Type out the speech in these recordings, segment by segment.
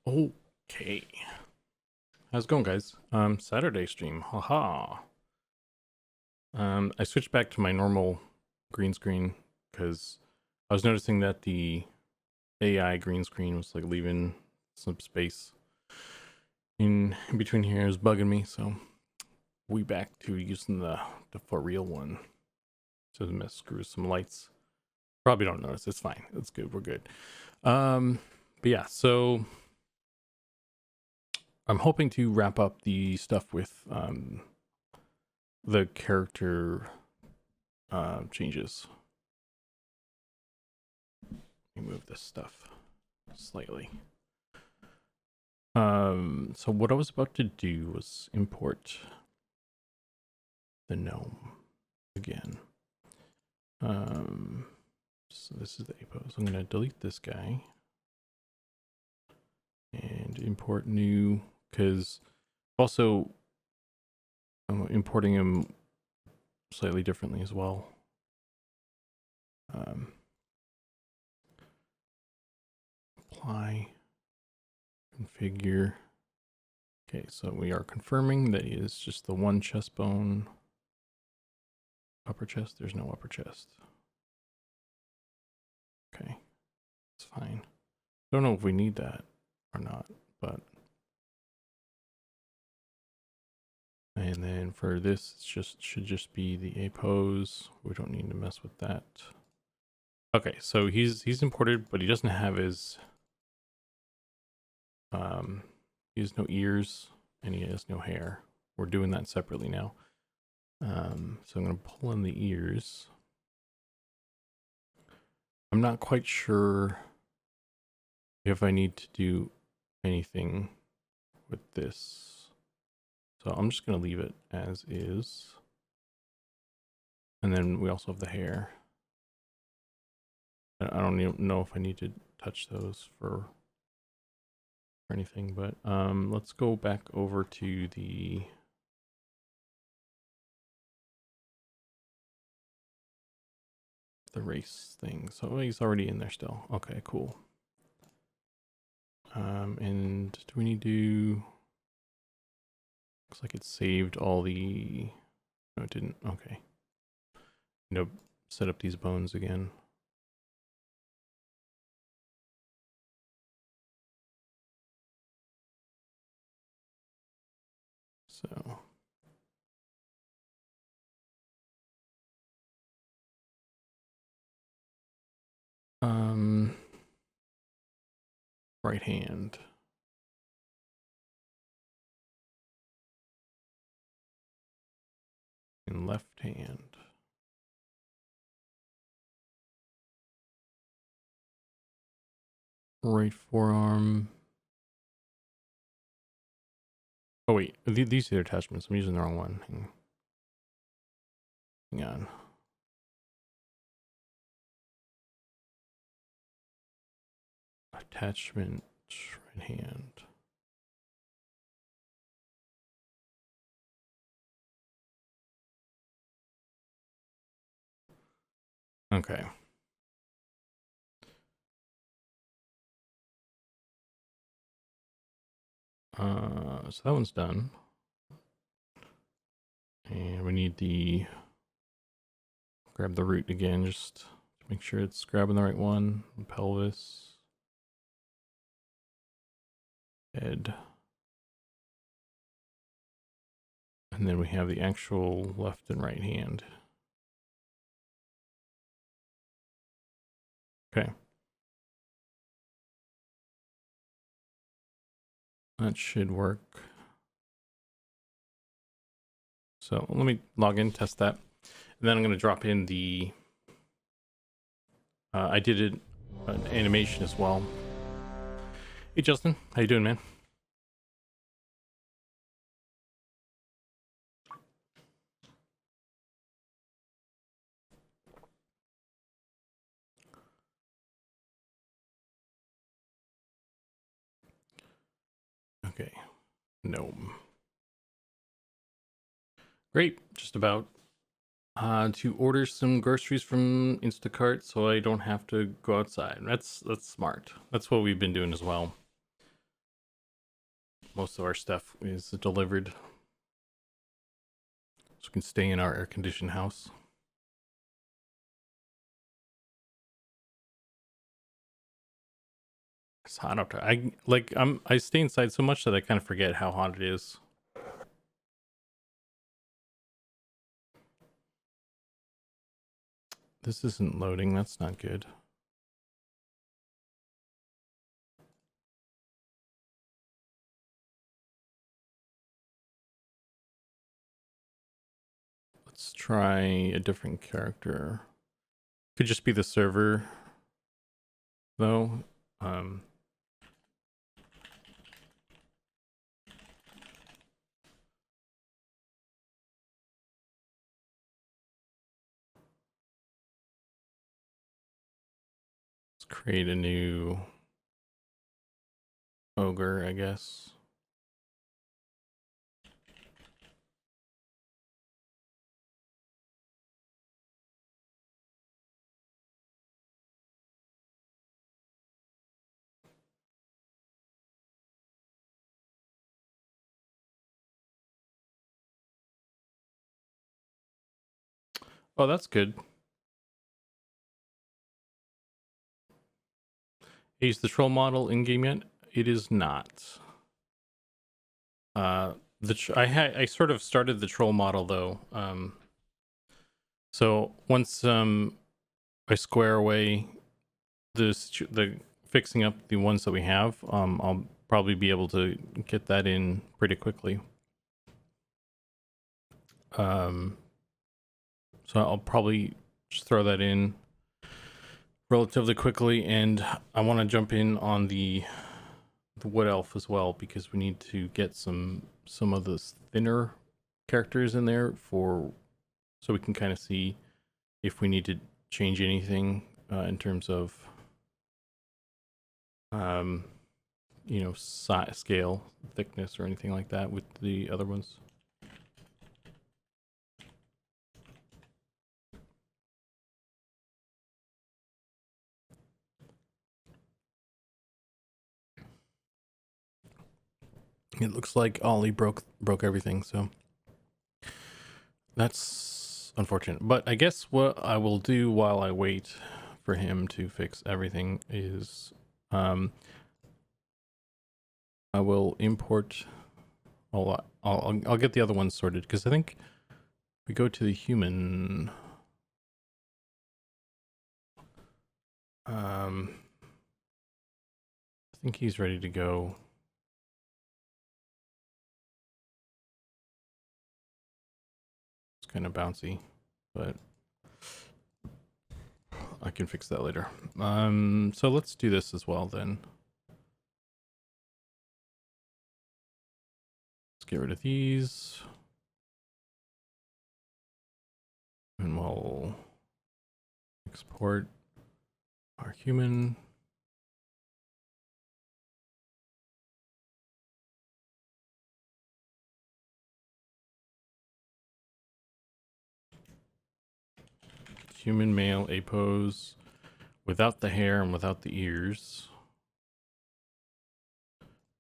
Okay. How's it going, guys? Saturday stream. Haha. I switched back to my normal green screen because I was noticing that the AI green screen was like leaving some space in between here. It was bugging me, so we back to using the for real one. So I'm gonna screw some lights. Probably don't notice. It's fine. It's good. We're good. But yeah, so I'm hoping to wrap up the stuff with the character changes. Let me move this stuff slightly. So what I was about to do was import the gnome again. So this is the apos. I'm gonna delete this guy and import new, because also I'm importing him slightly differently as well. Apply, configure. Okay, so we are confirming that he is just the one chest bone. Upper chest, there's no upper chest. Okay, it's fine. Don't know if we need that or not, but. And then for this, it's just should just be the apos. We don't need to mess with that. Okay, so he's imported, but he doesn't have his he has no ears and he has no hair. We're doing that separately now. So I'm gonna pull in the ears. I'm not quite sure if I need to do anything with this. So I'm just gonna leave it as is. And then we also have the hair. I don't even know if I need to touch those for anything, but let's go back over to the race thing. So he's already in there still. Okay, cool. And do we need to? Looks like it saved all the. No, it didn't. Okay. Nope. Set up these bones again. So. Right hand. And left hand. Right forearm. Oh wait, these are attachments. I'm using the wrong one. Hang on. Attachment, right hand. Okay. So that one's done. And we need the grab the root again, just to make sure it's grabbing the right one. Pelvis, head, and then we have the actual left and right hand. Okay. That should work. So let me log in, test that. And then I'm going to drop in the, I did an animation as well. Hey, Justin, how you doing, man? Okay, gnome. Great, just about to order some groceries from Instacart so I don't have to go outside. That's smart. That's what we've been doing as well. most of our stuff is delivered, so we can stay in our air-conditioned house. It's hot out there. I stay inside so much that I kind of forget how hot it is. This isn't loading. That's not good. Let's try a different character. Could just be the server, though. Let's create a new ogre, I guess. Oh, that's good. Is the troll model in game yet? It is not. I sort of started the troll model though. So once I square away the fixing up the ones that we have, I'll probably be able to get that in pretty quickly. So I'll probably just throw that in relatively quickly, and I want to jump in on the wood elf as well, because we need to get some of the thinner characters in there so we can kind of see if we need to change anything in terms of you know, size, scale, thickness, or anything like that with the other ones. It looks like Ollie broke everything, so that's unfortunate. But I guess what I will do while I wait for him to fix everything is I will import. I'll get the other ones sorted, because I think we go to the human. I think he's ready to go. It's kind of bouncy, but I can fix that later. So let's do this as well then. Let's get rid of these. And we'll export our human. Human male A pose without the hair and without the ears.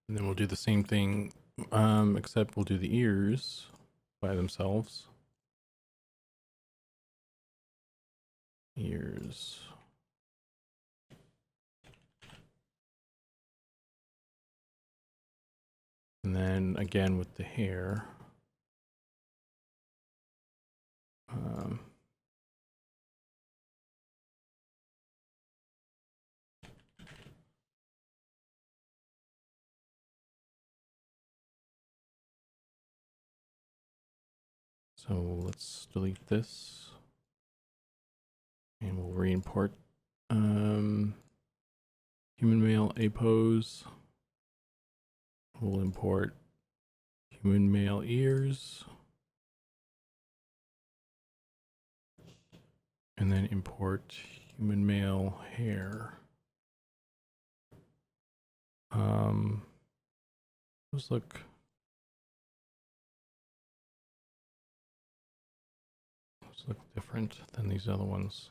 And then we'll do the same thing, except we'll do the ears by themselves. Ears. And then again with the hair. So let's delete this. And we'll re-import human male A pose. We'll import human male ears. And then import human male hair. Those look different than these other ones.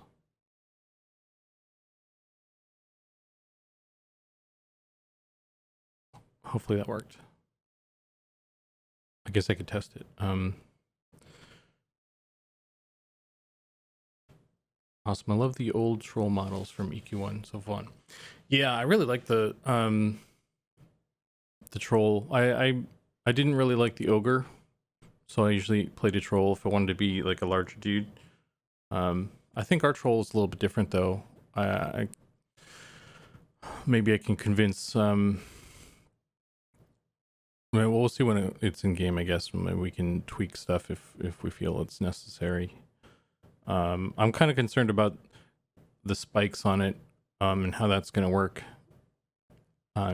Hopefully that worked. guess I could test it. Awesome. I love the old troll models from EQ1. So fun. Yeah, I really like the troll. I didn't really like the ogre, so I usually played a troll if I wanted to be like a larger dude. I think our troll is a little bit different though. I maybe I can convince. Well, we'll see when it's in game. I guess maybe we can tweak stuff if we feel it's necessary. I'm kind of concerned about the spikes on it, and how that's gonna work.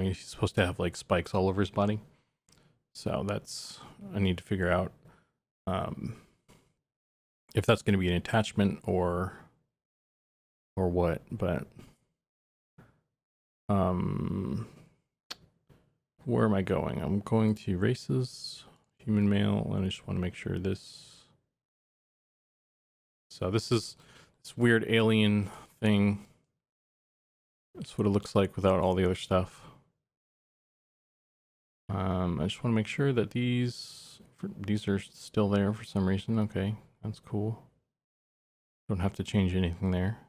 He's supposed to have like spikes all over his body, so that's I need to figure out if that's going to be an attachment or what. But where am I going? I'm going to races, human male, and I just want to make sure this. So this is this weird alien thing. That's what it looks like without all the other stuff. I just want to make sure that these are still there for some reason. Okay, that's cool. Don't have to change anything there.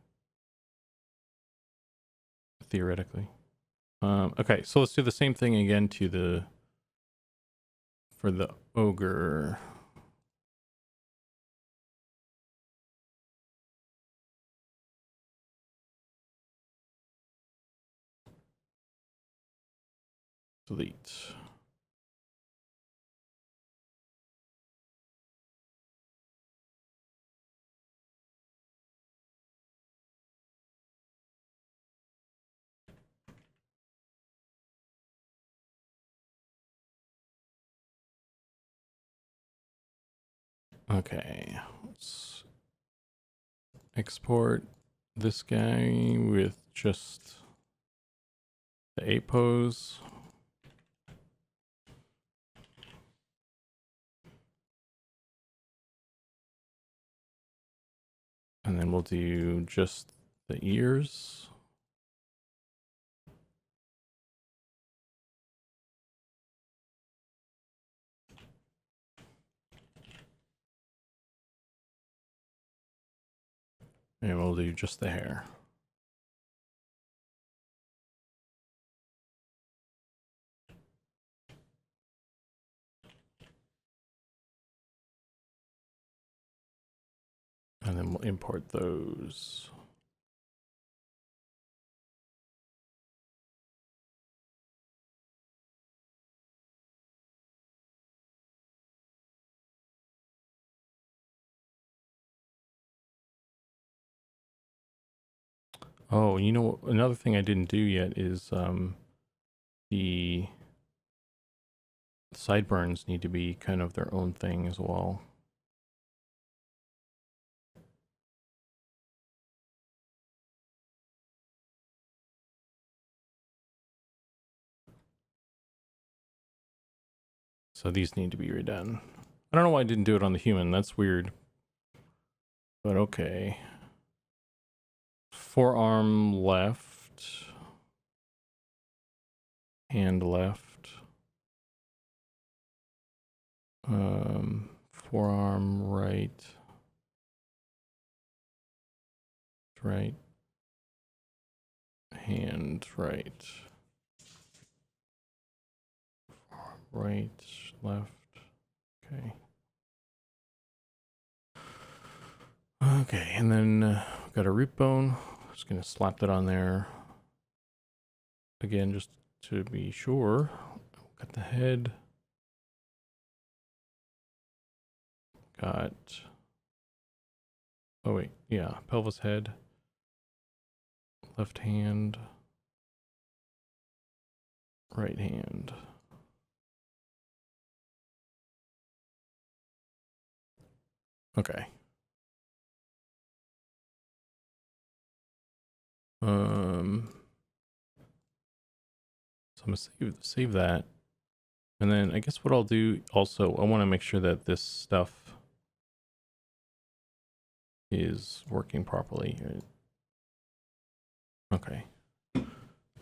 Theoretically. Okay, so let's do the same thing again for the ogre. Delete. Okay, let's export this guy with just the A pose. And then we'll do just the ears. And we'll do just the hair. And then we'll import those. Oh, you know, another thing I didn't do yet is the sideburns need to be kind of their own thing as well. So these need to be redone. I don't know why I didn't do it on the human. That's weird. But okay. Forearm left. Hand left. Forearm right. Right. Hand right. Forearm right. Left. Okay. Okay, and then we've got a root bone. Just gonna slap that on there. Again, just to be sure. Got the head. Got, oh wait, yeah, pelvis, head, left hand, right hand. Okay. So I'm gonna save that. And then I guess what I'll do also, I want to make sure that this stuff is working properly. Okay.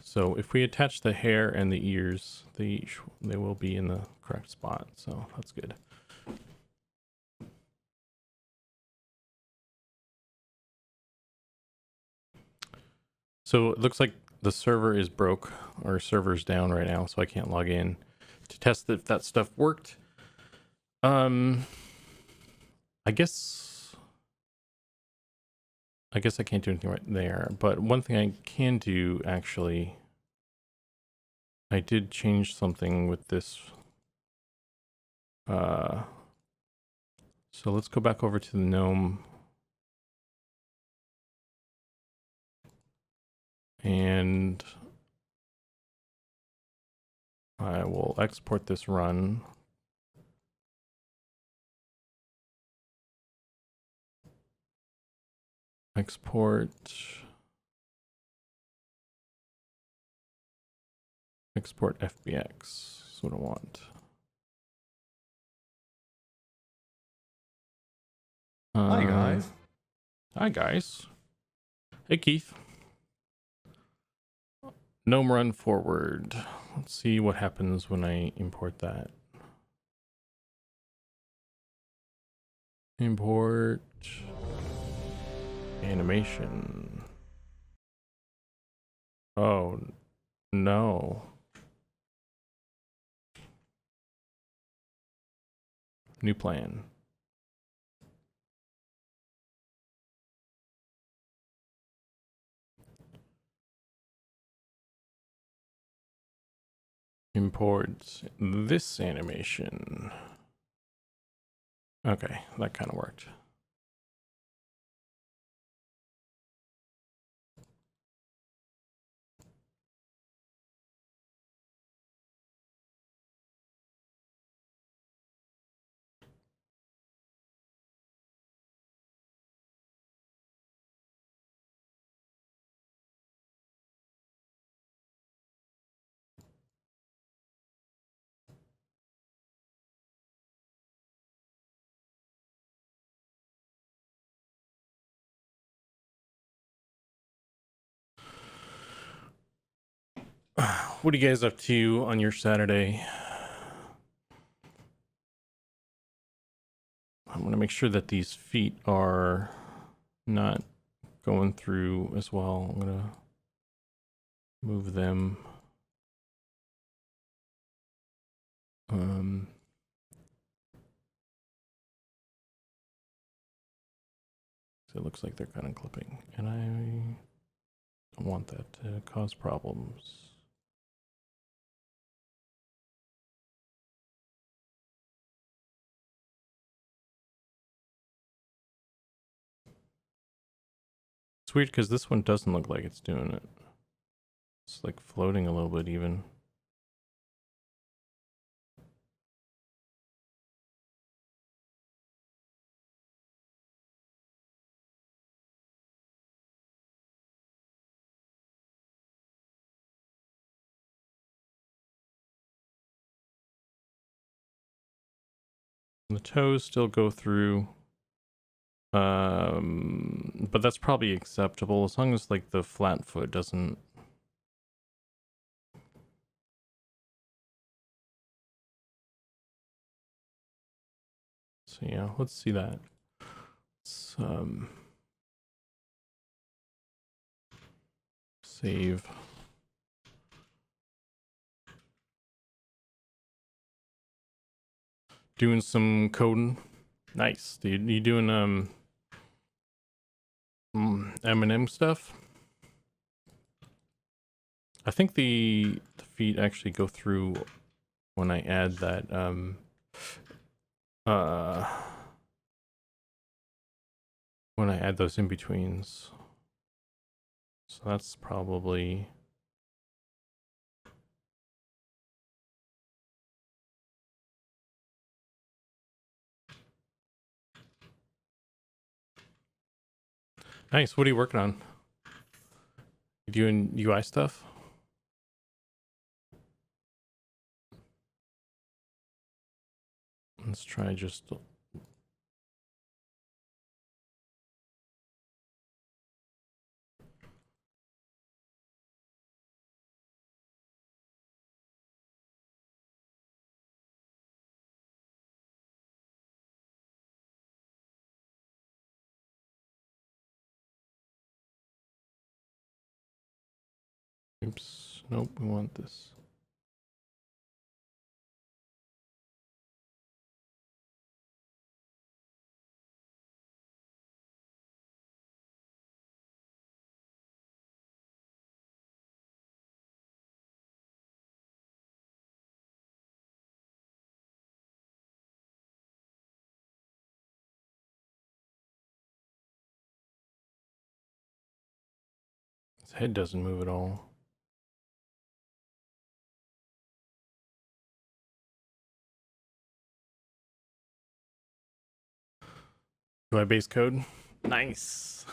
So if we attach the hair and the ears, they will be in the correct spot. So that's good. So it looks like the server is broke, or server's down right now, so I can't log in to test if that stuff worked. I guess I can't do anything right there, but one thing I can do, actually, I did change something with this. So let's go back over to the gnome. And I will export this run. Export FBX. That's what I want. Hi guys. Hi guys. Hey Keith. Gnome run forward. Let's see what happens when I import that. Import animation. Oh no. New plan. Import this animation. Okay, that kind of worked. What are you guys up to on your Saturday? I'm going to make sure that these feet are not going through as well. I'm going to move them. So it looks like they're kind of clipping, and I don't want that to cause problems. It's weird because this one doesn't look like it's doing it. It's like floating a little bit even. The toes still go through. But that's probably acceptable as long as like the flat foot doesn't. So yeah, let's see that. Let's save. Doing some coding. Nice, dude. You doing M&M stuff? I think the feet actually go through when I add that when I add those in-betweens. So that's probably nice. What are you working on? You doing UI stuff? Let's try just Oops. Nope, we want this. His head doesn't move at all. Do I base code? Nice.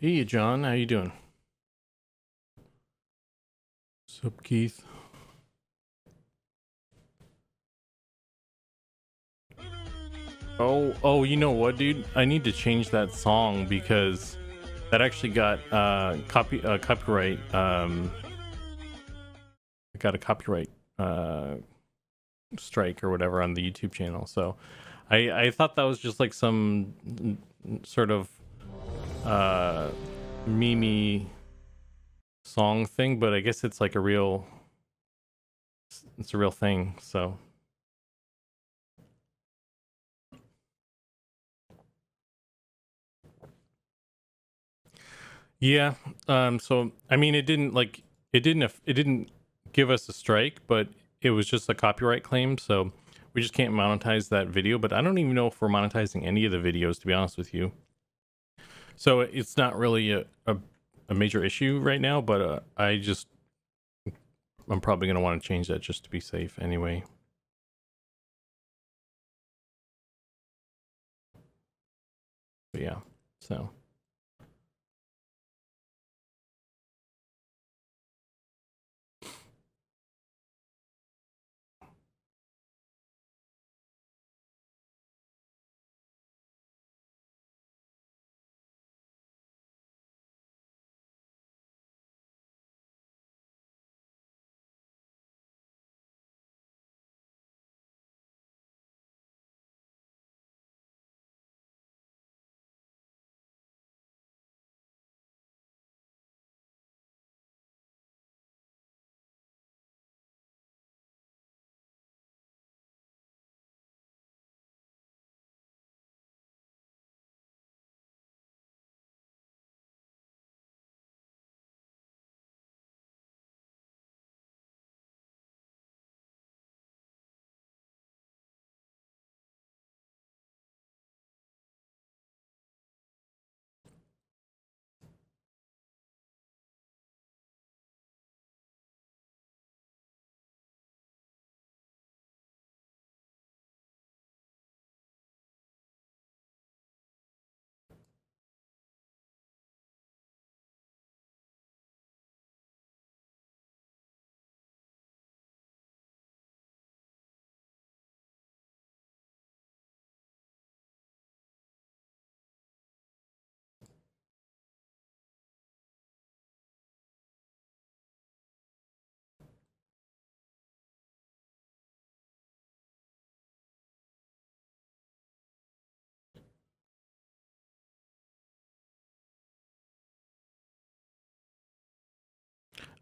Hey, John, how you doing? Sup, Keith? Oh, you know what, dude? I need to change that song because that actually got copyright. Got a copyright strike or whatever on the YouTube channel. So, I thought that was just like some sort of meme song thing, but I guess it's like a real. It's a real thing. So. Yeah. So I mean, it didn't give us a strike, but it was just a copyright claim. So we just can't monetize that video. But I don't even know if we're monetizing any of the videos, to be honest with you. So it's not really a major issue right now. But I'm probably gonna want to change that just to be safe anyway. But yeah. So.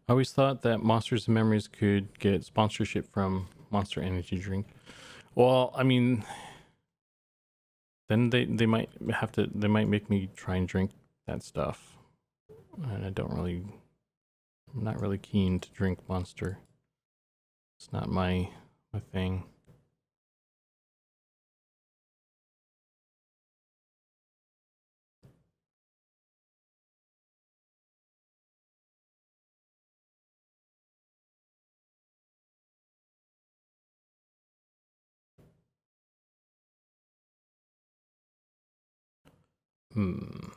I always thought that Monsters and Memories could get sponsorship from Monster Energy Drink. Well, I mean, then they might make me try and drink that stuff, and I'm not really keen to drink Monster. It's not my thing. Hmm.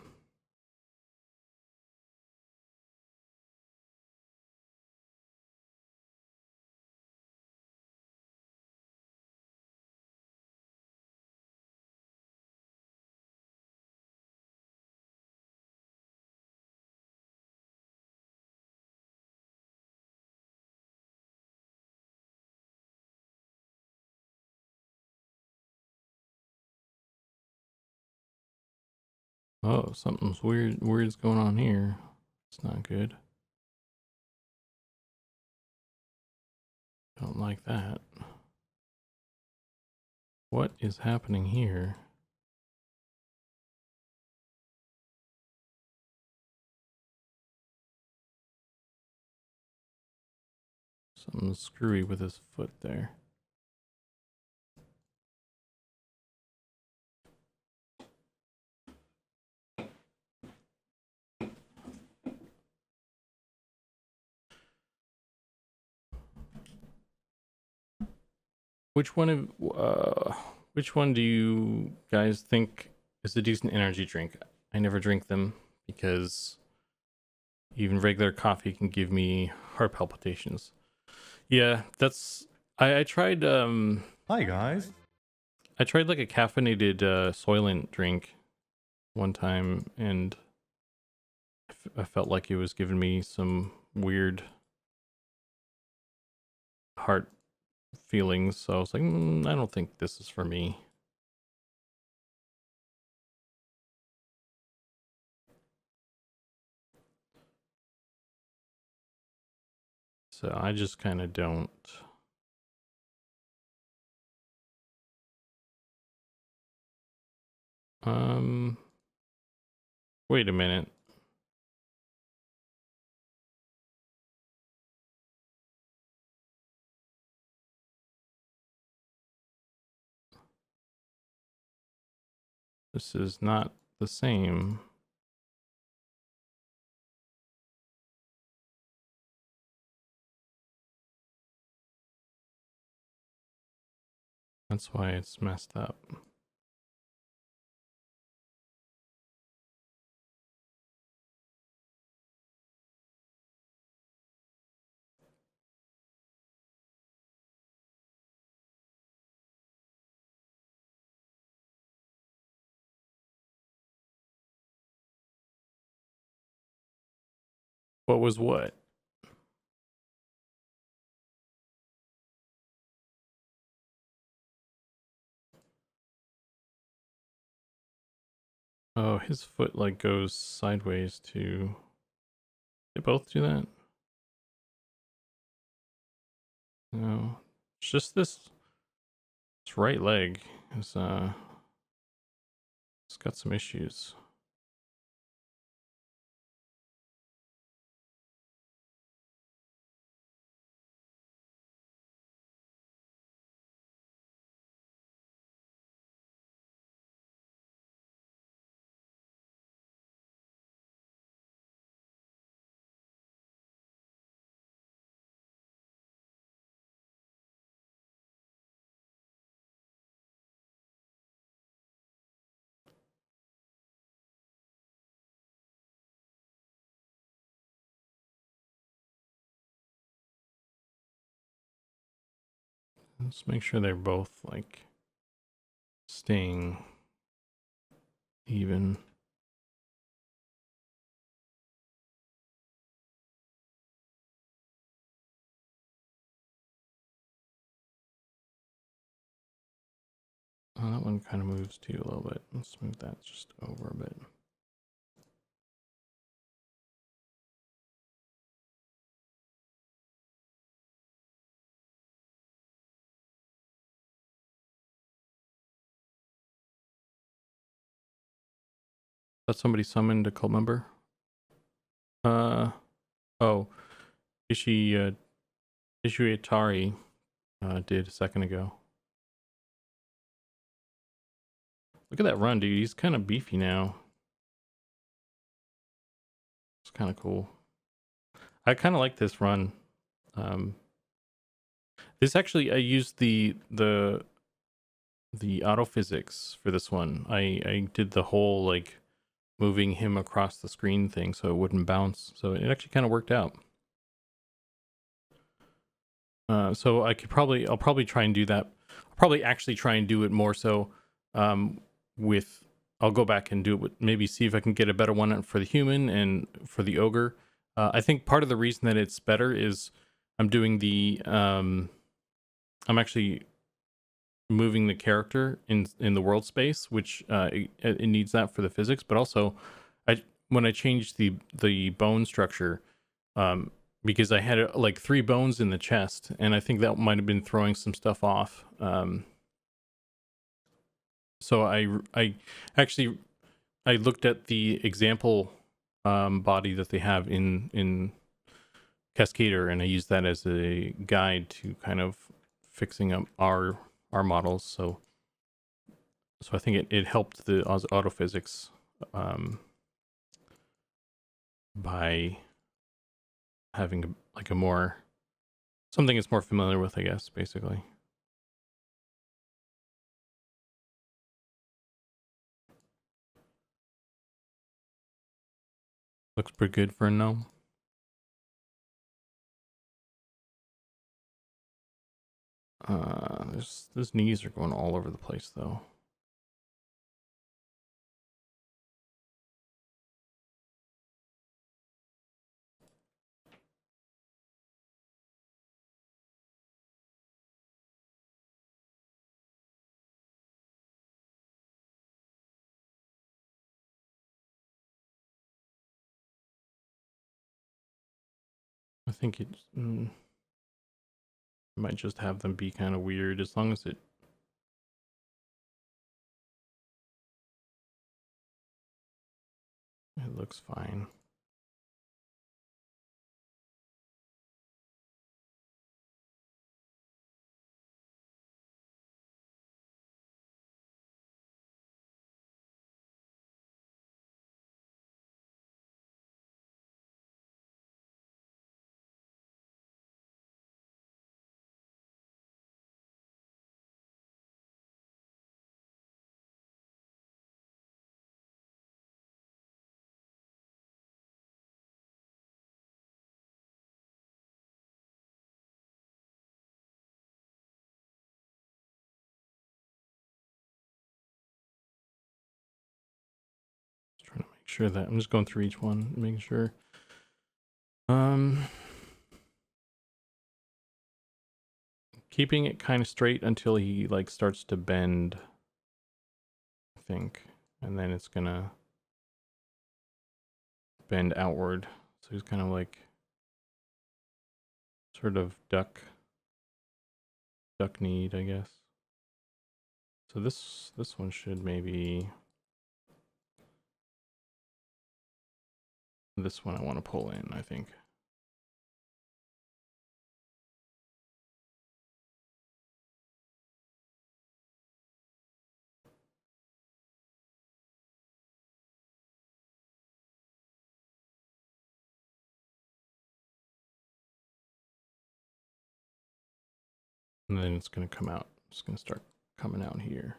Oh, something's weird's going on here. It's not good. Don't like that. What is happening here? Something's screwy with his foot there. Which one do you guys think is a decent energy drink? I never drink them because even regular coffee can give me heart palpitations. Yeah, that's I tried Hi guys. I tried like a caffeinated Soylent drink one time, and I felt like it was giving me some weird heart feelings, so I was like, I don't think this is for me. So I just kind of don't. Wait a minute. This is not the same. That's why it's messed up. What was what? Oh, his foot like goes sideways too. They both do that? No. It's just this right leg is it's got some issues. Let's make sure they're both like staying even. Oh, that one kind of moves too a little bit. Let's move that just over a bit. That somebody summoned a cult member? Oh, Ishi Atari did a second ago. Look at that run, dude. He's kind of beefy now. It's kind of cool. I kind of like this run. This actually, I used the auto physics for this one. I did the whole like moving him across the screen thing so it wouldn't bounce. So it actually kind of worked out. So I'll probably try and do that. I'll probably actually try and do it more so I'll go back and do it with, maybe see if I can get a better one for the human and for the ogre. I think part of the reason that it's better is I'm doing I'm actually moving the character in the world space, which it needs that for the physics, but also when I changed the bone structure, because I had like 3 bones in the chest, and I think that might have been throwing some stuff off. So I actually looked at the example body that they have in Cascader, and I used that as a guide to kind of fixing up our models. So I think it helped the auto physics by having a more something it's more familiar with, I guess, basically. Looks pretty good for a gnome. Those knees are going all over the place though. I think it might just have them be kind of weird as long as it looks fine. Trying to make sure that I'm just going through each one, making sure. Keeping it kind of straight until he like starts to bend, I think, and then it's gonna bend outward. So he's kind of like sort of duck kneed, I guess. So this one should maybe. This one I want to pull in, I think. And then it's going to come out. It's going to start coming out here.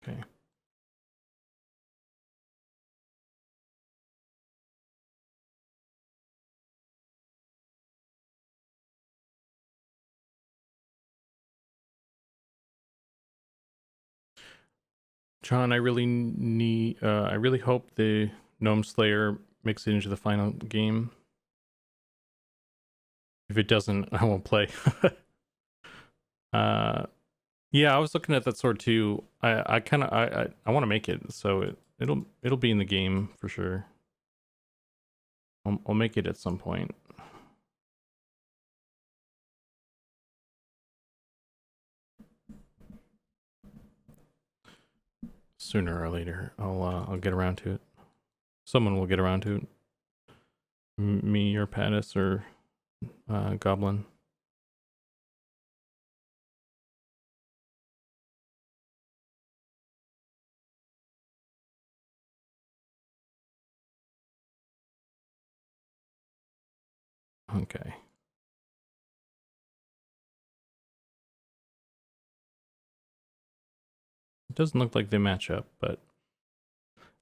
Okay. John, I really hope the Gnome Slayer makes it into the final game. If it doesn't, I won't play. Yeah, I was looking at that sword too. I want to make it, so it'll be in the game for sure. I'll make it at some point. Sooner or later, I'll get around to it. Someone will get around to it. Me or Pattis or Goblin. Okay. It doesn't look like they match up, but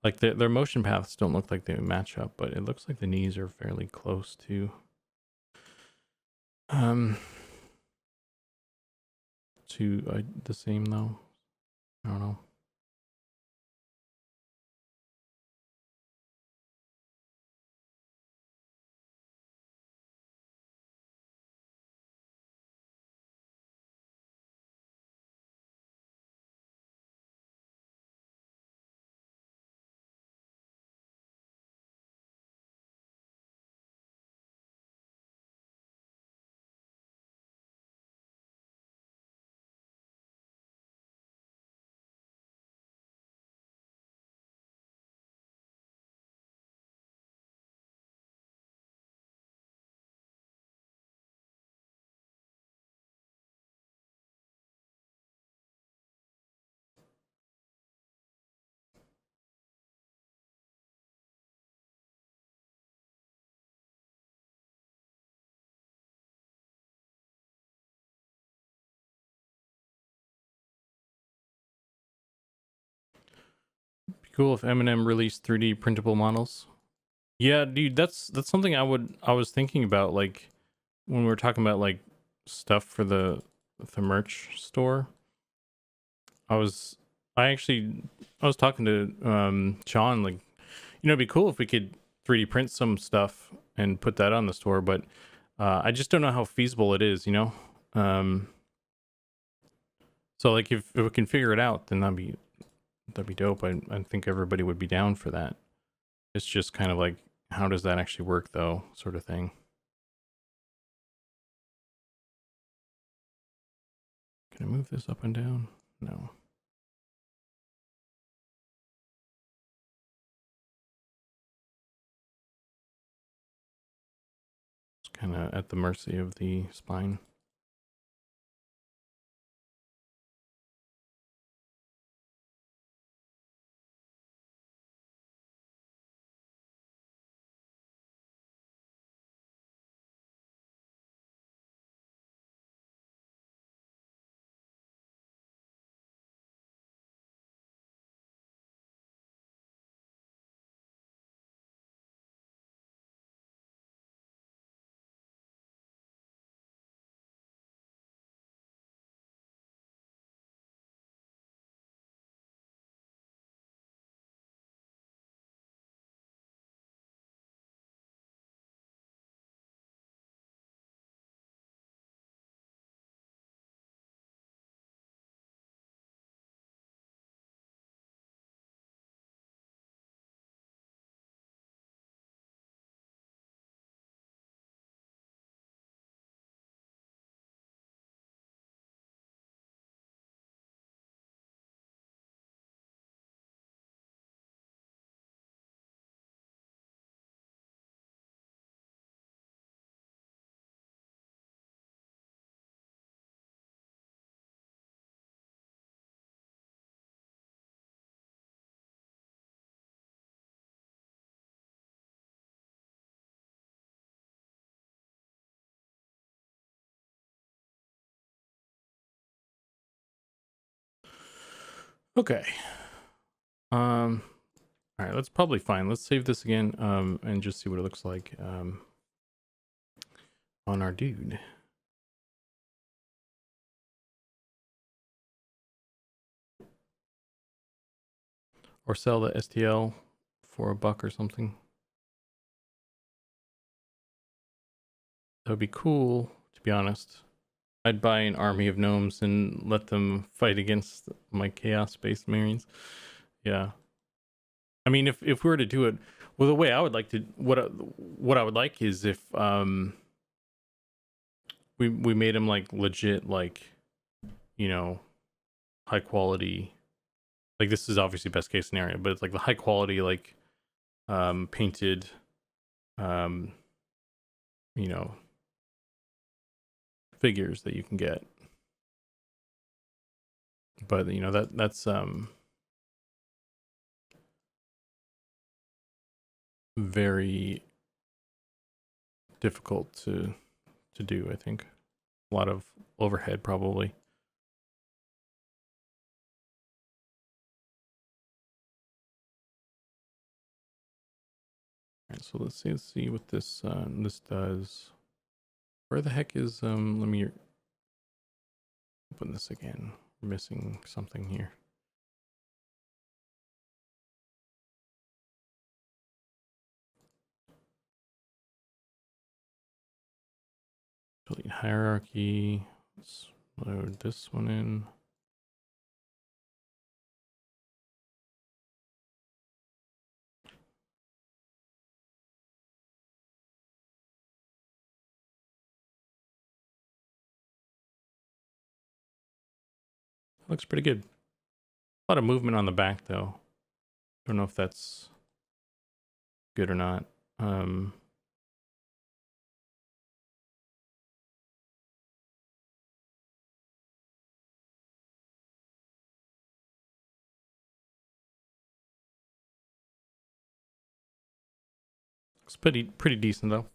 like their motion paths don't look like they match up, but it looks like the knees are fairly close to the same though. I don't know. Be cool if Eminem released 3D printable models. Yeah, dude, that's something I was thinking about, like when we were talking about like stuff for the merch store. I was talking to Sean, like, it'd be cool if we could 3D print some stuff and put that on the store, but I just don't know how feasible it is, so like if we can figure it out, then that'd be dope. I think everybody would be down for that. It's just kind of like, how does that actually work though, sort of thing. Can I move this up and down? No. It's kind of at the mercy of the spine. Okay. All right, that's probably fine. Let's save this again, and just see what it looks like, on our dude. Or sell the STL for $1 or something. That would be cool, to be honest. I'd buy an army of gnomes and let them fight against my chaos space marines. Yeah. I mean, if we were to do it, well, the way I would like to, what I would like is if we made them like legit, like, high quality. Like, this is obviously best case scenario, but it's like the high quality, like painted, you know, figures that you can get. But you know, that's very difficult to do, I think. A lot of overhead probably. All right, so let's see what this this does. Where the heck is let me open this again. We're missing something here. Delete hierarchy. Let's load this one in. Looks pretty good. A lot of movement on the back though. Don't know if that's good or not. It's pretty decent though.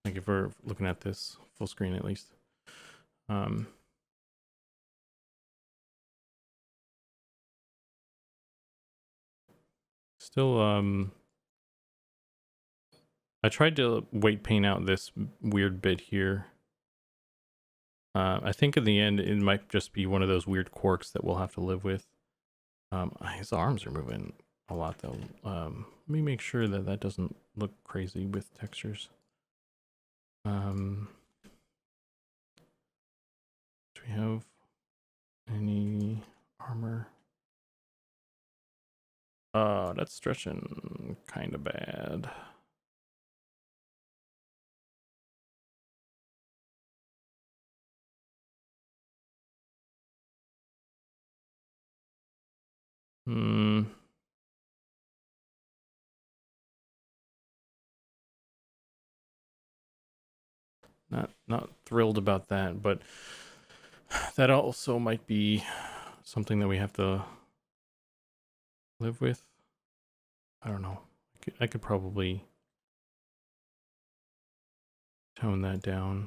Like if we're looking at this full screen at least. Still I tried to weight paint out this weird bit here. I think in the end it might just be one of those weird quirks that we'll have to live with. His arms are moving a lot though. Let me make sure that that doesn't look crazy with textures. Do we have any armor? That's stretching kind of bad. Not thrilled about that, but that also might be something that we have to live with. I don't know. I could probably tone that down.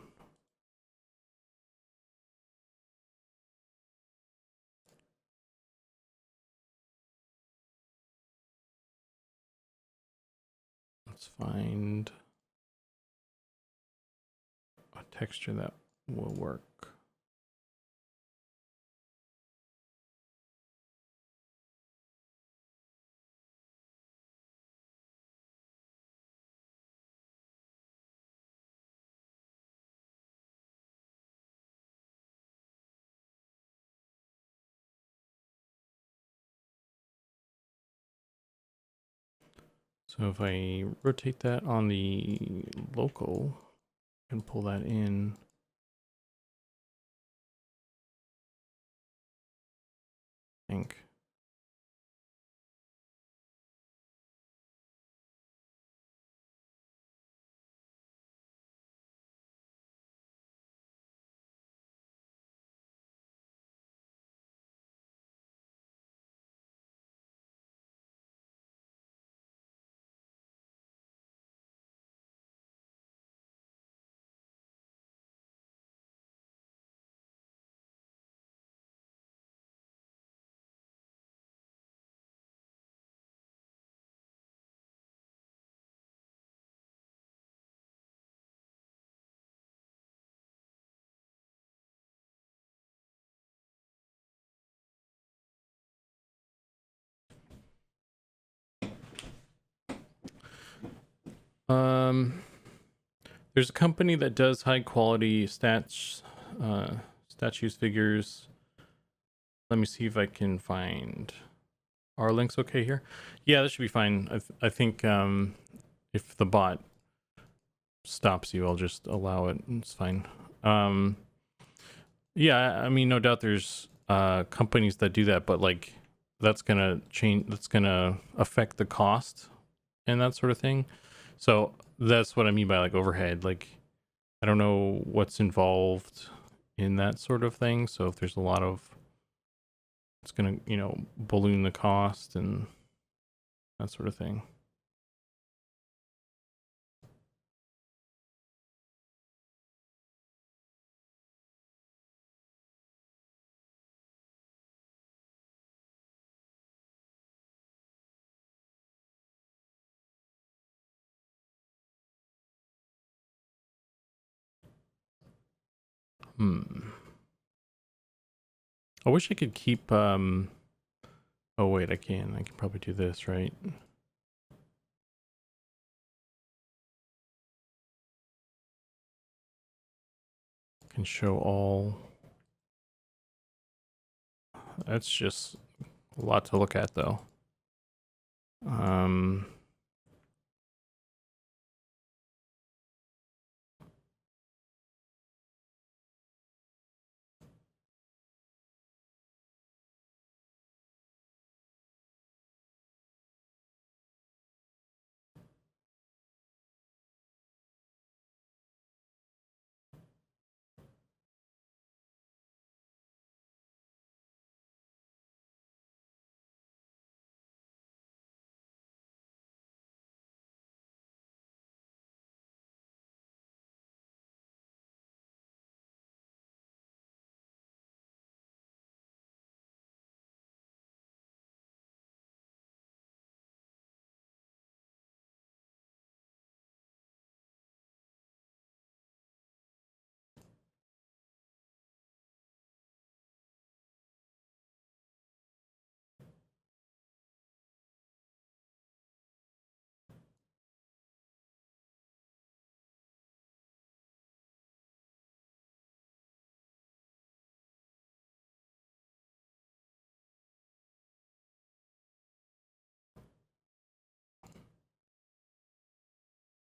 Let's find a texture that will work. So if I rotate that on the local and pull that in, I think. There's a company that does high quality statues figures. Let me see if I can find our links okay here. Yeah, that should be fine. I think if the bot stops you, I'll just allow it. It's fine. Yeah, I mean, no doubt there's companies that do that, but like that's gonna change. That's gonna affect the cost, and that sort of thing. So that's what I mean by like overhead. Like, I don't know what's involved in that sort of thing. So if there's a lot of, it's gonna, you know, balloon the cost and that sort of thing. I wish I could keep oh wait, I can probably do this, right? Can show all. That's just a lot to look at though.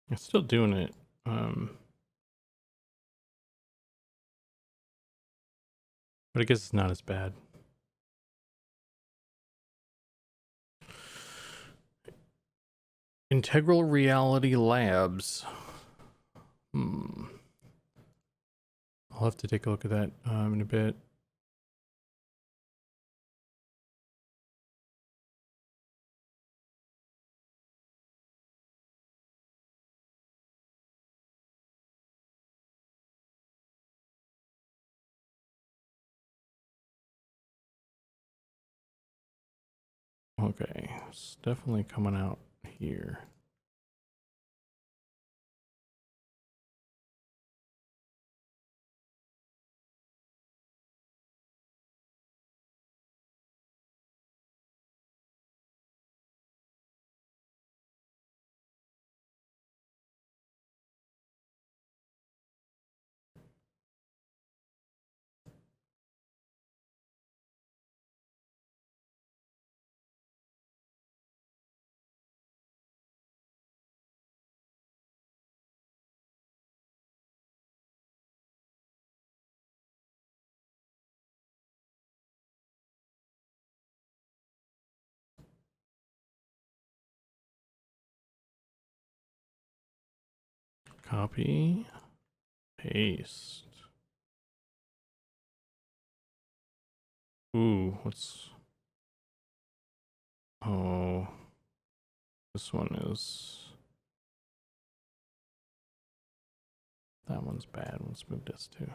I'm still doing it. But I guess it's not as bad. Integral Reality Labs. I'll have to take a look at that in a bit. Okay, it's definitely coming out here. Copy, paste. Ooh, what's... Oh, this one is... That one's bad. Let's move this too.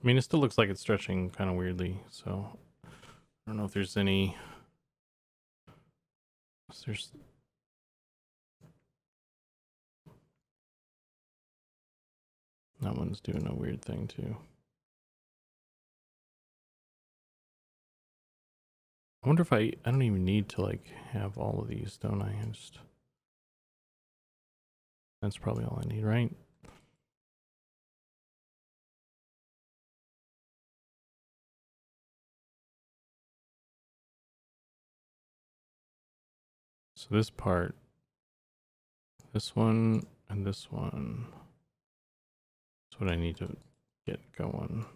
I mean, it still looks like it's stretching kind of weirdly, so I don't know if there's any... There's... That one's doing a weird thing too. I wonder if I don't even need to like have all of these, don't I? That's probably all I need, right? So this part, this one, and this one. That's what I need to get going.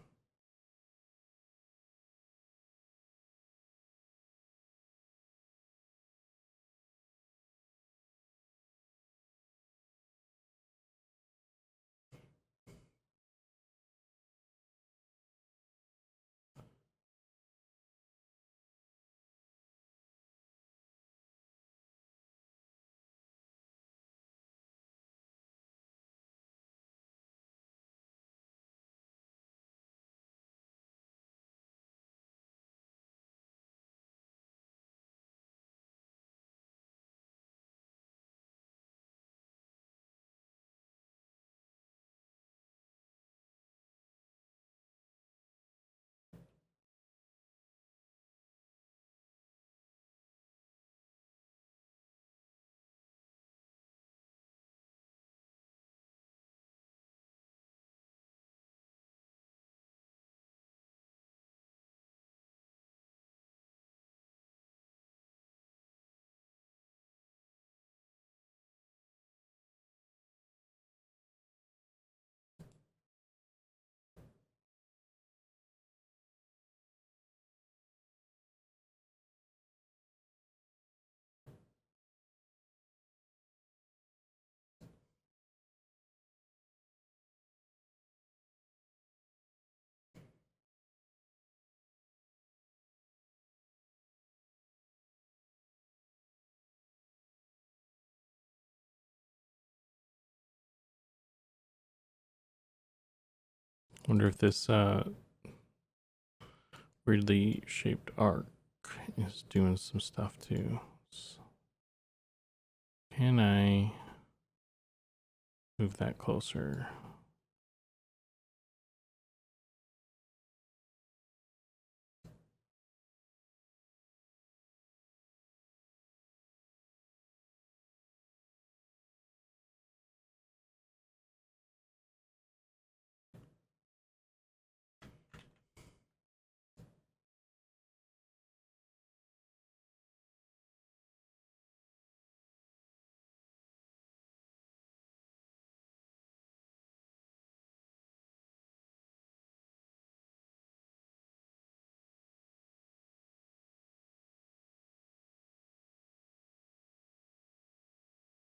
Wonder if this weirdly shaped arc is doing some stuff too. Can I move that closer?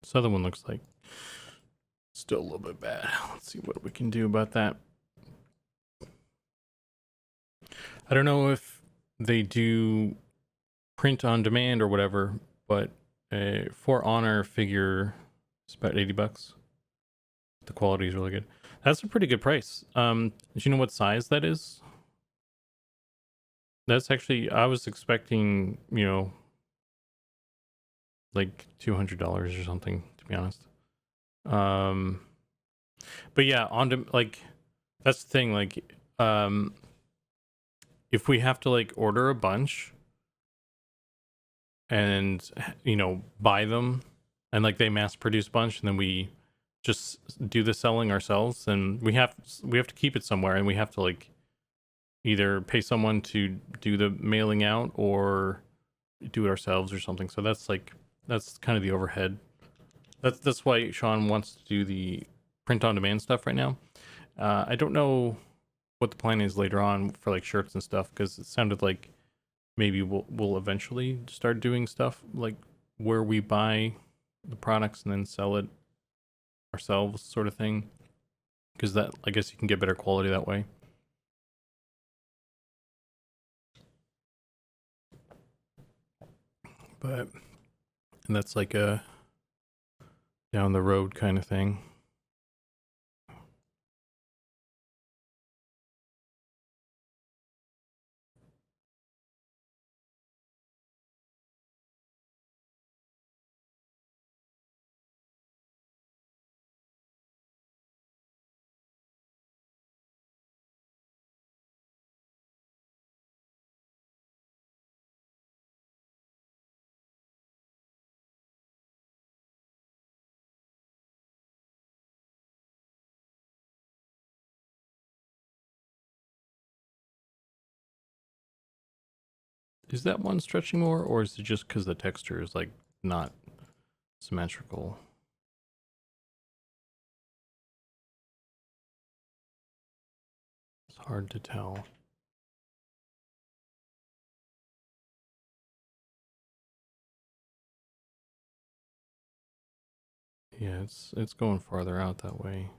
This other one looks like still a little bit bad. Let's see what we can do about that. I don't know if they do print on demand or whatever, but a For Honor figure is about $80. The quality is really good. That's a pretty good price. Do you know what size that is? That's actually, I was expecting, like $200 or something, to be honest. But yeah, like, that's the thing, like, if we have to like order a bunch and buy them and like they mass produce a bunch and then we just do the selling ourselves, and we have to keep it somewhere, and we have to like either pay someone to do the mailing out or do it ourselves or something. So that's kind of the overhead. That's why Sean wants to do the print on demand stuff right now. I don't know what the plan is later on for like shirts and stuff, because it sounded like maybe we'll eventually start doing stuff like where we buy the products and then sell it ourselves, sort of thing, because that, I guess, you can get better quality that way. But and that's like a down the road kind of thing. Is that one stretching more, or is it just because the texture is like not symmetrical? It's hard to tell. Yeah, it's going farther out that way.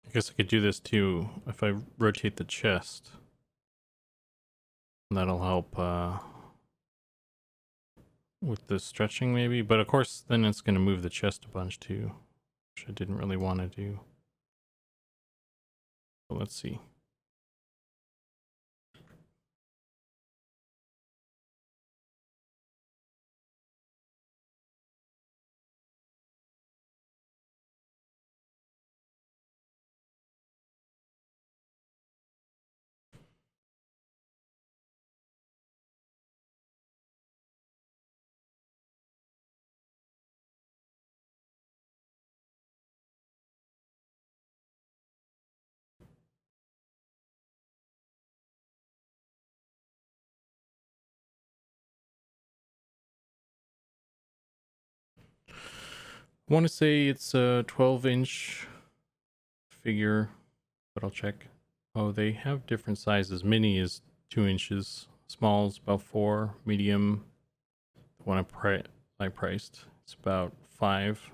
I guess I could do this too if I rotate the chest. That'll help with the stretching maybe, but of course then it's going to move the chest a bunch too, which I didn't really want to do. But let's see. I want to say it's a 12-inch figure, but I'll check. Oh, they have different sizes. Mini is 2 inches, small is about 4, medium, the one I priced, it's about 5.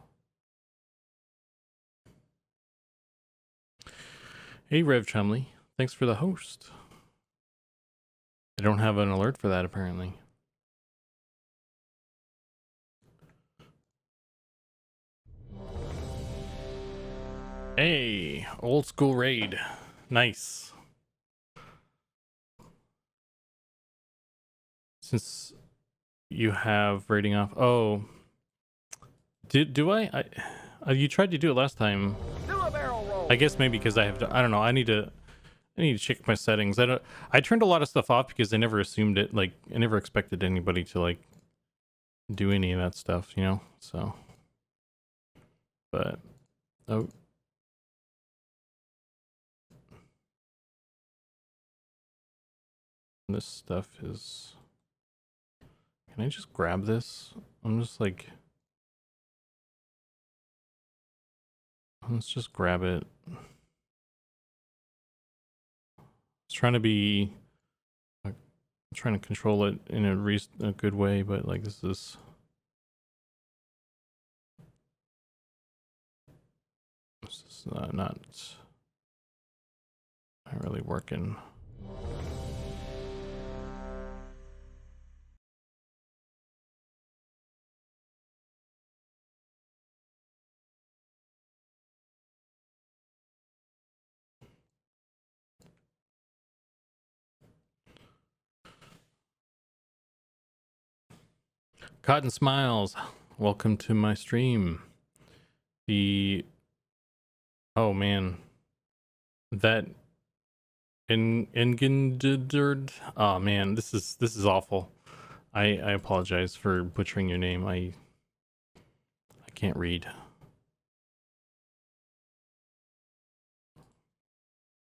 Hey, Rev Chumley, thanks for the host. I don't have an alert for that apparently. Hey, old school raid. Nice. Since you have rating off. Oh. Do I you tried to do it last time. Do a barrel roll. I guess maybe because I have to, I don't know. I need to check my settings. I turned a lot of stuff off because I never assumed it, like I never expected anybody to like do any of that stuff, you know? So but oh, this stuff is, can I just grab this? I'm just like, let's just grab it. It's trying to be, like, I'm trying to control it in a good way, but like this is not really working. Cotton Smiles, welcome to my stream. Oh man, that Engendered. Oh man, this is awful. I apologize for butchering your name. I can't read.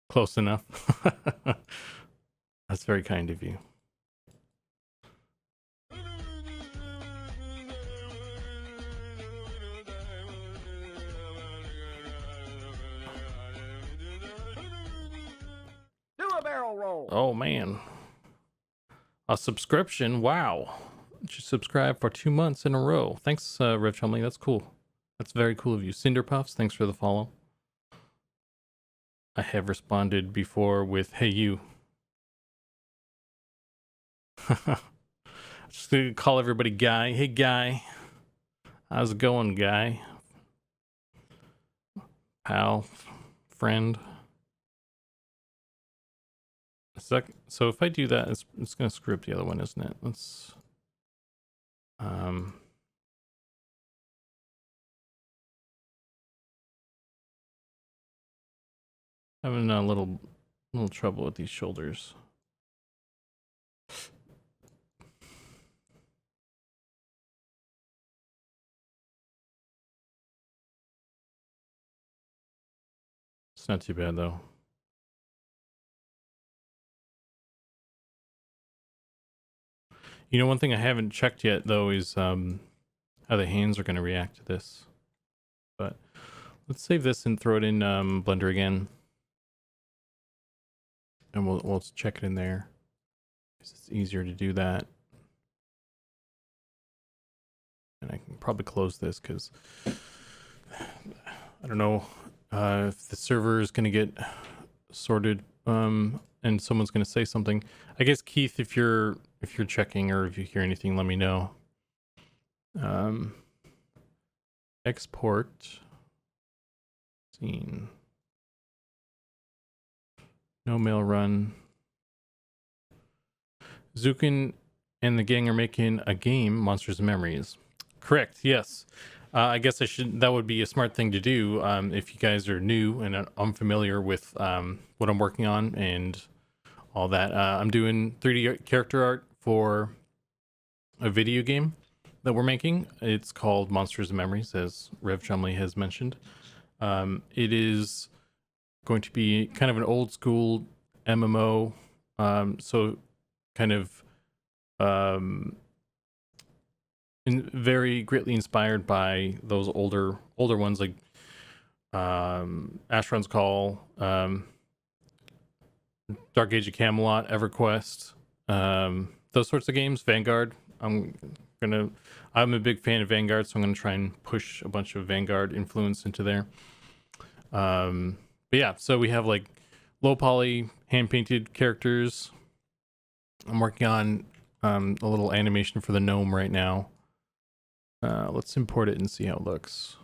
Close enough. That's very kind of you. Do a barrel roll. Oh man. A subscription. Wow. You subscribe for 2 months in a row. Thanks, Rev Chumley. That's cool. That's very cool of you. Cinderpuffs, thanks for the follow. I have responded before with, hey, you. Just gonna call everybody Guy. Hey, Guy. How's it going, Guy? Pal. Friend. So if I do that, it's going to screw up the other one, isn't it? Let's... having a little trouble with these shoulders. It's not too bad though. You know, one thing I haven't checked yet though is how the hands are going to react to this. But let's save this and throw it in Blender again, and we'll check it in there. It's easier to do that. And I can probably close this because I don't know if the server is going to get sorted and someone's going to say something. I guess, Keith, if you're checking or if you hear anything, let me know. Export scene. No mail run. Zukan and the gang are making a game, Monsters and Memories. Correct, yes. I guess that would be a smart thing to do if you guys are new and unfamiliar with what I'm working on and all that. I'm doing 3D character art for a video game that we're making. It's called Monsters and Memories, as Rev Chumley has mentioned. It is going to be kind of an old school MMO, so kind of very greatly inspired by those older ones like Asheron's Call, Dark Age of Camelot, EverQuest, those sorts of games. Vanguard. I'm a big fan of Vanguard, so I'm gonna try and push a bunch of Vanguard influence into there. But yeah, so we have like low poly hand painted characters. I'm working on a little animation for the gnome right now. Let's import it and see how it looks.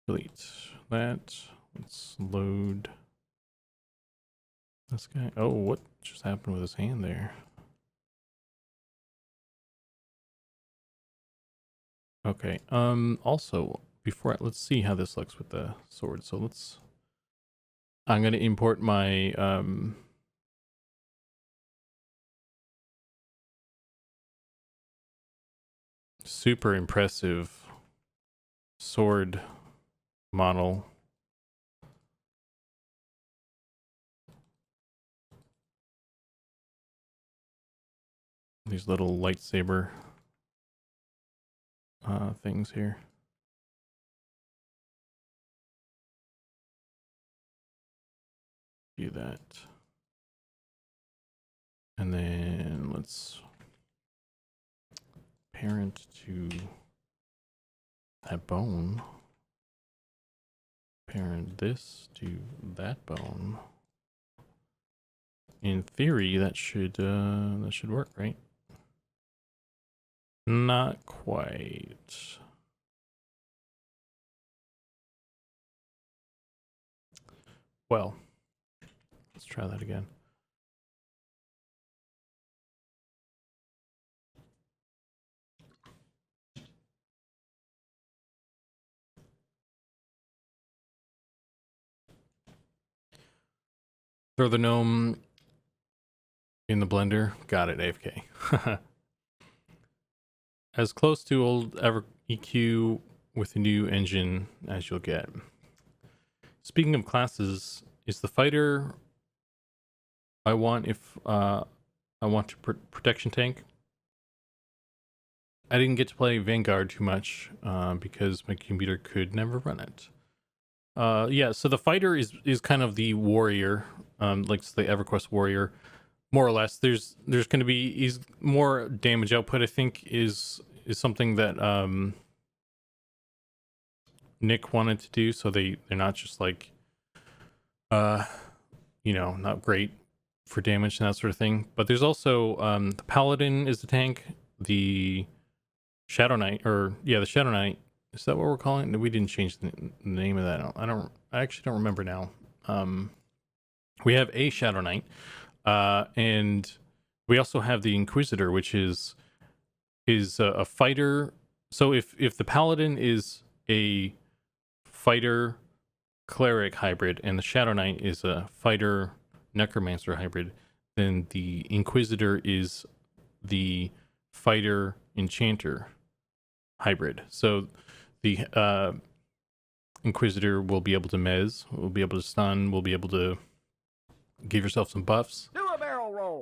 Delete that. Let's load this guy. Oh, what just happened with his hand there? Okay. Also, let's see how this looks with the sword. So I'm gonna import my super impressive sword model. These little lightsaber things here. Do that. And then let's parent to that bone. Parent this to that bone. In theory, that should work, right? Not quite. Well, let's try that again. Throw the gnome in the blender. Got it, AFK. As close to old ever EQ with a new engine as you'll get. Speaking of classes, is the fighter I want if I want to protection tank? I didn't get to play Vanguard too much because my computer could never run it. Yeah, so the fighter is kind of the warrior, like the EverQuest warrior, more or less. There's going to be more damage output. I think is something that Nick wanted to do, so they're not just like not great for damage and that sort of thing. But there's also the paladin is the tank, the Shadow Knight, the Shadow Knight. Is that what we're calling it? We didn't change the name of that. I actually don't remember now. We have a Shadow Knight, and we also have the Inquisitor, which is a fighter. So if the Paladin is a fighter cleric hybrid and the Shadow Knight is a fighter necromancer hybrid, then the Inquisitor is the fighter enchanter hybrid. So the Inquisitor will be able to mez, will be able to stun, will be able to give yourself some buffs. Do a barrel roll.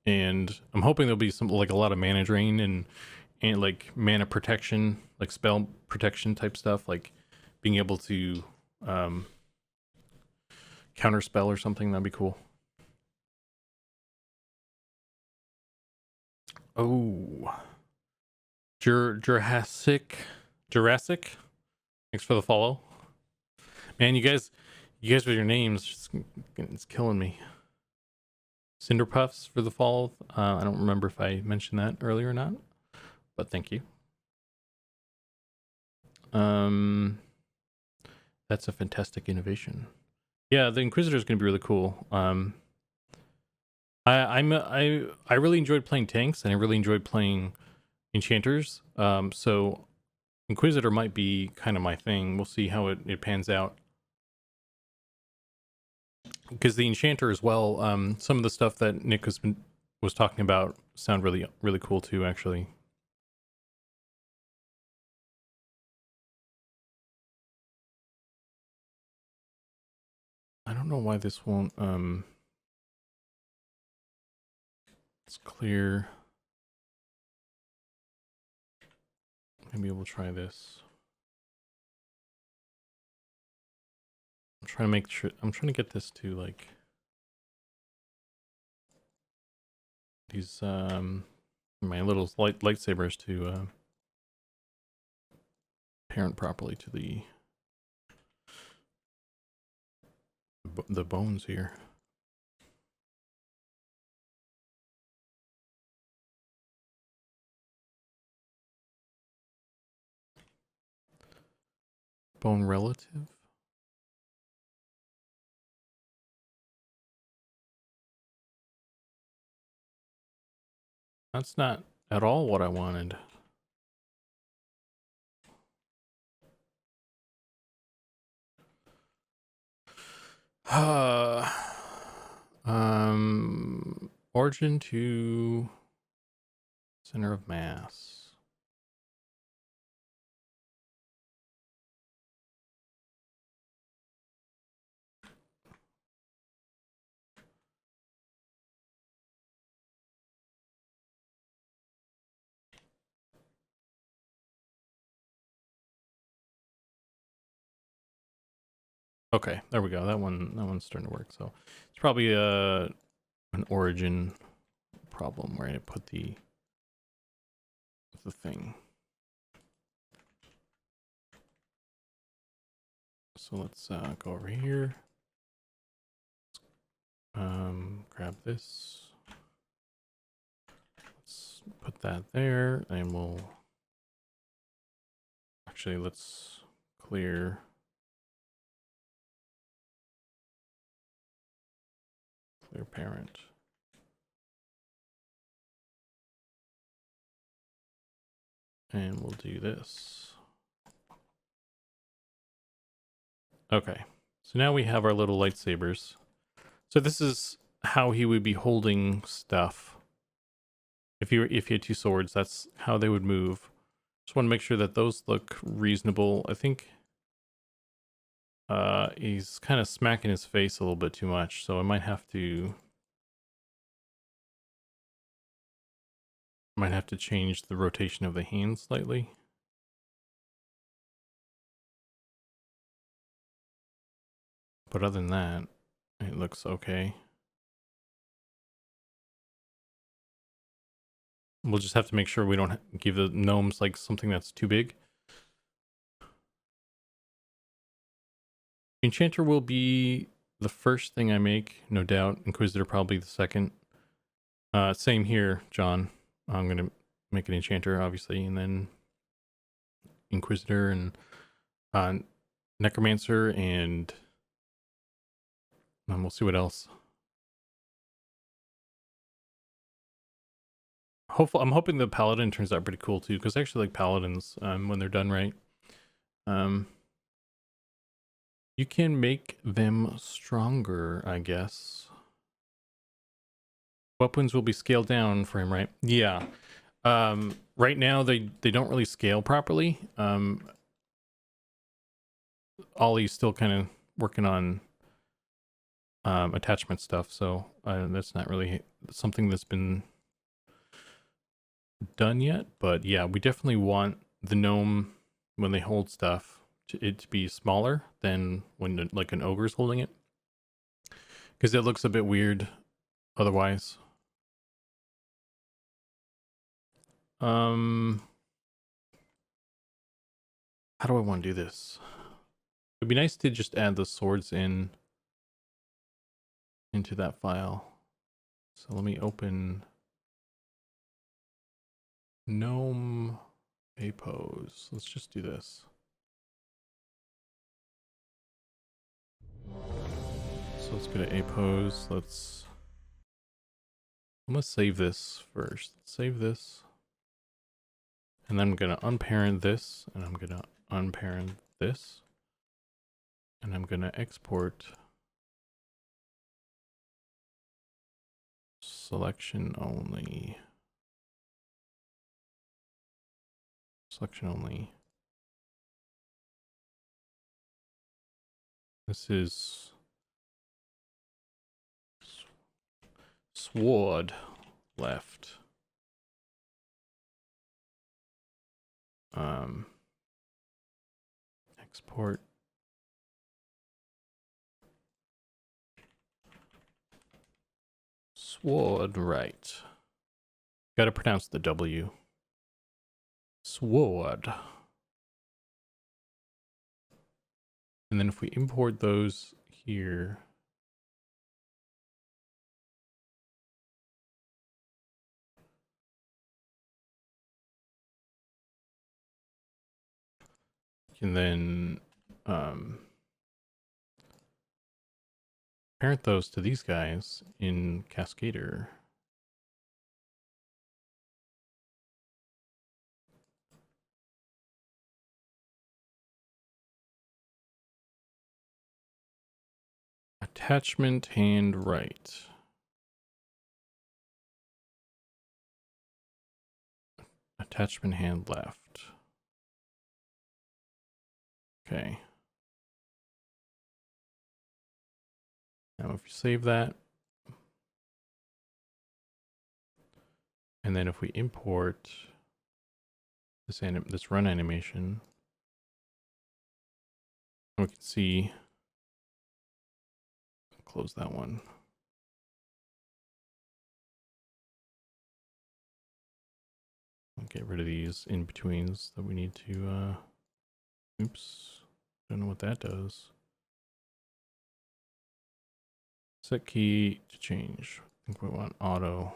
And I'm hoping there'll be some like a lot of mana drain and like mana protection, like spell protection type stuff, like being able to counter spell or something. That'd be cool. Oh, Jurassic. Thanks for the follow, man. You guys with your names, it's killing me. Cinder Puffs for the follow. I don't remember if I mentioned that earlier or not, but thank you. That's a fantastic innovation. Yeah, the Inquisitor is going to be really cool. I really enjoyed playing tanks and I really enjoyed playing enchanters. So Inquisitor might be kind of my thing. We'll see how it pans out. Because the enchanter as well, some of the stuff that Nick was talking about sound really, really cool too, actually. I don't know why this won't, it's clear. Maybe we'll try this. I'm trying to make sure, I'm trying to get this to like these, my little lightsabers to parent properly to the bones here. Bone relative. That's not at all what I wanted. Origin to center of mass. Okay, there we go. That one's starting to work. So it's probably an origin problem where I put the thing. So let's go over here. Grab this. Let's put that there, and we'll actually let's clear. Clear parent. And we'll do this. Okay, so now we have our little lightsabers. So this is how he would be holding stuff. If you had two swords, that's how they would move. Just want to make sure that those look reasonable. I think he's kind of smacking his face a little bit too much, so I might have to change the rotation of the hands slightly. But other than that, it looks okay. We'll just have to make sure we don't give the gnomes like something that's too big. Enchanter will be the first thing I make, no doubt. Inquisitor probably the second. Same here, John. I'm going to make an Enchanter, obviously, and then Inquisitor and Necromancer, and we'll see what else. I'm hoping the Paladin turns out pretty cool, too, because I actually like Paladins when they're done right. You can make them stronger, I guess. Weapons will be scaled down for him, right? Yeah. Right now, they don't really scale properly. Ollie's still kind of working on attachment stuff, so that's not really something that's been done yet. But yeah, we definitely want the gnome, when they hold stuff, it to be smaller than when like an ogre's holding it, because it looks a bit weird otherwise. How do I want to do this? It'd be nice to just add the swords into that file. So let me open gnome apose. Let's just do this. So let's go to apose. I'm gonna save this first. Save this. And then I'm gonna unparent this, and I'm gonna unparent this. And I'm gonna export selection only. Selection only. This is sword left. Export. Sword right. Gotta pronounce the W. Sword. And then if we import those here, you can then parent those to these guys in Cascader. Attachment hand right. Attachment hand left. Okay. Now if you save that, and then if we import this run animation, we can see, close that one. I'll get rid of these in-betweens that we need to, oops, don't know what that does. Set key to change. I think we want auto.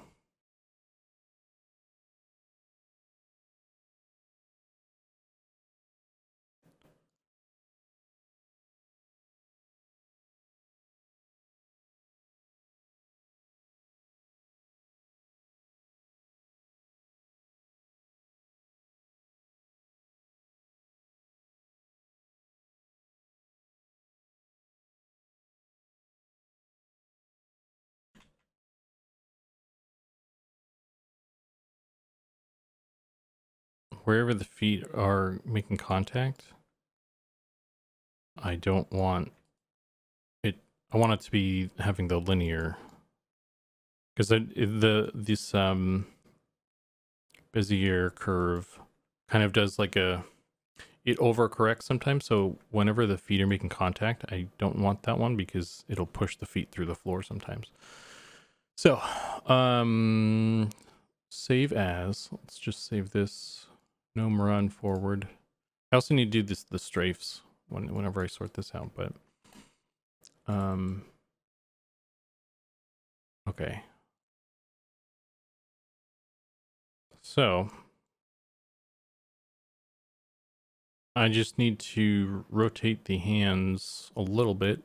wherever the feet are making contact, I don't want it. I want it to be having the linear, because this Bezier curve kind of does like it overcorrects sometimes. So whenever the feet are making contact, I don't want that one because it'll push the feet through the floor sometimes. So, save as. Let's just save this. Gnome run forward. I also need to do the strafes whenever I sort this out, but okay. So I just need to rotate the hands a little bit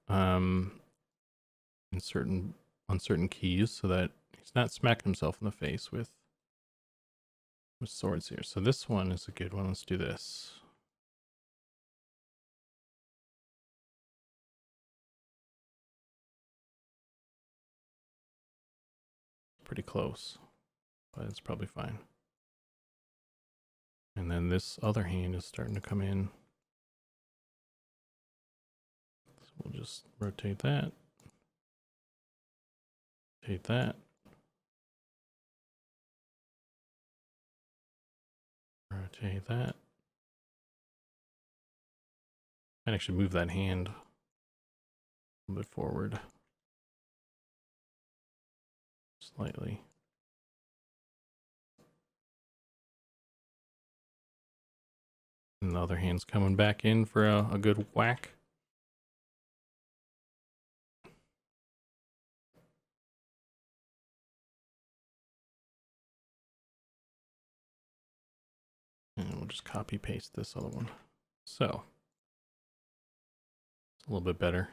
on certain keys so that he's not smacking himself in the face with swords here. So this one is a good one. Let's do this. Pretty close, but it's probably fine. And then this other hand is starting to come in. So we'll just rotate that. Rotate that. Rotate that. And actually move that hand a little bit forward. Slightly. And the other hand's coming back in for a good whack. And we'll just copy paste this other one. So, it's a little bit better.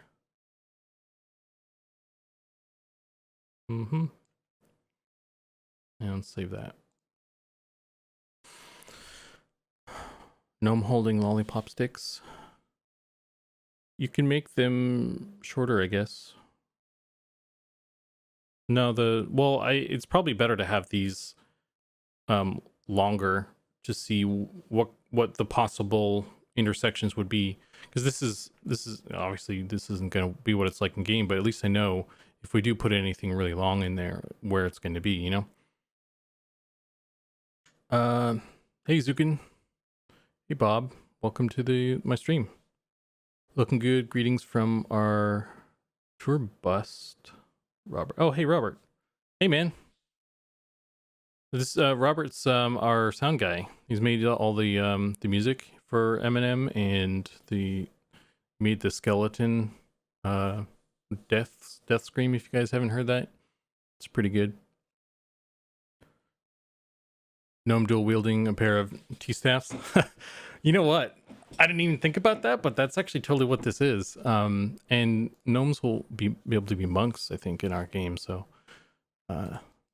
And save that. Gnome holding lollipop sticks. You can make them shorter, I guess. No, it's probably better to have these longer to see what the possible intersections would be, because this is obviously this isn't going to be what it's like in game, but at least I know if we do put anything really long in there where it's going to be, you know. Hey Zukan. Hey Bob, welcome to my stream. Looking good. Greetings from our tour bust, Robert. Oh, hey Robert. Hey man. This Robert's our sound guy. He's made all the music for Eminem, and made the skeleton death scream. If you guys haven't heard that, it's pretty good. Gnome dual wielding a pair of T-staffs. You know what? I didn't even think about that, but that's actually totally what this is. And gnomes will be able to be monks, I think, in our game. So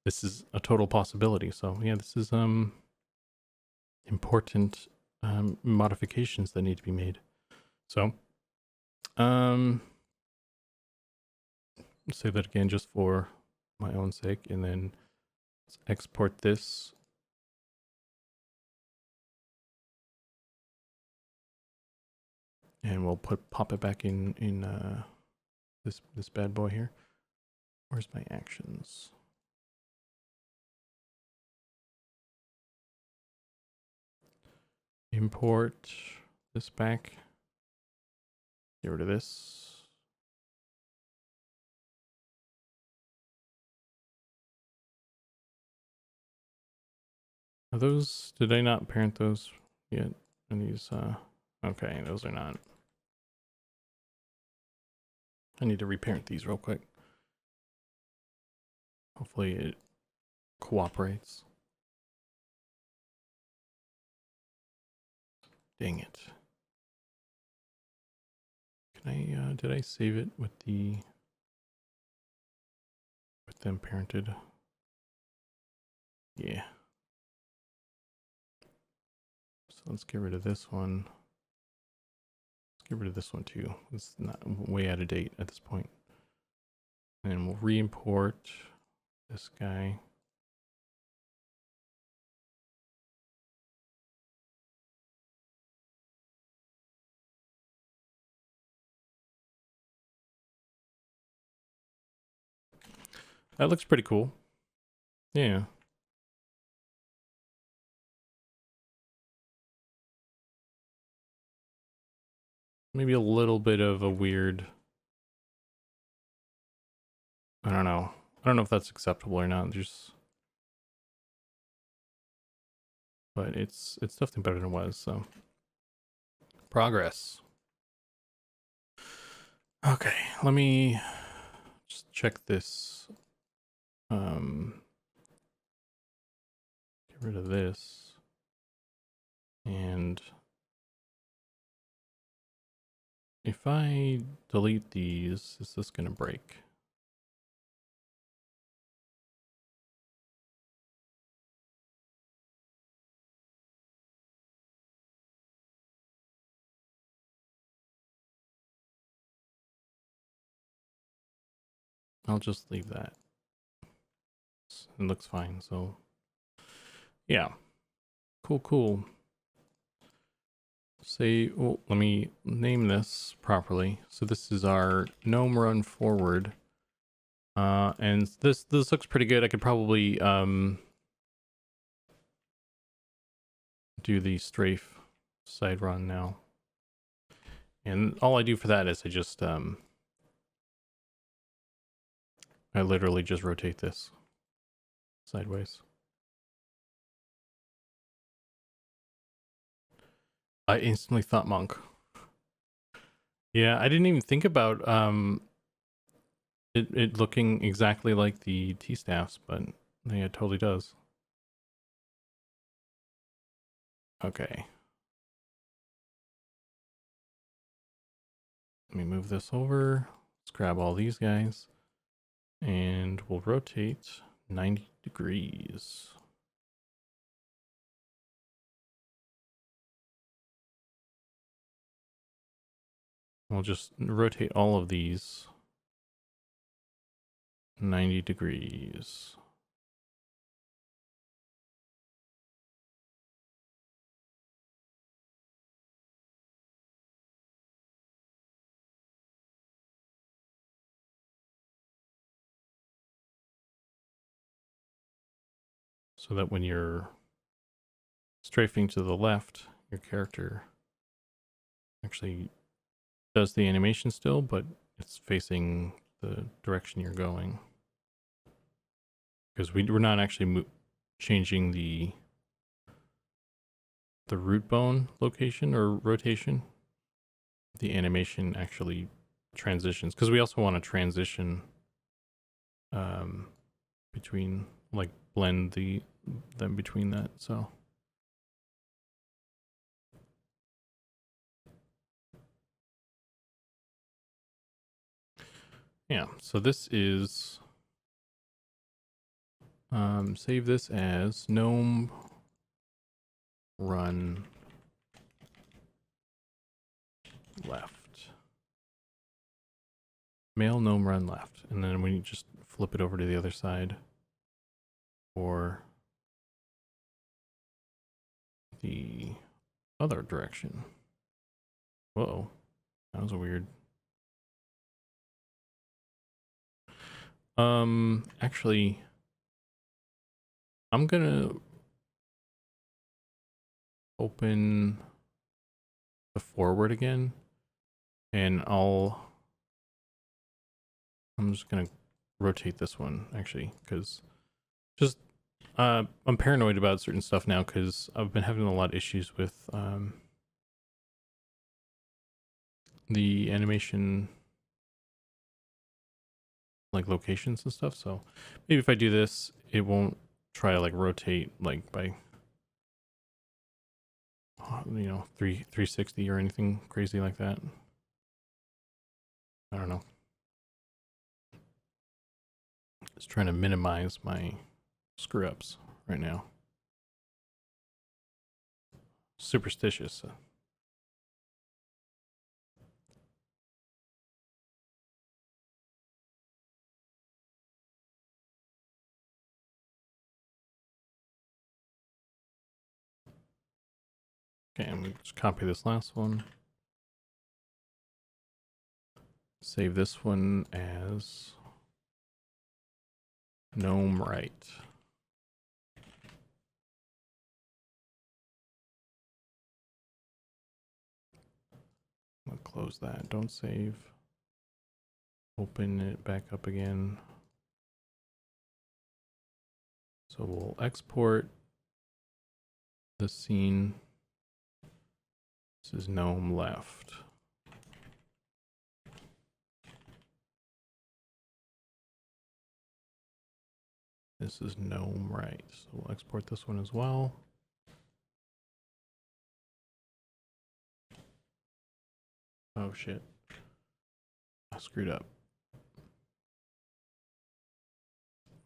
this is a total possibility. So yeah, this is important modifications that need to be made. So say that again just for my own sake, and then let's export this. And we'll pop it back in this bad boy here. Where's my actions? Import this back. Get rid of this. Are those, did I not parent those yet? And these, okay, those are not. I need to reparent these real quick. Hopefully it cooperates. Dang it. Can I, did I save it with them parented? Yeah. So let's get rid of this one. Let's get rid of this one too. It's not way out of date at this point. And we'll re-import this guy. That looks pretty cool. Yeah. Maybe a little bit of a weird, I don't know. I don't know if that's acceptable or not. But it's definitely better than it was, so. Progress. Okay, let me just check this. Get rid of this. And if I delete these, is this gonna break? I'll just leave that. It looks fine, so yeah. Cool. Say, well, let me name this properly. So this is our gnome run forward. And this looks pretty good. I could probably do the strafe side run now. And all I do for that is I just I literally just rotate this sideways. I instantly thought monk. Yeah, I didn't even think about it looking exactly like the T-staffs, but yeah, it totally does. Okay. Let me move this over. Let's grab all these guys. And we'll rotate 90 degrees. We'll just rotate all of these 90 degrees. So that when you're strafing to the left, your character actually does the animation still, but it's facing the direction you're going. Because we're not actually changing the root bone location or rotation. The animation actually transitions, because we also want to transition between, like, blend them between that. So yeah, so this is save this as gnome run left, male gnome run left, and then we just flip it over to the other side for the other direction. Whoa, that was a weird. Actually, I'm gonna open the forward again, and I'm just gonna rotate this one actually, because just I'm paranoid about certain stuff now, because I've been having a lot of issues with the animation, like locations and stuff. So maybe if I do this, it won't try to like rotate like by 360 or anything crazy like that. I don't know. Just trying to minimize my screw ups right now. Superstitious. Okay, I'm gonna just copy this last one. Save this one as Gnome right. I'll close that. Don't save. Open it back up again. So we'll export the scene. This is gnome left. This is gnome right. So we'll export this one as well. Oh shit. I screwed up.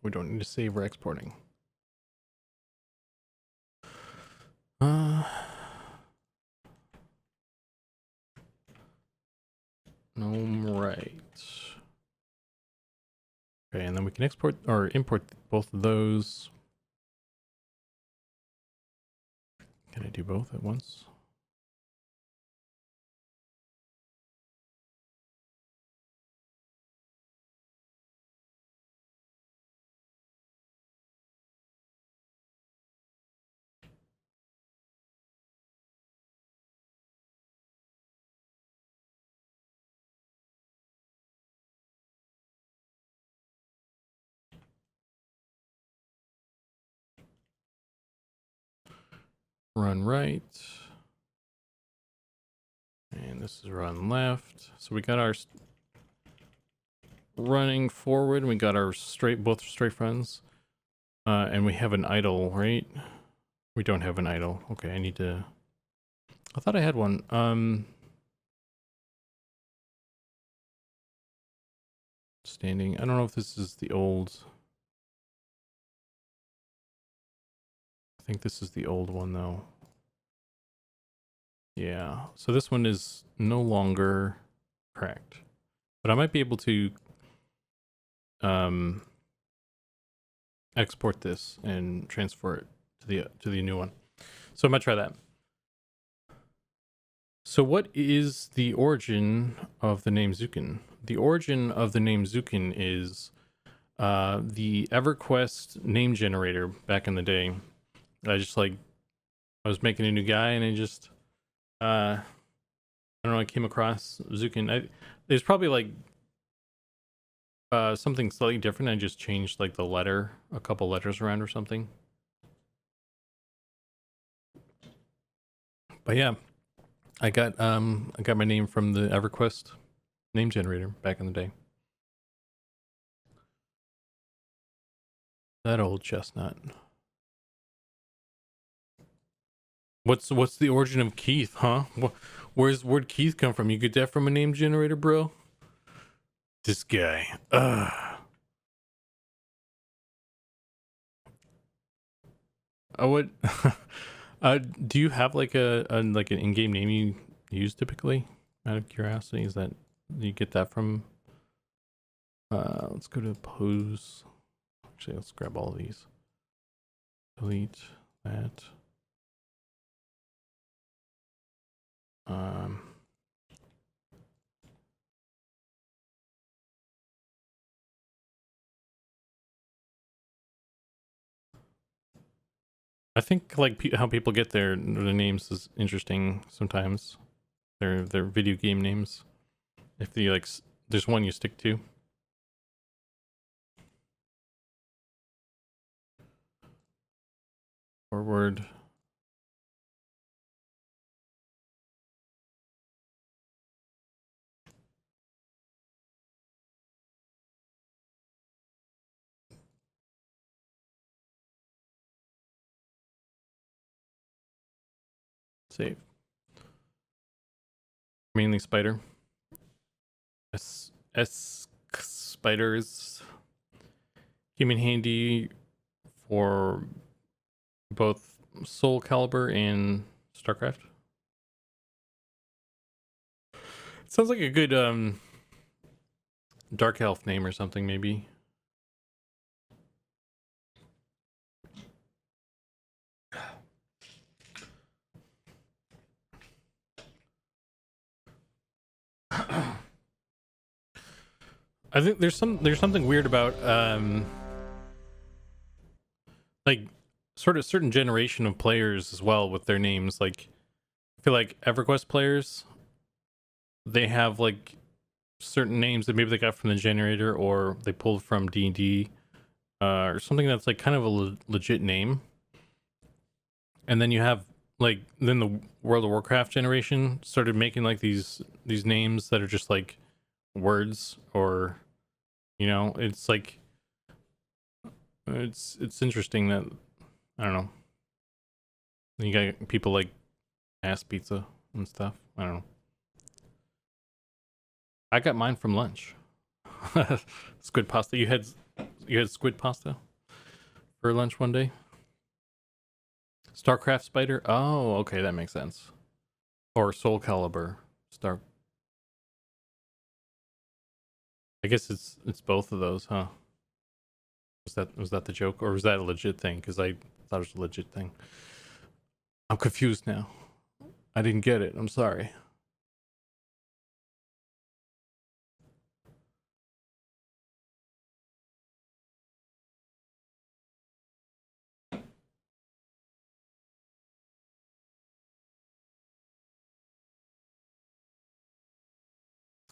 We don't need to save or exporting. Gnome right. Okay, and then we can export or import both of those. Can I do both at once? Run right. And this is run left. So we got our running forward. We got our both straight fronts. And we have an idle, right? We don't have an idle. Okay, I need to... I thought I had one. Standing. I don't know if this is the old... I think this is the old one, though. Yeah, so this one is no longer correct. But I might be able to export this and transfer it to the new one. So I'm gonna try that. So what is the origin of the name Zukan? The origin of the name Zukan is the EverQuest name generator back in the day. I was making a new guy and I just I don't know, I came across Zukan. There's probably like something slightly different. I just changed like a couple letters around or something. But yeah, I got my name from the EverQuest name generator back in the day. That old chestnut. What's the origin of Keith, huh? Where'd Keith come from? You get that from a name generator, bro? This guy. What? Do you have like like an in-game name you use typically? Out of curiosity, do you get that from? Let's go to pose. Actually, let's grab all of these. Delete that. I think like how people get their names is interesting sometimes. Their video game names. If you like, there's one you stick to. Forward. Save. Mainly spider. Spiders came in handy for both Soul Calibur and StarCraft. It sounds like a good Dark Elf name or something, maybe. I think there's something weird about like sort of certain generation of players as well with their names. Like I feel like EverQuest players, they have like certain names that maybe they got from the generator or they pulled from D&D or something that's like kind of a legit name. And then you have like then the World of Warcraft generation started making like these names that are just like words, or it's like it's interesting that I don't know. You got people like ass pizza and stuff. I don't know. I got mine from lunch. Squid pasta. You had squid pasta for lunch one day? Starcraft spider? Oh, okay, that makes sense. Or Soul Calibur. Star. I guess it's both of those, huh? Was that the joke, or was that a legit thing? Because I thought it was a legit thing. I'm confused now. I didn't get it. I'm sorry.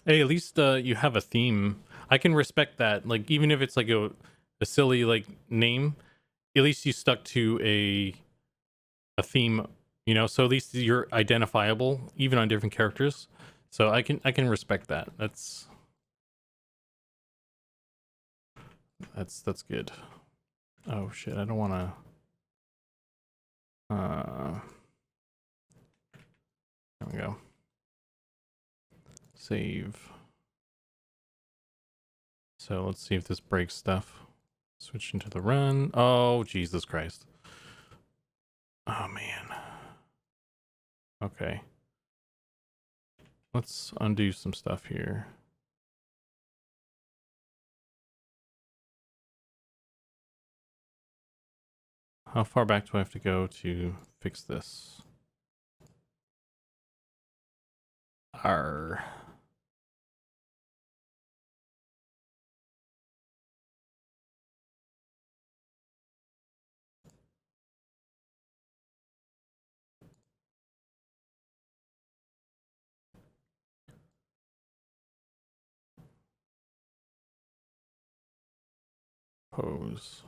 Hey, at least you have a theme. I can respect that. Like, even if it's like a silly like name, at least you stuck to a theme, so at least you're identifiable even on different characters. So I can respect that. That's good. Oh shit, I don't want to there we go. Save. So let's see if this breaks stuff. Switch into the run. Oh Jesus Christ. Oh man. Okay. Let's undo some stuff here. How far back do I have to go to fix this? R. Pose.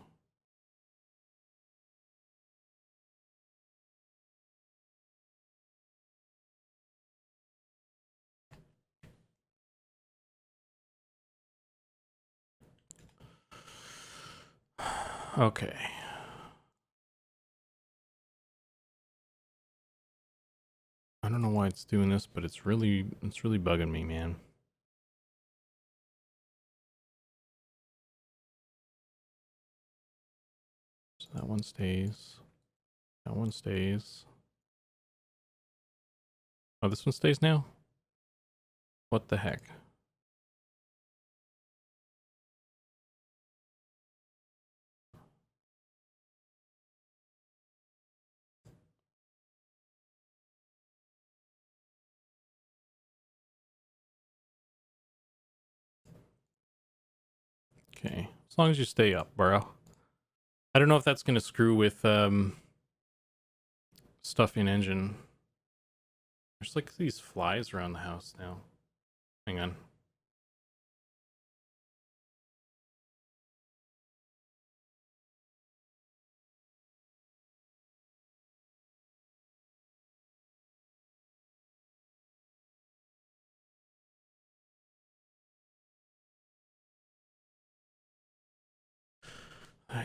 Okay. I don't know why it's doing this, but it's really bugging me, man. So that one stays. That one stays. Oh, this one stays now? What the heck? Okay. As long as you stay up, bro. I don't know if that's going to screw with stuff in engine. There's like these flies around the house now. Hang on.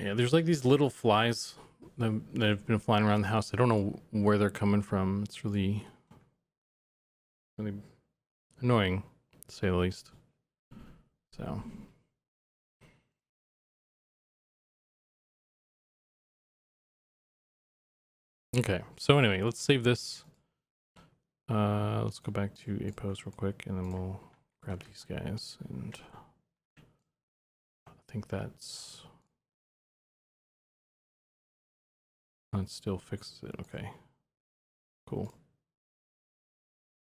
Yeah, there's like these little flies that have been flying around the house. I don't know where they're coming from. It's really annoying, to say the least. So. Okay, so anyway, let's save this. Let's go back to a pose real quick, and then we'll grab these guys, and I think that still fixes it. Okay, cool.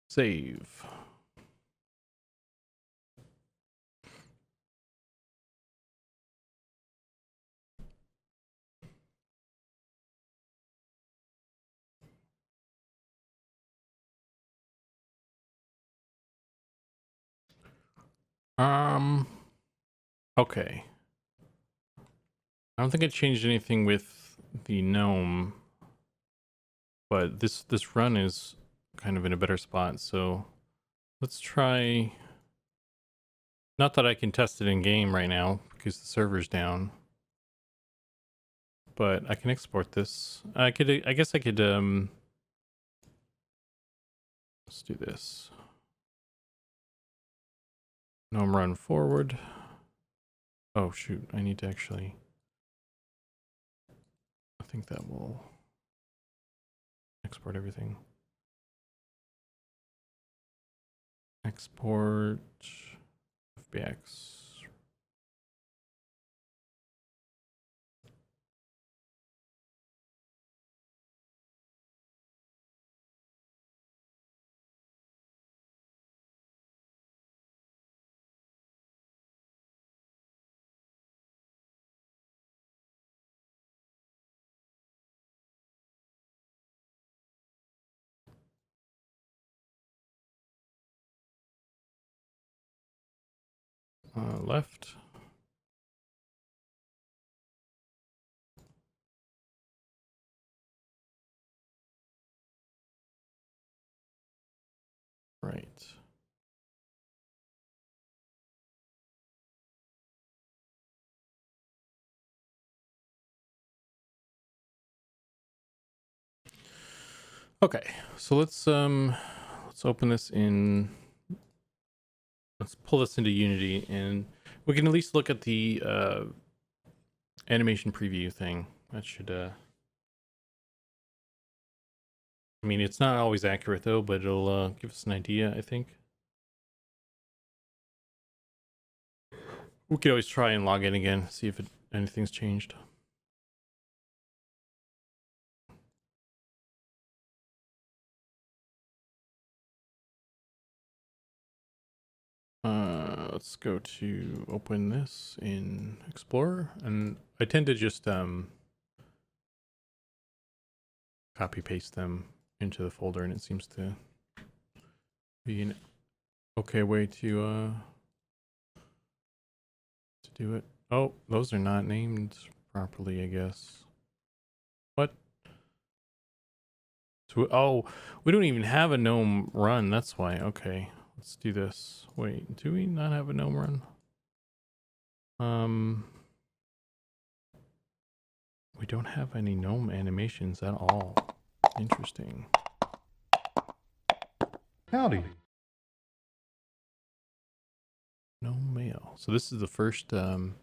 Save. Okay. I don't think I changed anything with the gnome, but this run is kind of in a better spot, so let's try. Not that I can test it in game right now because the server's down, but I can export this. I guess I could let's do this. Gnome run forward. Oh shoot, I need to actually, I think that will export everything. Export FBX. Left. Right. Okay, so let's open this in, let's pull this into Unity, and we can at least look at the animation preview thing. That should I mean, it's not always accurate though, but it'll give us an idea, I think. We could always try and log in again, see if anything's changed. Let's go to open this in Explorer, and I tend to just copy paste them into the folder, and it seems to be an okay way to do it. Oh, those are not named properly, I guess. What? So, oh, we don't even have a gnome run. That's why. Okay, let's do this. Wait, do we not have a gnome run? We don't have any gnome animations at all. Interesting. Howdy. No mail. So this is the first gnome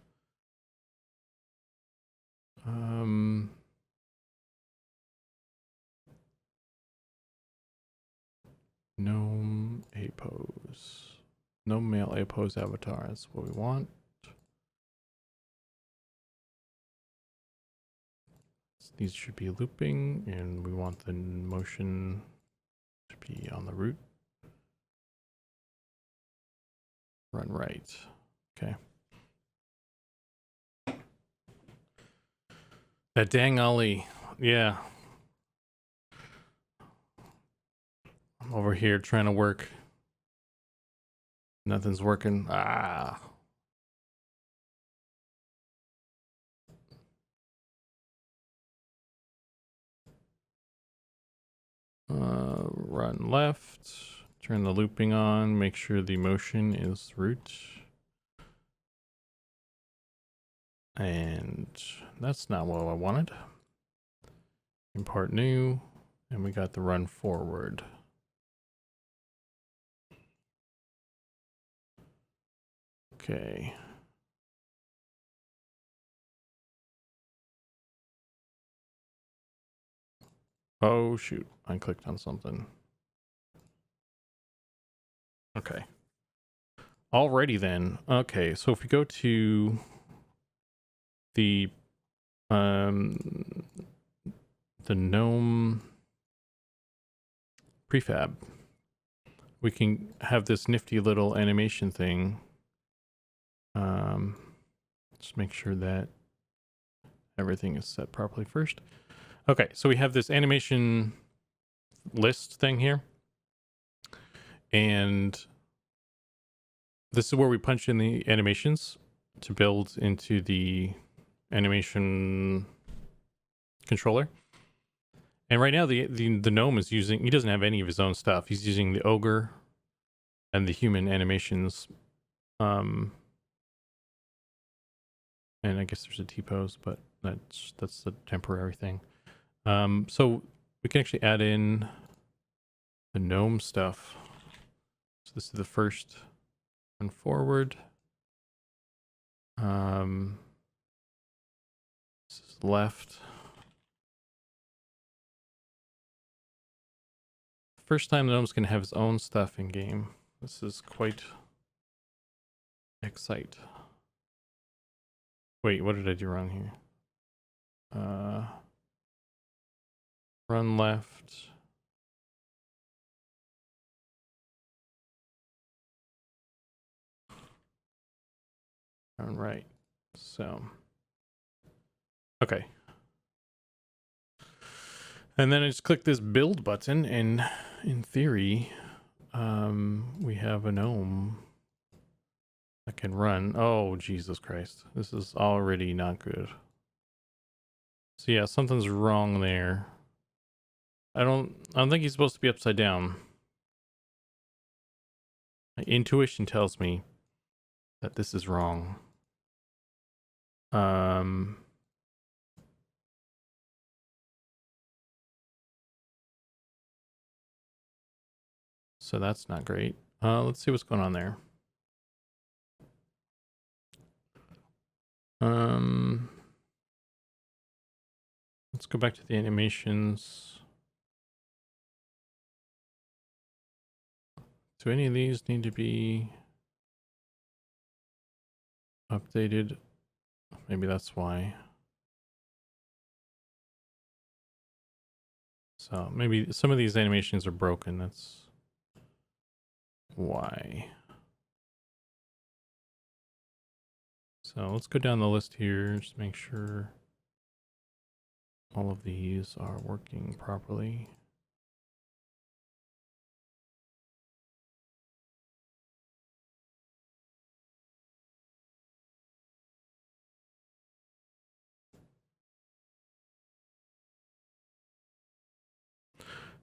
a pose. No male a pose avatar. That's what we want. These should be looping, and we want the motion to be on the root. Run right. Okay. That dang Ollie. Yeah. I'm over here trying to work. Nothing's working. Ah. Run left. Turn the looping on. Make sure the motion is root. And that's not what I wanted. Import new. And we got the run forward. Okay. Oh, shoot. I clicked on something. Okay. Alrighty then. Okay, so if we go to the gnome prefab, we can have this nifty little animation thing. Just make sure that everything is set properly first. Okay, so we have this animation list thing here, and this is where we punch in the animations to build into the animation controller. And right now the gnome is using, he doesn't have any of his own stuff. He's using the ogre and the human animations. And I guess there's a T-pose, but that's the temporary thing. So we can actually add in the gnome stuff. So this is the first one forward. This is left. First time the gnome's gonna have his own stuff in game. This is quite excite. Wait, what did I do wrong here? Run left. Run right. So, okay. And then I just click this build button, and in theory, we have a gnome that can run. Oh, Jesus Christ. This is already not good. So yeah, something's wrong there. I don't think he's supposed to be upside down. My intuition tells me that this is wrong. So that's not great. Let's see what's going on there. Let's go back to the animations. Do any of these need to be updated? Maybe that's why. So maybe some of these animations are broken. That's why. So let's go down the list here. Just make sure all of these are working properly.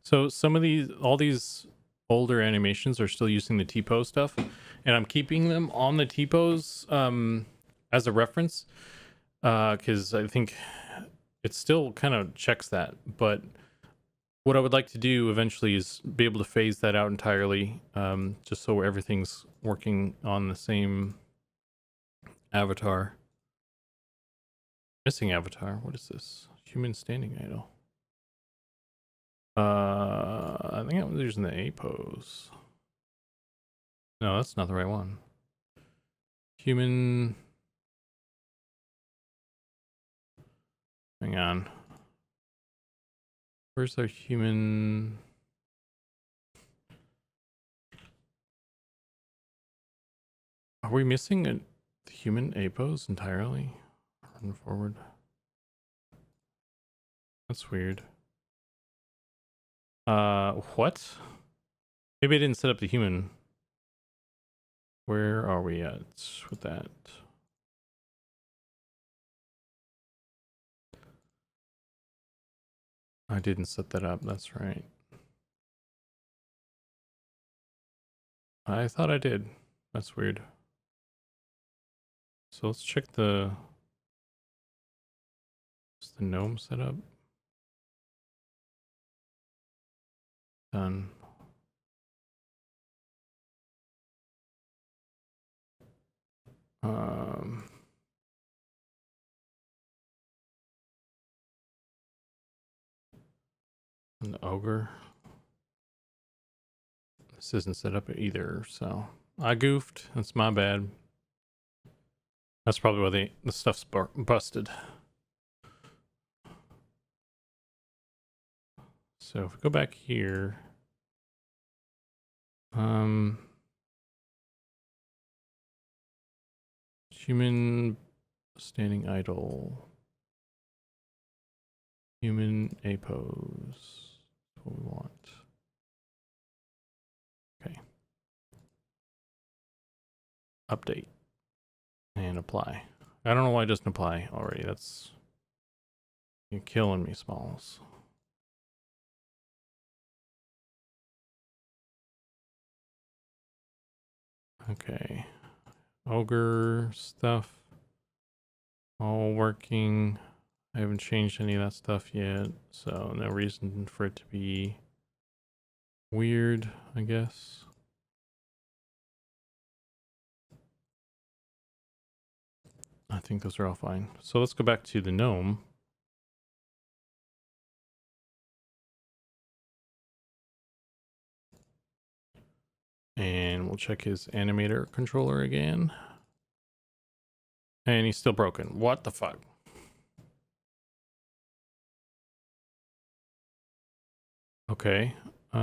So some of these, all these older animations are still using the T-pose stuff, and I'm keeping them on the T-pose as a reference because I think it still kind of checks that. But what I would like to do eventually is be able to phase that out entirely, just so everything's working on the same avatar. Missing avatar. What is this? Human standing idol. I think I was using the A pose. No, that's not the right one. Human. Hang on. Where's our human? Are we missing the human A pose entirely? Run forward. That's weird. What? Maybe I didn't set up the human. Where are we at with that? I didn't set that up, that's right. I thought I did. That's weird. So let's check the... Is the gnome set up? Done. An ogre. This isn't set up either, so I goofed. That's my bad. That's probably why the stuff's busted. So if we go back here, human standing idle, human A pose. That's what we want. Okay. update and apply. I don't know why it doesn't apply already. That's, you're killing me, Smalls. Okay, ogre stuff all working. I haven't changed any of that stuff yet, so no reason for it to be weird, I guess. I think those are all fine. So let's go back to the gnome. And we'll check his animator controller again. And he's still broken. What the fuck? Okay. Is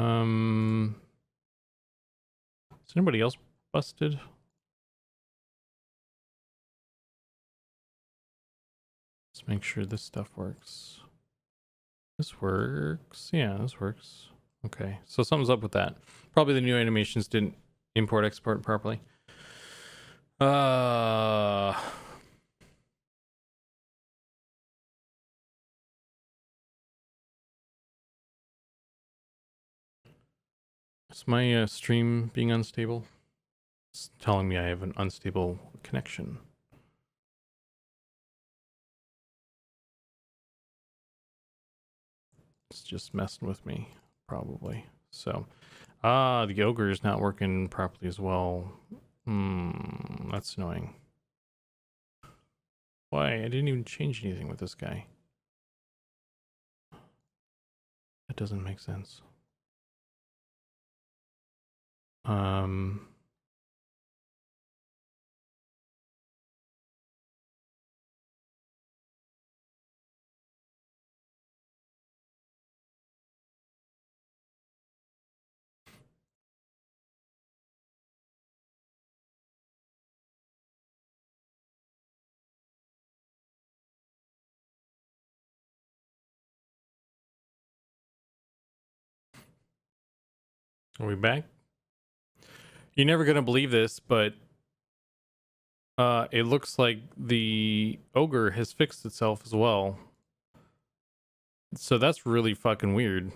anybody else busted? Let's make sure this stuff works. This works. Yeah, this works. Okay, so something's up with that. Probably the new animations didn't import export properly. Is my stream being unstable? It's telling me I have an unstable connection. It's just messing with me, probably. So, the ogre is not working properly as well. That's annoying. Why? I didn't even change anything with this guy. That doesn't make sense. Are we back? You're never gonna believe this, but it looks like the ogre has fixed itself as well. So that's really fucking weird.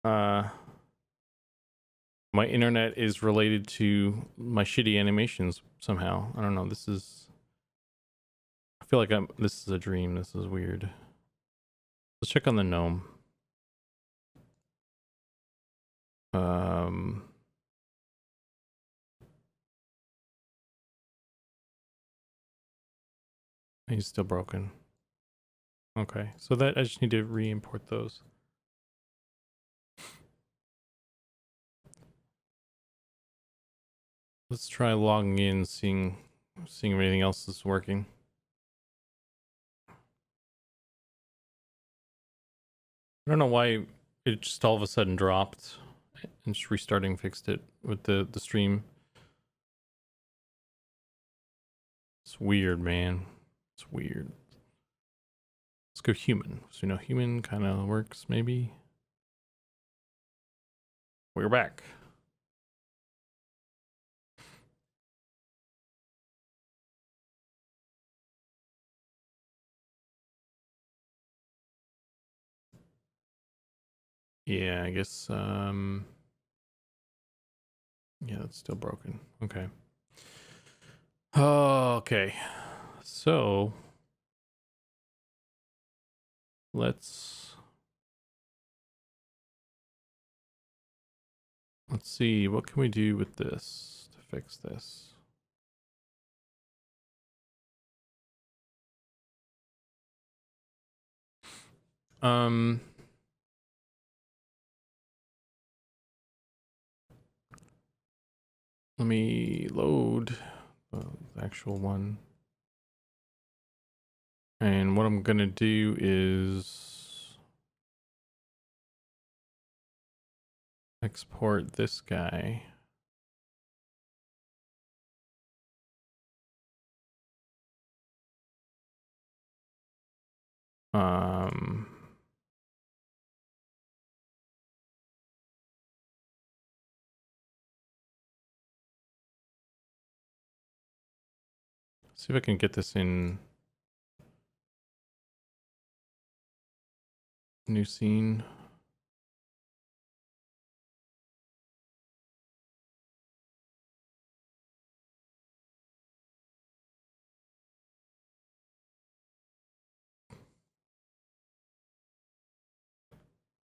My internet is related to my shitty animations somehow. I don't know. This is, I feel like this is a dream. This is weird. Let's check on the gnome. He's still broken. Okay, so that I just need to re-import those. Let's try logging in, seeing if anything else is working. I don't know why it just all of a sudden dropped, and just restarting fixed it with the stream. It's weird, man. It's weird. Let's go human. So, you know, human kind of works, maybe. We're back. Yeah, I guess, yeah, that's still broken. Okay. Okay. So, let's see, what can we do with this to fix this? Let me load the actual one. And what I'm gonna do is export this guy. See if I can get this in new scene.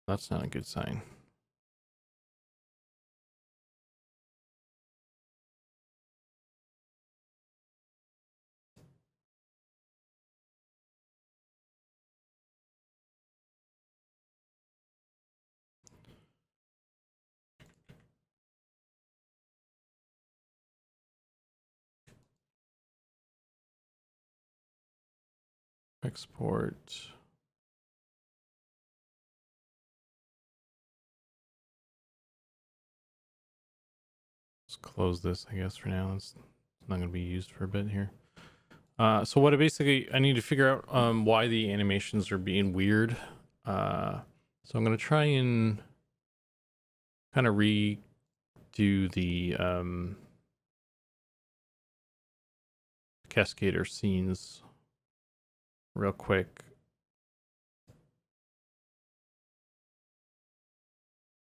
That's not a good sign. Export. Let's close this, I guess, for now. It's not going to be used for a bit here. So what I need to figure out why the animations are being weird. So I'm going to try and kind of redo the cascader scenes real quick.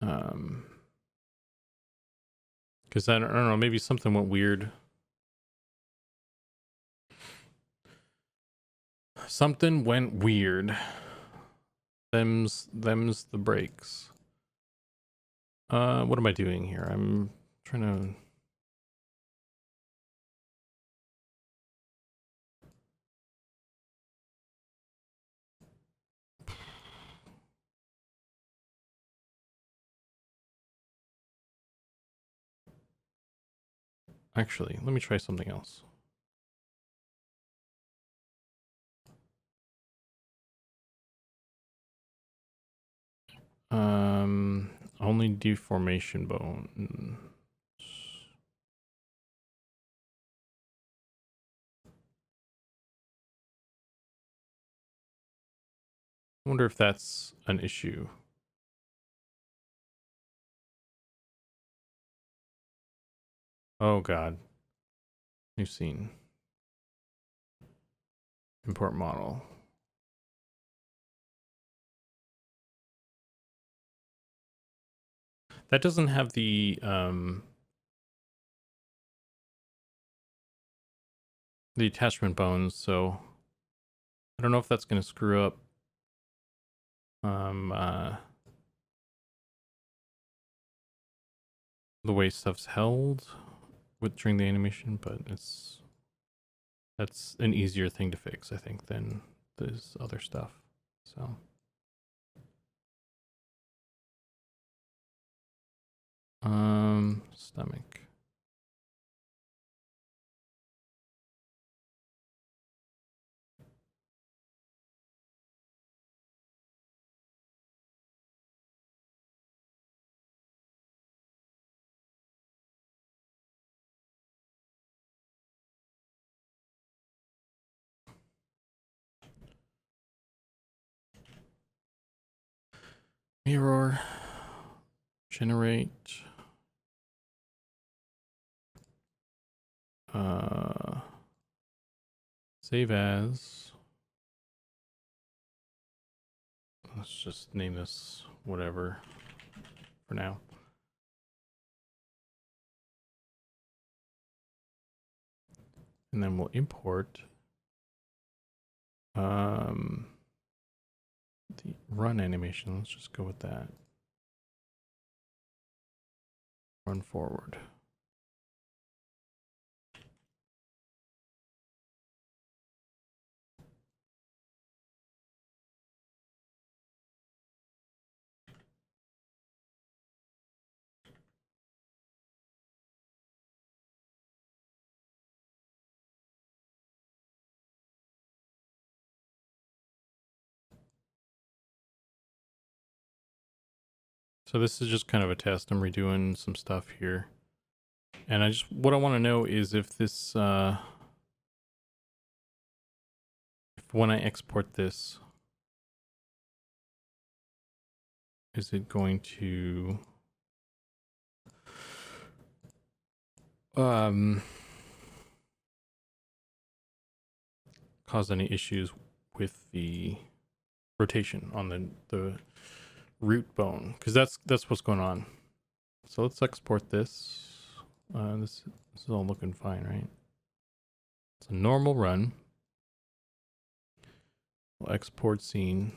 Because I don't know, maybe something went weird. Something went weird. Them's the breaks. What am I doing here? I'm trying to... Actually, let me try something else. Only deformation bone. I wonder if that's an issue. Oh god. New scene. Import model. That doesn't have the attachment bones, so I don't know if that's going to screw up the way stuff's held during the animation, but that's an easier thing to fix, I think, than this other stuff. So stomach. Mirror. Generate. Save as. Let's just name this whatever for now. And then we'll import the run animation. Let's just go with that. Run forward. So this is just kind of a test. I'm redoing some stuff here. And what I want to know is if this, if when I export this, is it going to, cause any issues with the rotation on the root bone, because that's what's going on. So let's export this. This is all looking fine, right? It's a normal run. We'll export scene.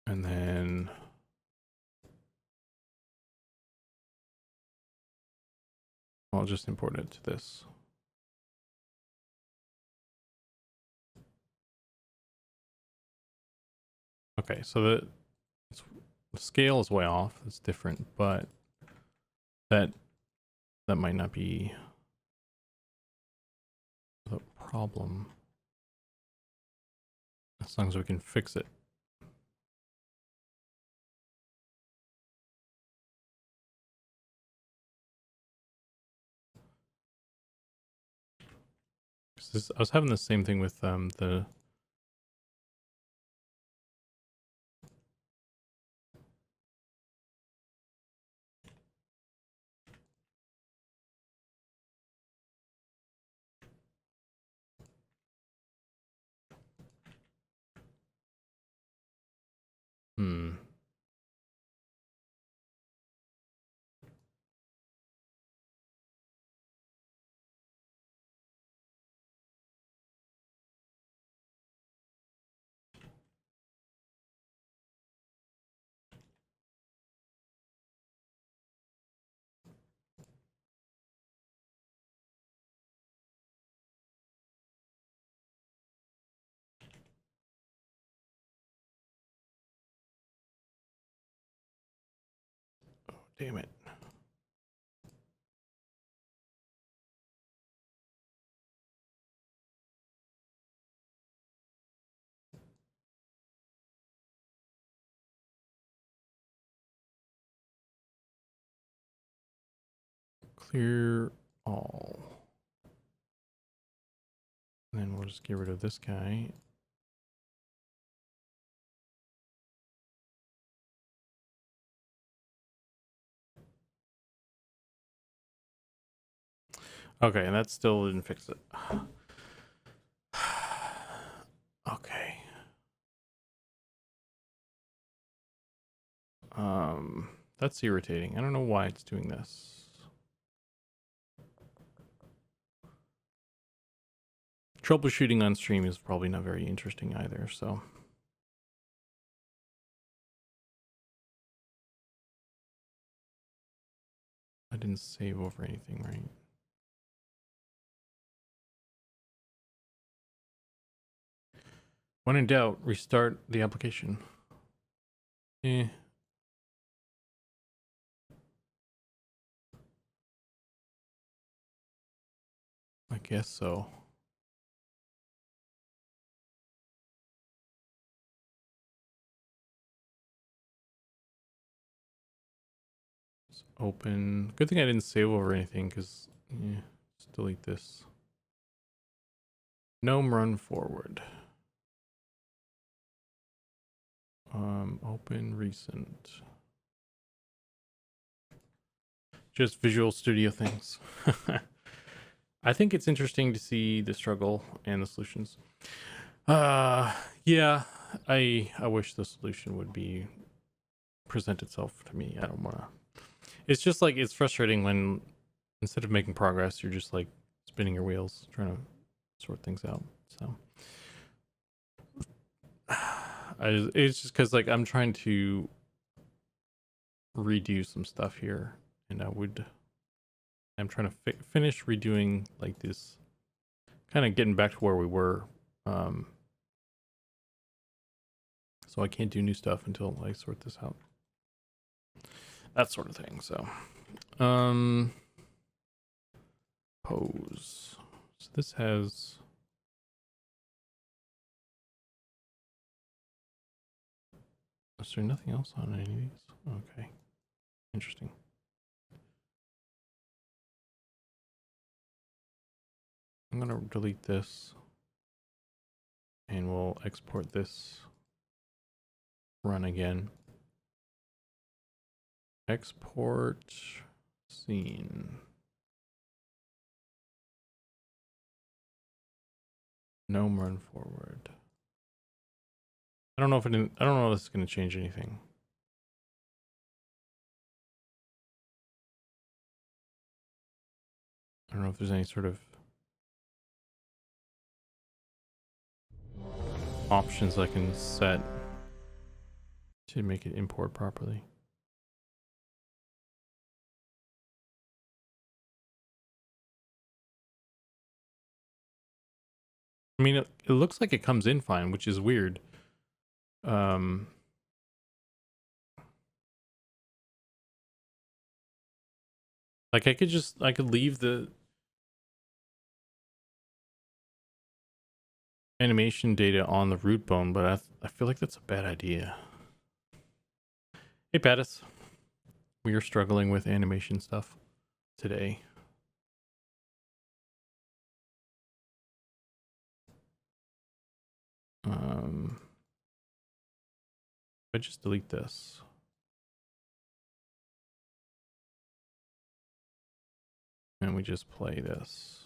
And then I'll just import it to this. Okay, so the scale is way off. It's different, but that might not be the problem as long as we can fix it. I was having the same thing with the damn it. Clear all. And then we'll just get rid of this guy. Okay, and that still didn't fix it. Okay. That's irritating. I don't know why it's doing this. Troubleshooting on stream is probably not very interesting either, so. I didn't save over anything, right? When in doubt, restart the application. I guess so. Let's open. Good thing I didn't save over anything, because let's delete this. Gnome run forward. Open recent. Just Visual Studio things. I think it's interesting to see the struggle and the solutions. Yeah, I wish the solution would be present itself to me. I don't want to. It's just like, it's frustrating when instead of making progress, you're just like spinning your wheels trying to sort things out. So it's just because like I'm trying to redo some stuff here, and I'm trying to finish redoing like this, kind of getting back to where we were. So I can't do new stuff until I sort this out. That sort of thing. So, pose. So this has. Is there nothing else on any of these? Okay. Interesting. I'm going to delete this. And we'll export this. Run again. Export scene. Gnome run forward. I don't know if I don't know if this is going to change anything. I don't know if there's any sort of options I can set to make it import properly. I mean, it looks like it comes in fine, which is weird. Like I could leave the animation data on the root bone, but I feel like that's a bad idea. Hey, Pattis. We are struggling with animation stuff today. If I just delete this. And we just play this.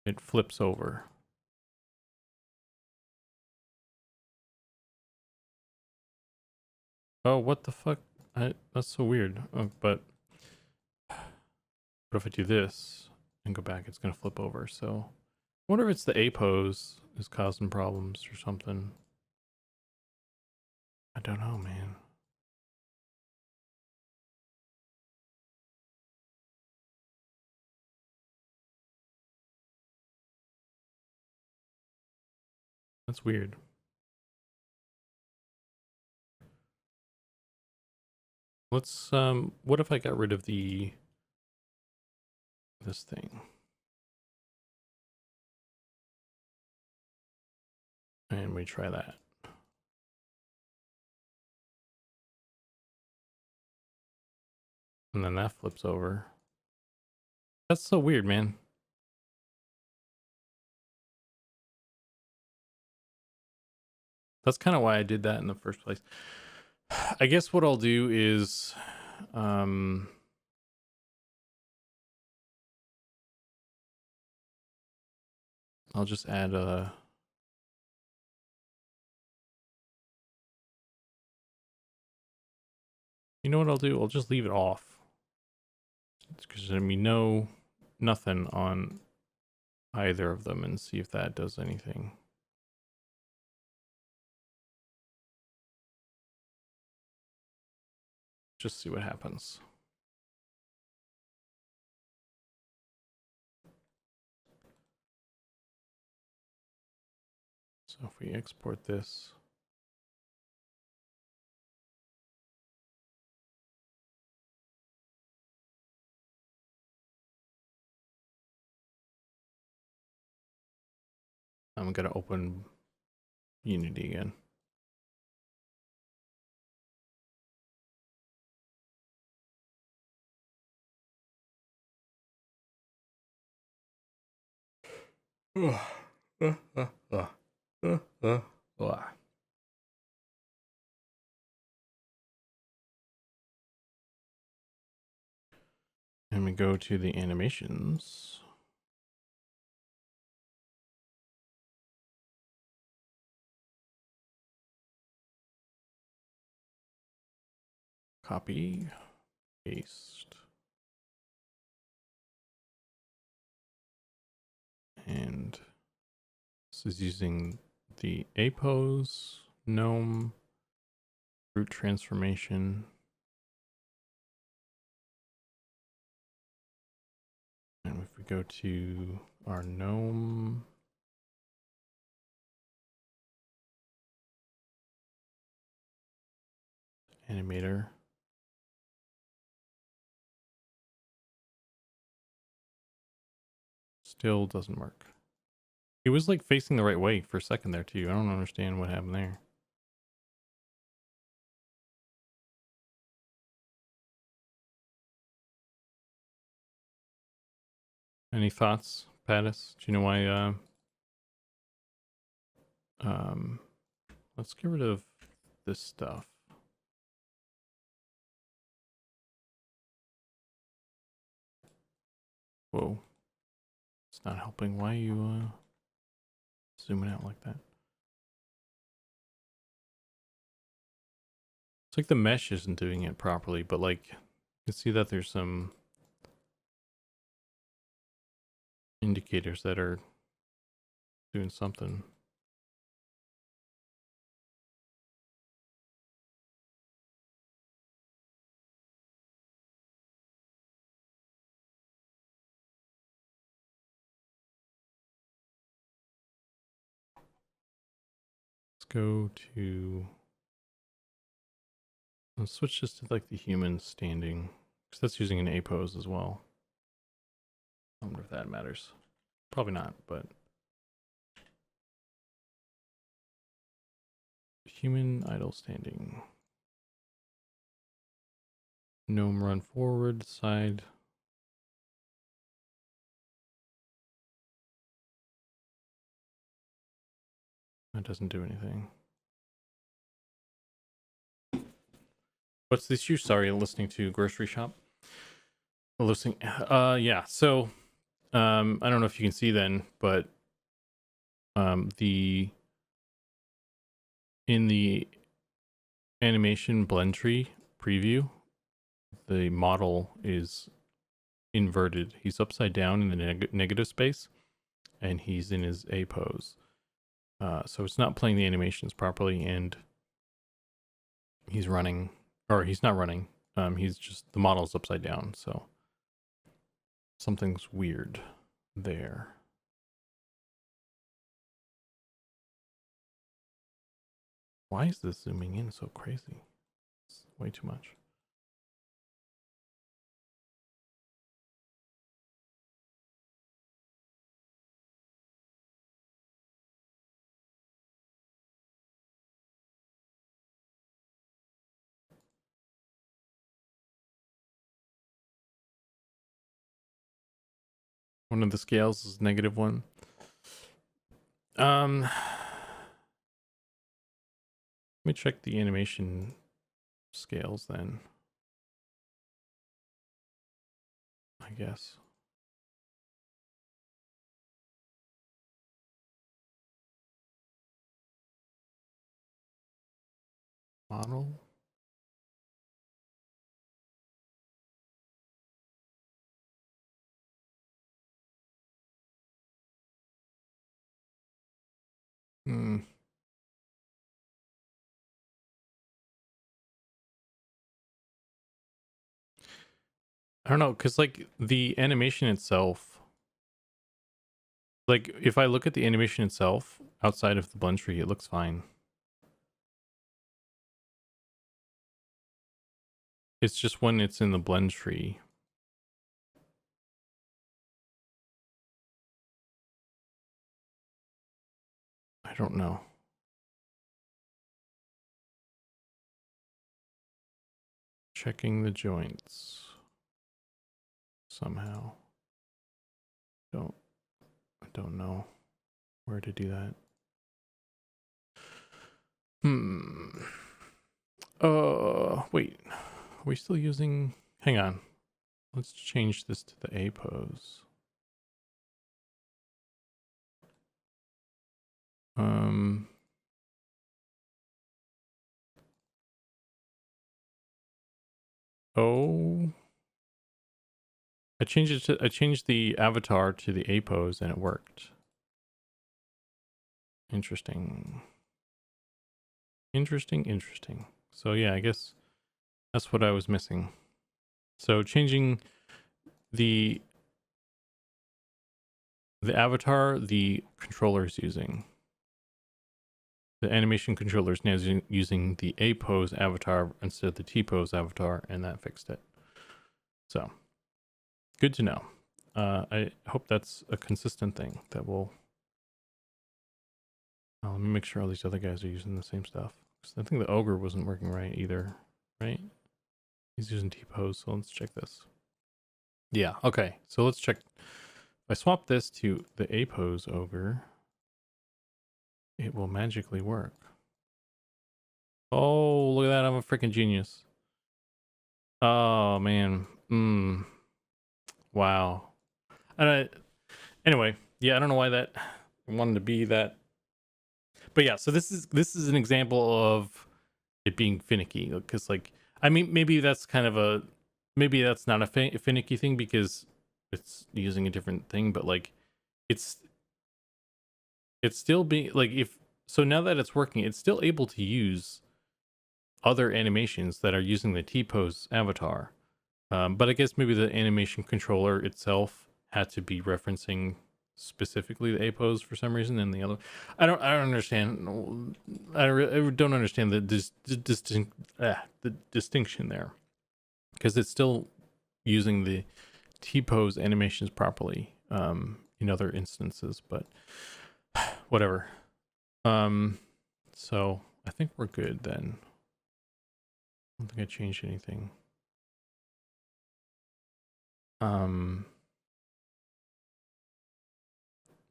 It flips over. Oh, what the fuck? That's so weird. Oh, but if I do this and go back, it's going to flip over. So I wonder if it's the A pose is causing problems or something. I don't know, man. That's weird. Let's what if I got rid of this thing? And we try that. And then that flips over. That's so weird, man. That's kind of why I did that in the first place. I guess what I'll do is I'll just add a you know what I'll do? I'll just leave it off. Because I mean nothing on either of them and see if that does anything. Just see what happens. So if we export this, I'm gonna open Unity again. And we go to the animations. Copy, paste. And this is using the A pose, gnome, root transformation. And if we go to our gnome, animator, still doesn't work. It was like facing the right way for a second there too. I don't understand what happened there. Any thoughts, Pattis? Do you know why let's get rid of this stuff. Whoa. It's not helping. Why are you zooming out like that? It's like the mesh isn't doing it properly, but like you can see that there's some indicators that are doing something. Let's go to, let's switch this to like the human standing, because that's using an A pose as well. I wonder if that matters. Probably not, but human idle standing. Gnome run forward, side. That doesn't do anything. What's the issue? Sorry, listening to Grocery Shop. Listening. Yeah. So, I don't know if you can see then, but in the animation blend tree preview, the model is inverted. He's upside down in the negative space, and he's in his A pose. So it's not playing the animations properly, and he's running, or he's not running. He's just, the model's upside down, so something's weird there. Why is this zooming in so crazy? It's way too much. One of the scales is -1. Let me check the animation scales then, I guess. Model. I don't know, because like the animation itself, like if I look at the animation itself outside of the blend tree, it looks fine. It's just when it's in the blend tree. I don't know. Checking the joints somehow. I don't know where to do that. Wait. Are we still using, hang on. Let's change this to the A pose. Oh, I changed the avatar to the A pose and it worked. Interesting. So yeah, I guess that's what I was missing. So changing the avatar the controller is using. The animation controller is now using the A pose avatar instead of the T pose avatar, and that fixed it. So good to know. I hope that's a consistent thing that will. Let me make sure all these other guys are using the same stuff. I think the ogre wasn't working right either, right? He's using T pose, so let's check this. Yeah, okay. So let's check. If I swap this to the A pose ogre, it will magically work. Oh, look at that. I'm a freaking genius. Oh, man. Wow. And Anyway, yeah, I don't know why that wanted to be that. But yeah, so this is an example of it being finicky, because like, I mean, maybe that's kind of a, maybe that's not a finicky thing because it's using a different thing, but like it's still being like, if so now that it's working, it's still able to use other animations that are using the T-pose avatar. But I guess maybe the animation controller itself had to be referencing specifically the A pose for some reason, and the other, I don't understand. I don't understand the the distinction there, because it's still using the T pose animations properly in other instances, but whatever. So I think we're good then. I don't think I changed anything.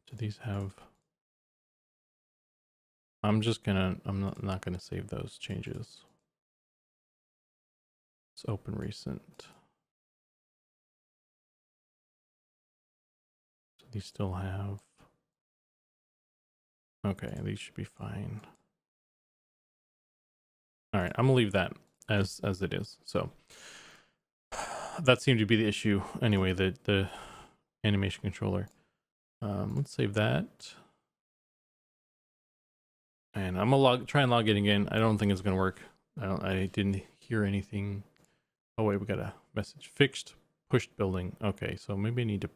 Do these have, I'm not gonna save those changes. Let's open recent. So these still have, okay, these should be fine. All right, I'm gonna leave that as it is. So that seemed to be the issue anyway, the animation controller. Let's save that. And I'm gonna try and log in again. I don't think it's gonna work. I didn't hear anything. Oh wait, we got a message. Fixed, pushed building. Okay, so maybe I need to,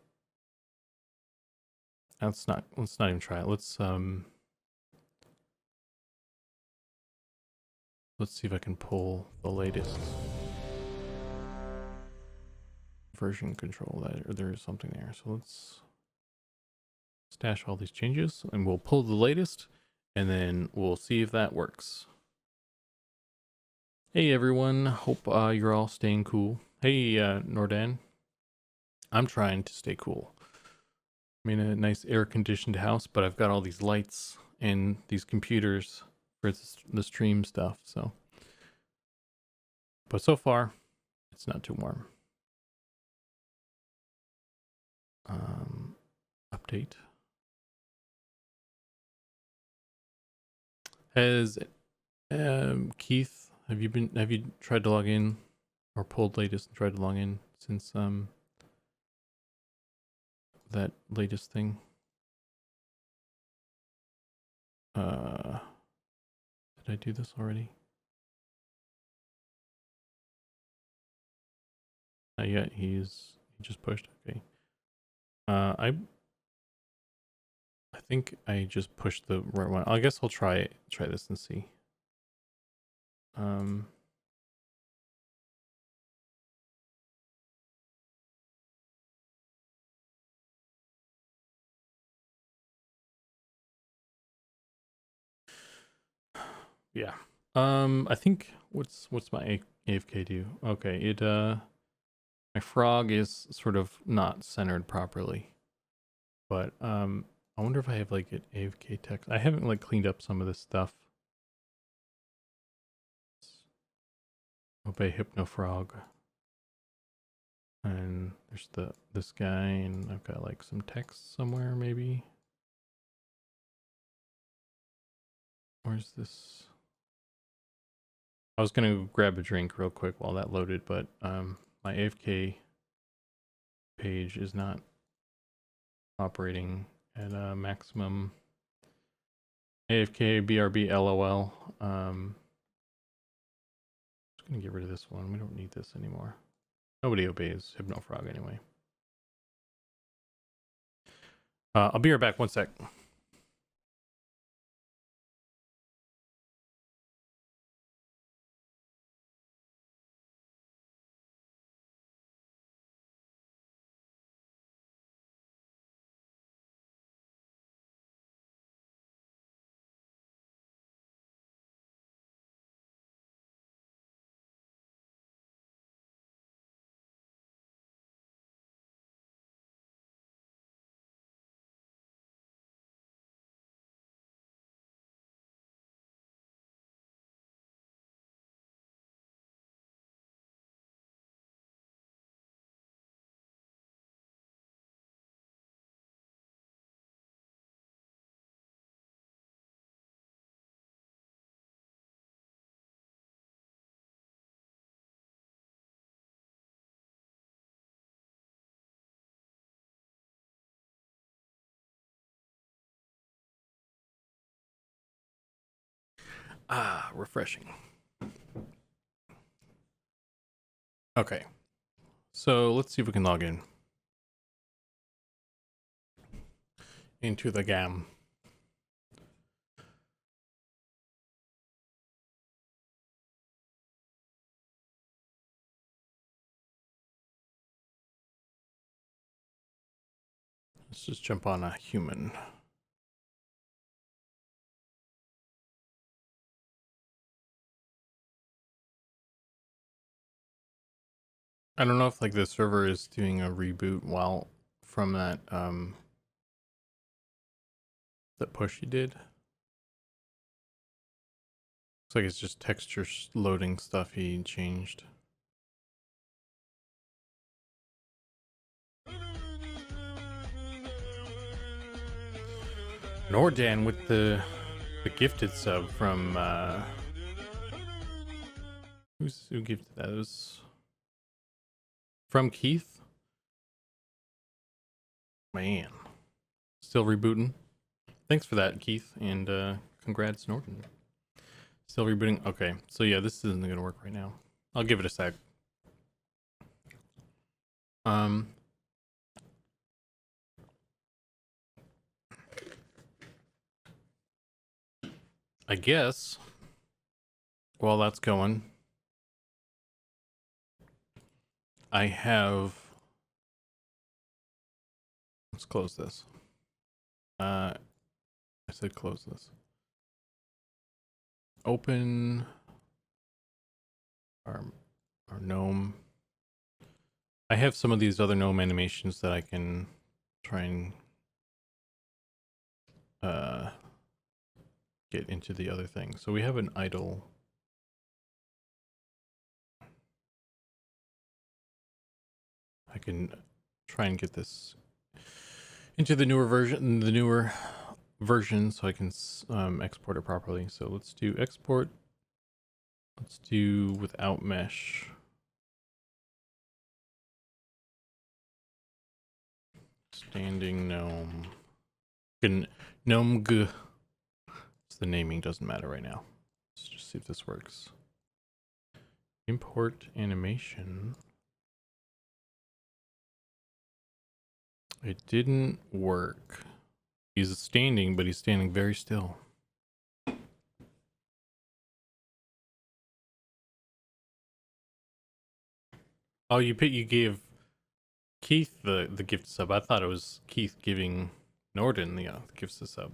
let's not even try it. Let's see if I can pull the latest version control that, or there is something there. So let's stash all these changes and we'll pull the latest, and then we'll see if that works. Hey everyone, hope you're all staying cool. Hey Nordan, I'm trying to stay cool. I'm in a nice air-conditioned house, but I've got all these lights and these computers for the stream stuff, so. But so far, it's not too warm. Update. Has Keith, have you tried to log in, or pulled latest and tried to log in since that latest thing? Did I do this already? Not yet. He just pushed. Okay. I think I just pushed the right one. I guess I'll try this and see. Yeah. I think what's my AFK do? Okay, it my frog is sort of not centered properly. But I wonder if I have like an AFK text. I haven't like cleaned up some of this stuff. Obey Hypno Frog. And there's this guy, and I've got like some text somewhere maybe. Where's this? I was gonna grab a drink real quick while that loaded, but my AFK page is not operating at maximum. AFK BRB LOL. Just gonna get rid of this one. We don't need this anymore. Nobody obeys Hypno Frog anyway. I'll be right back. 1 sec. Refreshing. Okay. So let's see if we can log in into the game. Let's just jump on a human. I don't know if like the server is doing a reboot while from that that push you did. Looks like it's just texture loading stuff he changed. Nordan with the gifted sub from who gifted that? It was from Keith. Man, still rebooting. Thanks for that, Keith, and congrats, Norton. Still rebooting. Okay, so yeah, this isn't gonna work right now. I'll give it a sec. I guess while that's going, I have. Let's close this. I said close this. Open our gnome. I have some of these other gnome animations that I can try and get into the other thing. So we have an idle. I can try and get this into the newer version, so I can export it properly. So let's do export. Let's do without mesh. Standing gnome. Gnome g. The naming doesn't matter right now. Let's just see if this works. Import animation. It didn't work. He's standing, but he's standing very still. Oh, you gave Keith the gift sub. I thought it was Keith giving Norden the gift sub.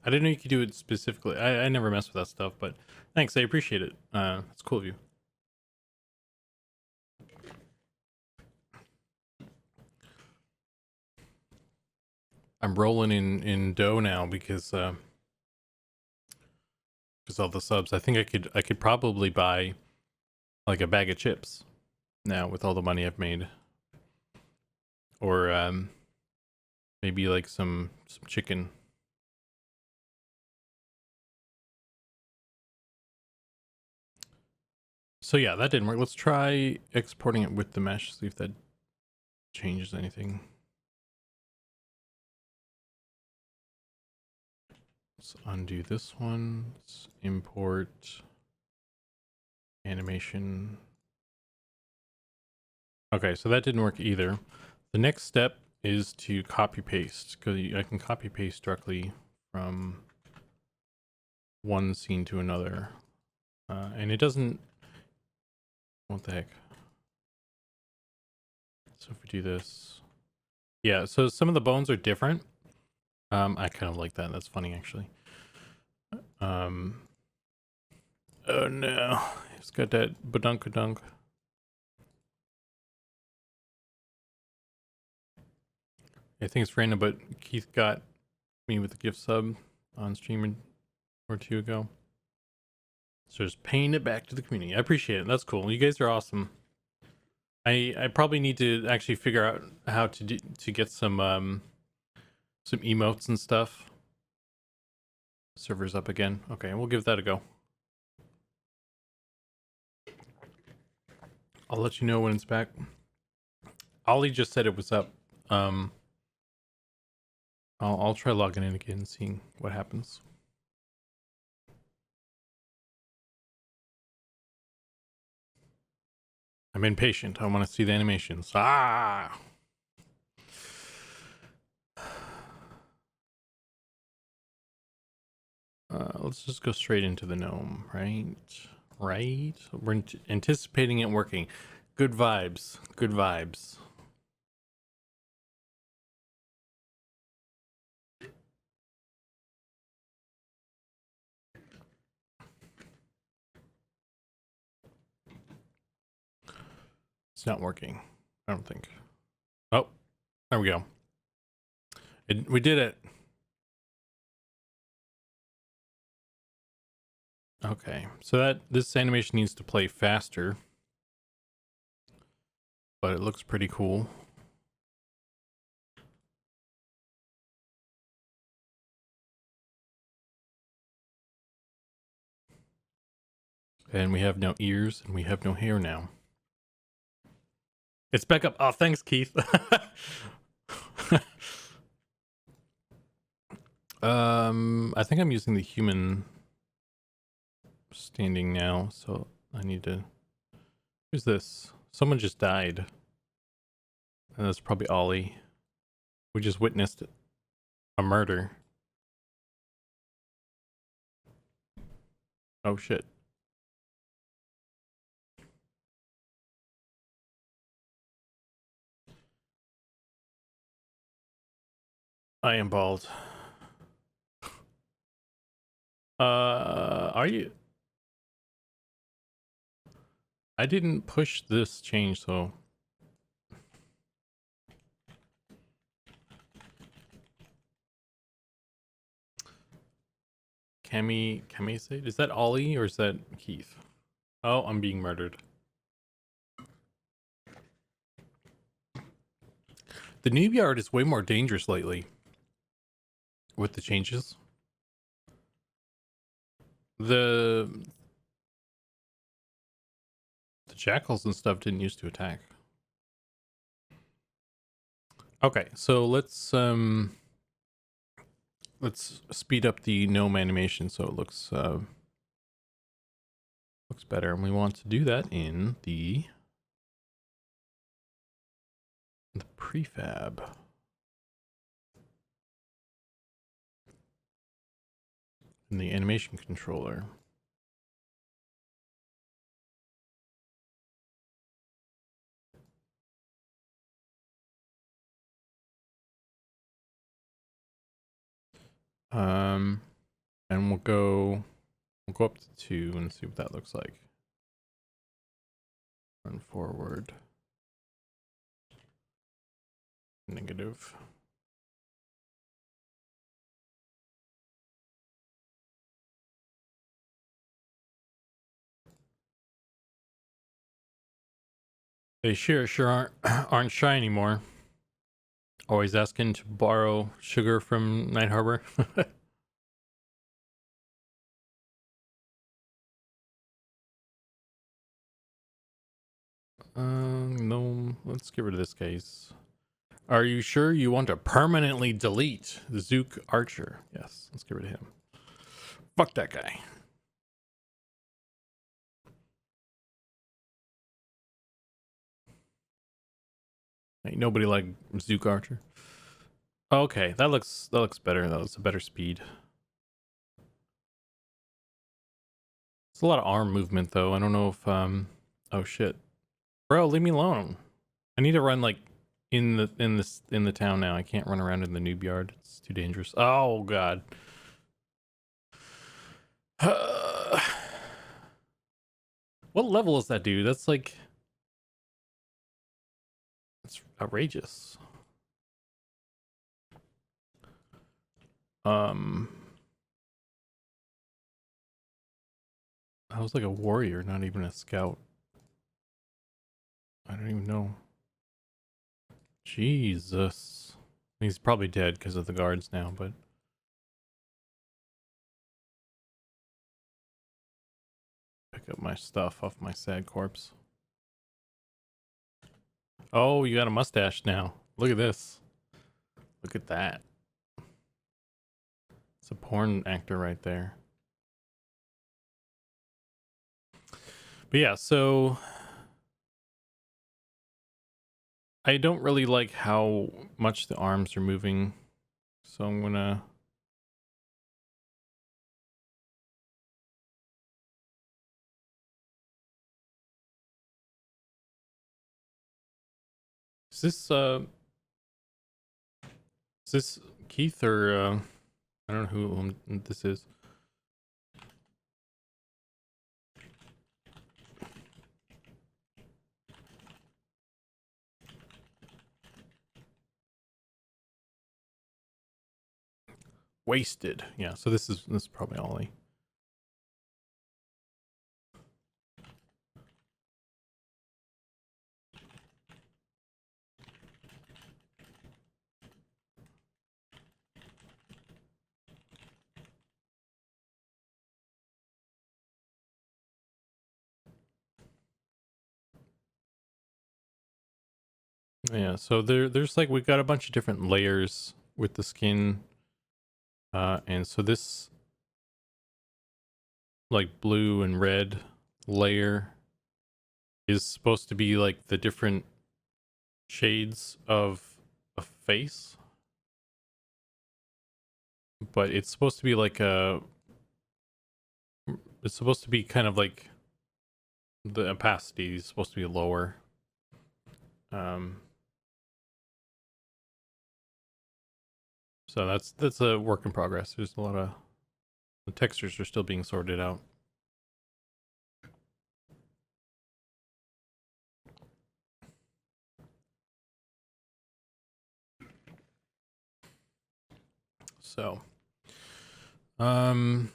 I didn't know you could do it specifically. I never mess with that stuff, but thanks. I appreciate it. It's cool of you. I'm rolling in dough now because all the subs. I think I could probably buy like a bag of chips now with all the money I've made, or maybe like some chicken. So yeah, that didn't work. Let's try exporting it with the mesh, see if that changes anything. Let's undo this one. Let's import animation. Okay, so that didn't work either. The next step is to copy paste, because I can copy paste directly from one scene to another. And it doesn't, what the heck? So if we do this, yeah, so some of the bones are different. I kind of like that. That's funny, actually. Oh no, it's got that badunkadunk. I think it's random, but Keith got me with the gift sub on stream or two ago. So just paying it back to the community. I appreciate it. That's cool. You guys are awesome. I probably need to actually figure out how to get some emotes and stuff. Server's up again. Okay, we'll give that a go. I'll let you know when it's back. Ollie just said it was up. I'll try logging in again and seeing what happens. I'm impatient. I want to see the animations. Ah! Let's just go straight into the gnome, right? Right? We're anticipating it working. Good vibes. Good vibes. It's not working. I don't think. Oh, there we go. We did it. Okay, so this animation needs to play faster, but it looks pretty cool. And we have no ears and we have no hair now. It's back up. Oh, thanks, Keith. I think I'm using the human standing now, so I need to. Who's this? Someone just died. And that's probably Ollie. We just witnessed a murder. Oh shit. I am bald. Are you? I didn't push this change, so. Cammy say? Is that Ollie or is that Keith? Oh, I'm being murdered. The noob yard is way more dangerous lately. With the changes. The jackals and stuff didn't used to attack. Okay, so let's speed up the gnome animation so it looks better, and we want to do that in the prefab. In the animation controller. And we'll go up to 2 and see what that looks like. Run forward. Negative. They sure aren't shy anymore. Always asking to borrow sugar from Night Harbor. No, let's get rid of this case. Are you sure you want to permanently delete the Zook Archer? Yes, let's get rid of him. Fuck that guy. Ain't nobody like Zook Archer. Okay, that looks better. That was a better speed. It's a lot of arm movement though. I don't know if oh shit. Bro, leave me alone. I need to run like in the town now. I can't run around in the noob yard. It's too dangerous. Oh god. What level is that dude? That's like that's outrageous. I was like a warrior, not even a scout. I don't even know. Jesus. He's probably dead because of the guards now, but pick up my stuff off my sad corpse. Oh, you got a mustache now. Look at this. Look at that. It's a porn actor right there. But yeah, so I don't really like how much the arms are moving, so I'm gonna. Is this Keith or I don't know who this is. Wasted. Yeah, so this is probably Ollie. Yeah, so there's like we've got a bunch of different layers with the skin. And so this like blue and red layer is supposed to be like the different shades of a face, but it's supposed to be like it's supposed to be kind of like the opacity is supposed to be lower. So that's a work in progress. There's a lot of the textures are still being sorted out. So, um,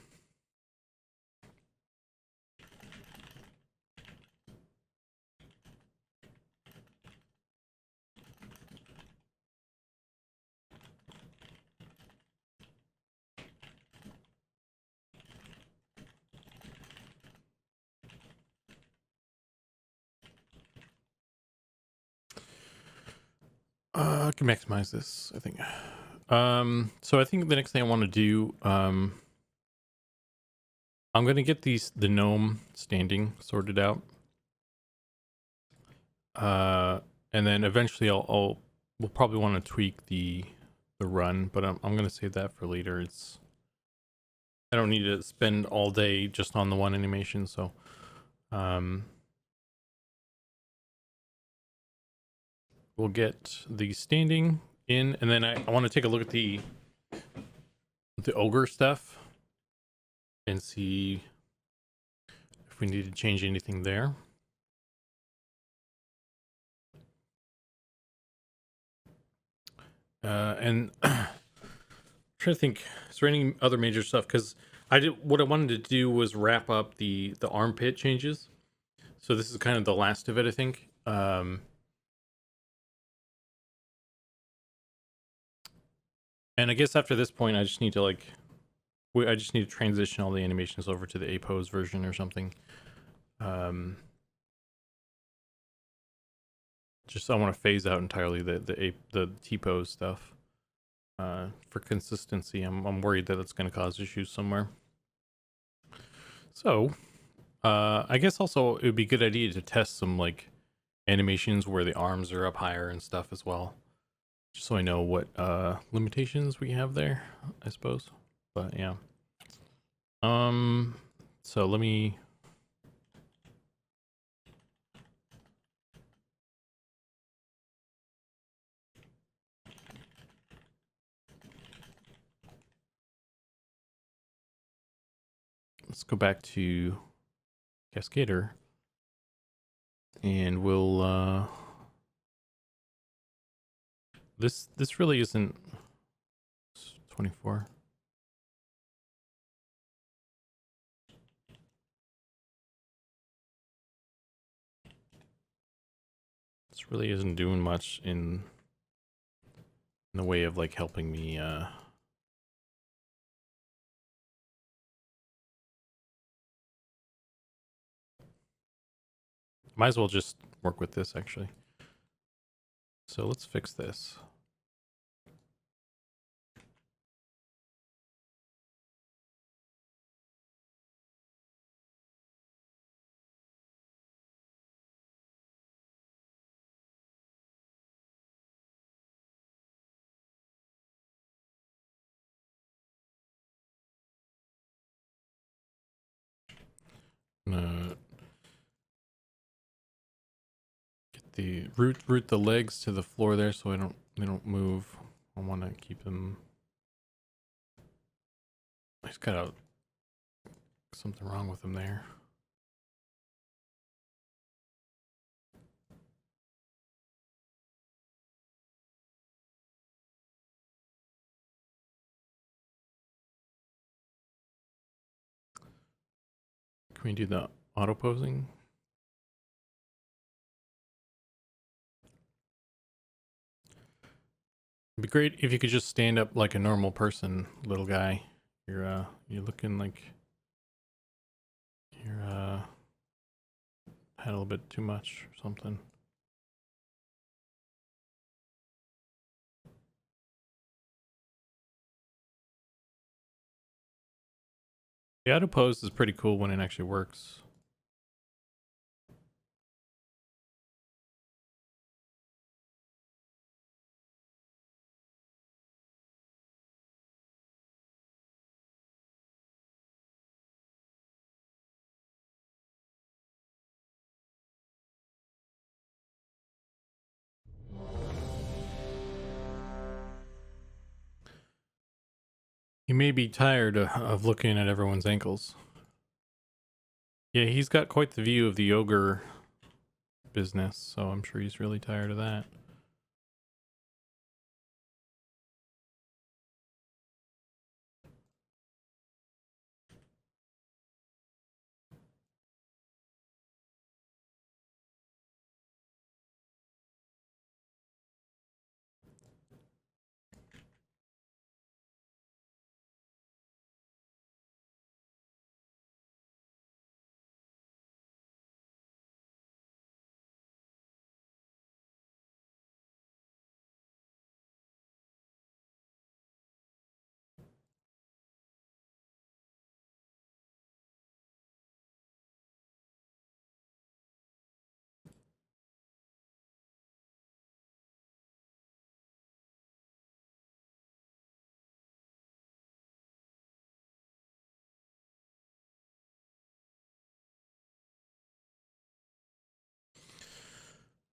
I can maximize this, I think. So I think the next thing I want to do, I'm gonna get the gnome standing sorted out. And then eventually we'll probably want to tweak the run, but I'm gonna save that for later. I don't need to spend all day just on the one animation, so we'll get the standing in, and then I want to take a look at the ogre stuff and see if we need to change anything there. And I'm trying to think, is there any other major stuff? Because what I wanted to do was wrap up the armpit changes. So this is kind of the last of it, I think. And I guess after this point, I just need to transition all the animations over to the A pose version or something. Just I want to phase out entirely the T pose stuff. For consistency, I'm worried that it's going to cause issues somewhere. So, I guess also it would be a good idea to test some like animations where the arms are up higher and stuff as well, just so I know what limitations we have there, I suppose. But yeah. So let me. Let's go back to Cascader, and we'll. This really isn't 24. This really isn't doing much in the way of like helping me. Might as well just work with this actually. So let's fix this. Get the root the legs to the floor there so they don't move. I want to keep them. He's got something wrong with him there. Can we do the auto posing? It'd be great if you could just stand up like a normal person, little guy. You're looking like you're had a little bit too much or something. The auto pose is pretty cool when it actually works. He may be tired of looking at everyone's ankles. Yeah, he's got quite the view of the ogre business, so I'm sure he's really tired of that.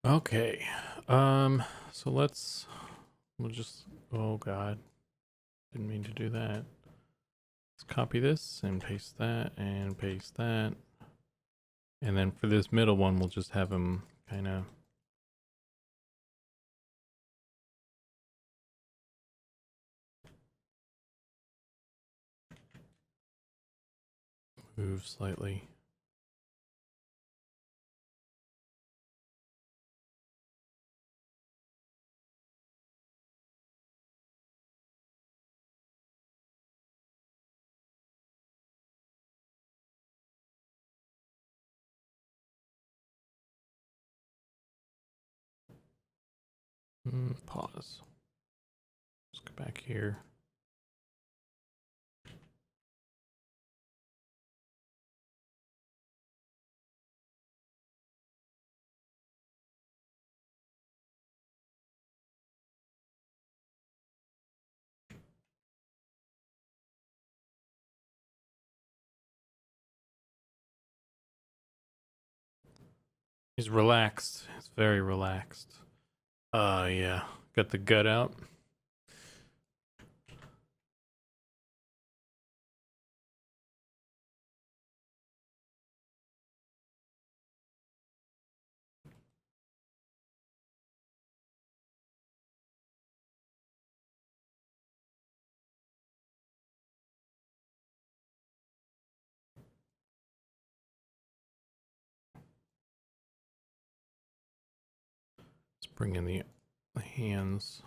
Okay. So we'll just, oh God, didn't mean to do that. Let's copy this and paste that and paste that. And then for this middle one, we'll just have him kind of move slightly. Pause. Let's go back here. He's relaxed. He's very relaxed. Yeah. Got the gut out. Let's bring in the hands.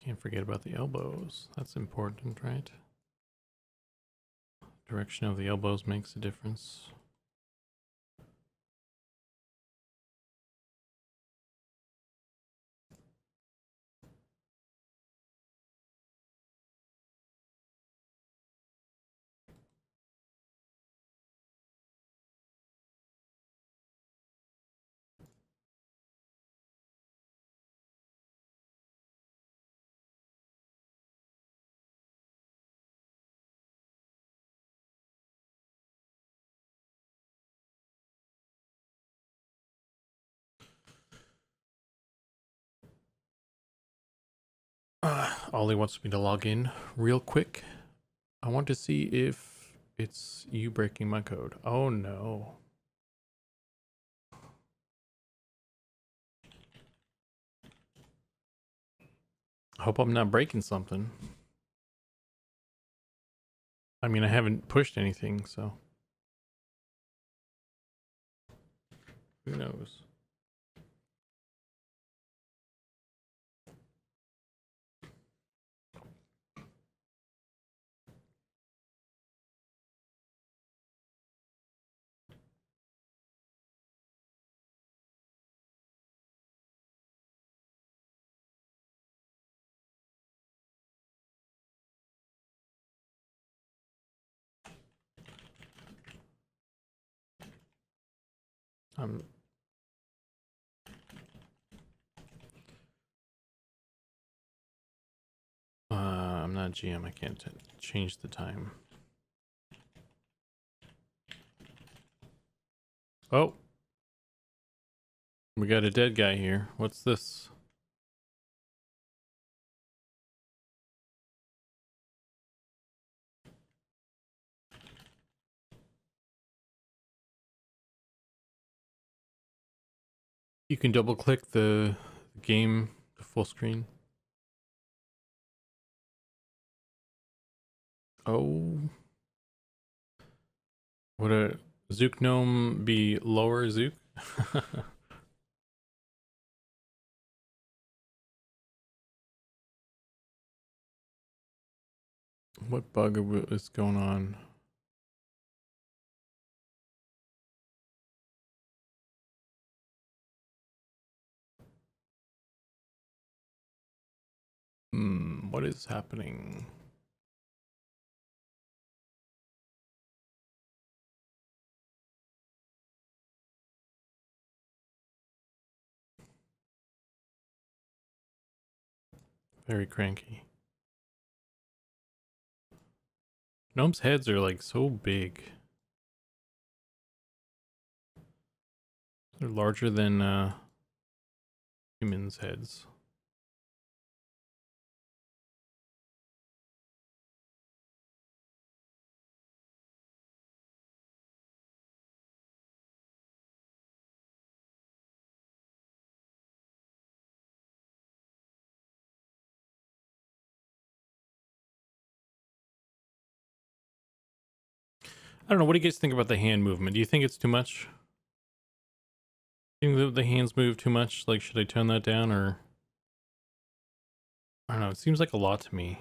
Can't forget about the elbows. That's important, right? Direction of the elbows makes a difference. Ollie wants me to log in real quick. I want to see if it's you breaking my code. Oh no. I hope I'm not breaking something. I mean, I haven't pushed anything, so who knows? I'm I'm not GM. I can't change the time. Oh, we got a dead guy here. What's this? You can double click the game to full screen. Oh, would a Zook gnome be lower Zook? What bug is going on? What is happening? Very cranky. Gnomes' heads are like so big. They're larger than humans' heads. I don't know. What do you guys think about the hand movement? Do you think it's too much? Do you think the hands move too much? Like, should I tone that down or? I don't know. It seems like a lot to me.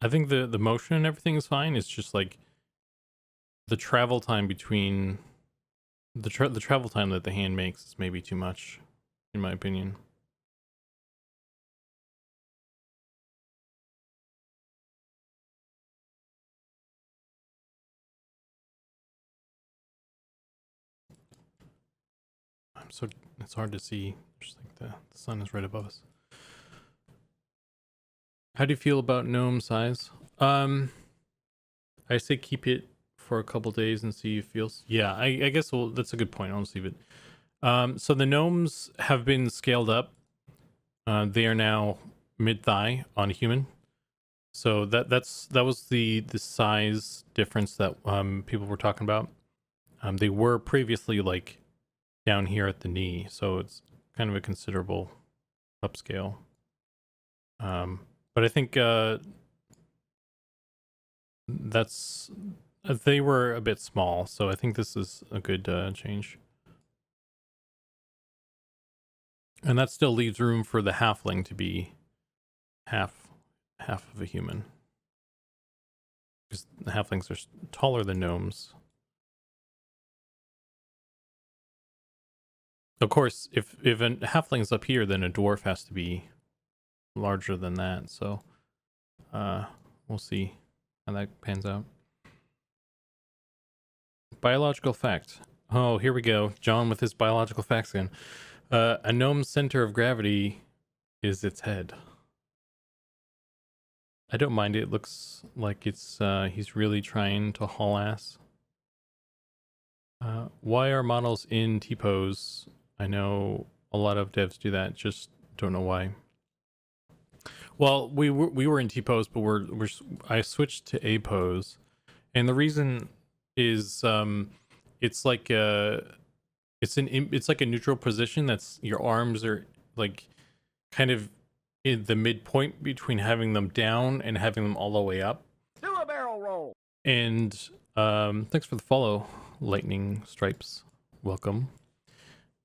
I think the motion and everything is fine. It's just like the travel time between the travel time that the hand makes is maybe too much, in my opinion. It's hard to see. Just like the sun is right above us. How do you feel about gnome size? I say keep it for a couple days and see if it feels. Yeah, I guess that's a good point. I'll just leave it. So the gnomes have been scaled up. They are now mid thigh on a human. So that was the size difference that people were talking about. They were previously like down here at the knee, so it's kind of a considerable upscale. But I think they were a bit small, so I think this is a good change. And that still leaves room for the halfling to be half of a human. Because the halflings are taller than gnomes. Of course, if a halfling's up here, then a dwarf has to be larger than that. So we'll see how that pans out. Biological fact. Oh, here we go. John with his biological facts again. A gnome's center of gravity is its head. I don't mind it. It looks like it's he's really trying to haul ass. Why are models in T-pose? I know a lot of devs do that, just don't know why. Well, we were in T-pose, but I switched to A-pose, and the reason is it's like it's like a neutral position. That's your arms are like kind of in the midpoint between having them down and having them all the way up. Do a barrel roll. And thanks for the follow, Lightning Stripes. Welcome.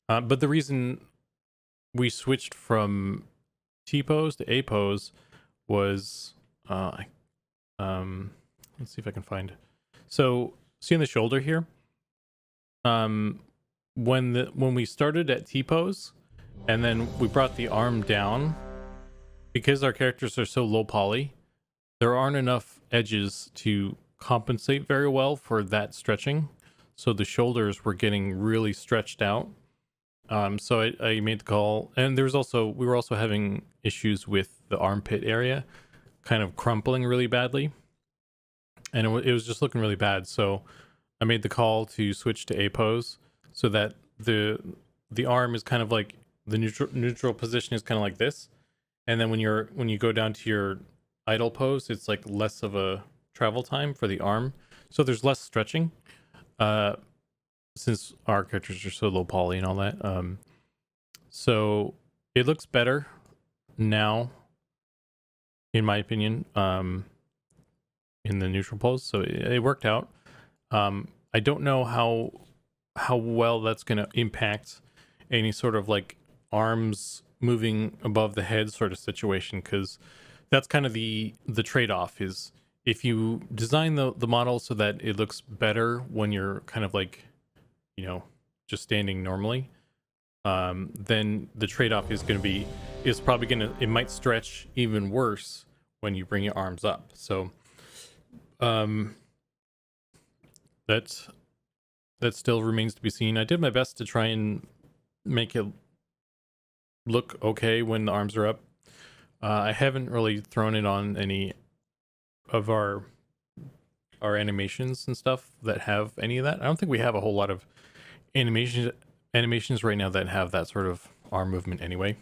But the reason we switched from T-pose to A-pose was let's see if I can find. So seeing the shoulder here, when we started at T-pose and then we brought the arm down, because our characters are so low poly, there aren't enough edges to compensate very well for that stretching. So the shoulders were getting really stretched out. So I made the call, and we were also having issues with the armpit area kind of crumpling really badly, and it was just looking really bad. So I made the call to switch to A pose so that the arm is kind of like the neutral position is kind of like this, and then when you go down to your idle pose, it's like less of a travel time for the arm, so there's less stretching. Since our characters are so low poly and all that, so it looks better now, in my opinion, in the neutral pose. So it worked out. I don't know how well that's going to impact any sort of like arms moving above the head sort of situation, because that's kind of the trade-off is if you design the model so that it looks better when you're kind of like, just standing normally, then the trade-off is going to be, it might stretch even worse when you bring your arms up. So that still remains to be seen. I did my best to try and make it look okay when the arms are up. I haven't really thrown it on any of our animations and stuff that have any of that. I don't think we have a whole lot of animations right now that have that sort of arm movement anyway.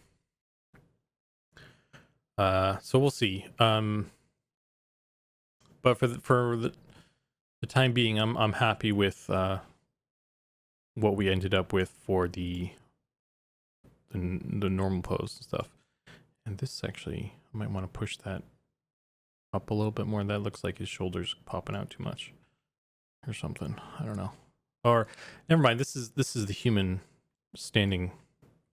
So we'll see. But for the time being, I'm happy with what we ended up with for the normal pose and stuff. And this actually, I might want to push that up a little bit more. That looks like his shoulders popping out too much or something. I don't know. Or never mind. This is the human standing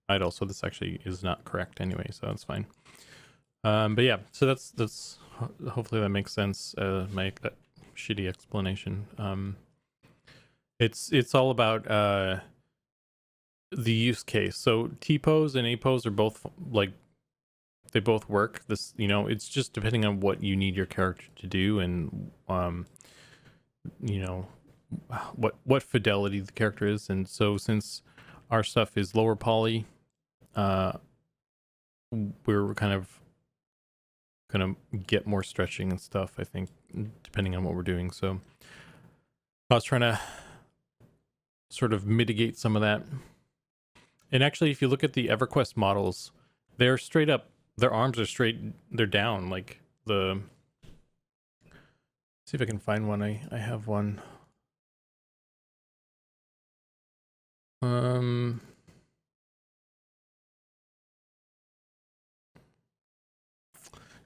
idle, so this actually is not correct anyway. So that's fine. But yeah, so that's hopefully that makes sense. My shitty explanation. It's all about the use case. So T pose and A pose are both like, they both work. This, it's just depending on what you need your character to do and what fidelity the character is. And so since our stuff is lower poly, we're kind of gonna get more stretching and stuff, I think, depending on what we're doing. So I was trying to sort of mitigate some of that. And actually, if you look at the EverQuest models, they're straight up, their arms are straight, they're down. Like let's see if I can find one. I have one.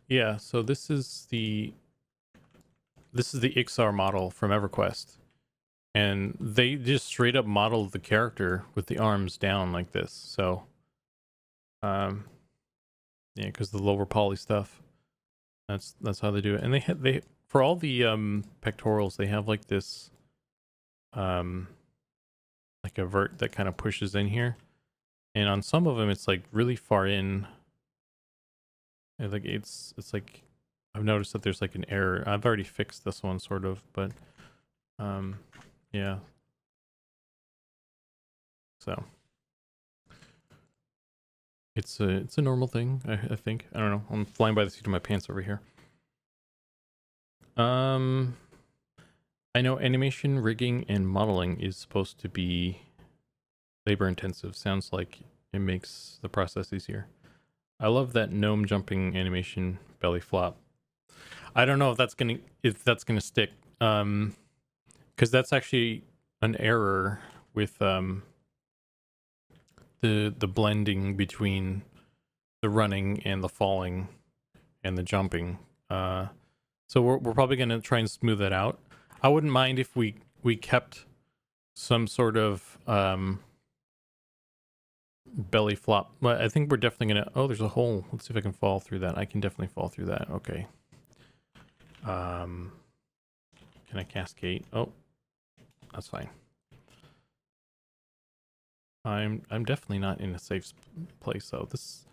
Yeah, so this is the XR model from EverQuest, and they just straight up modeled the character with the arms down like this. So Yeah, because the lower poly stuff. That's how they do it. And they for all the pectorals, they have like this like a vert that kind of pushes in here. And on some of them it's like really far in. And like it's like I've noticed that there's like an error. I've already fixed this one sort of, but yeah. So it's a normal thing, I think. I don't know. I'm flying by the seat of my pants over here. I know animation, rigging, and modeling is supposed to be labor intensive. Sounds like it makes the process easier. I love that gnome jumping animation belly flop. I don't know if that's gonna stick. Because that's actually an error with the blending between the running and the falling and the jumping. So we're probably gonna try and smooth that out. I wouldn't mind if we kept some sort of belly flop. But I think we're definitely gonna. Oh, there's a hole. Let's see if I can fall through that. I can definitely fall through that. Okay. Can I cascade? Oh, that's fine. I'm definitely not in a safe place though. This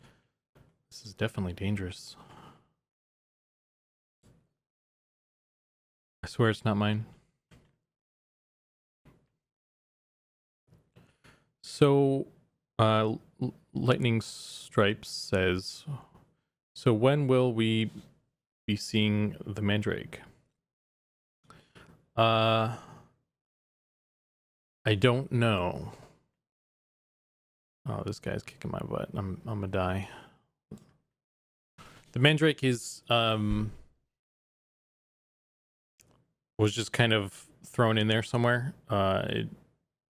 is definitely dangerous. I swear it's not mine. So, Lightning Stripes says, so when will we be seeing the Mandrake? I don't know. Oh, this guy's kicking my butt. I'm gonna die. The Mandrake is was just kind of thrown in there somewhere.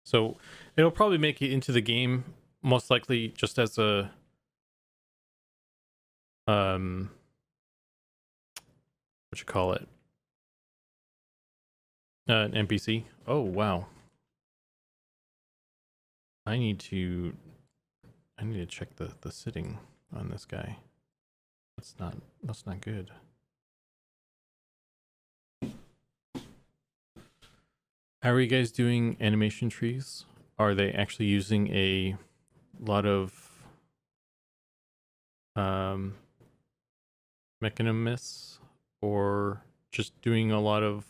So it'll probably make it into the game, most likely just as a what you call it, an NPC. Oh wow. I need to check the sitting on this guy. That's not good. How are you guys doing animation trees? Are they actually using a lot of mechanisms or just doing a lot of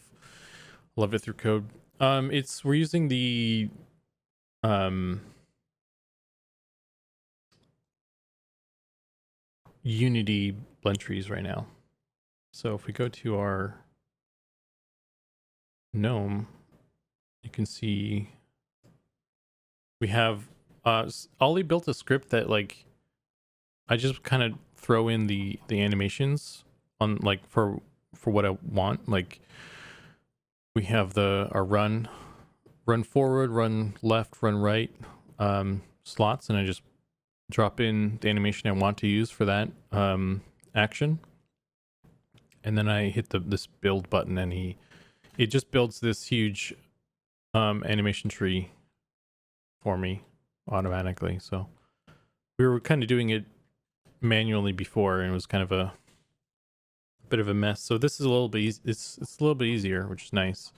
love it through code? We're using the Unity blend trees right now. So if we go to our gnome, you can see we have Ollie built a script that like I just kind of throw in the animations on like for what I want. Like we have our run forward, run left, run right slots, and I just drop in the animation I want to use for that action, and then I hit this build button, and it just builds this huge animation tree for me automatically. So we were kind of doing it manually before, and it was kind of a bit of a mess. So this is a little bit it's a little bit easier, which is nice.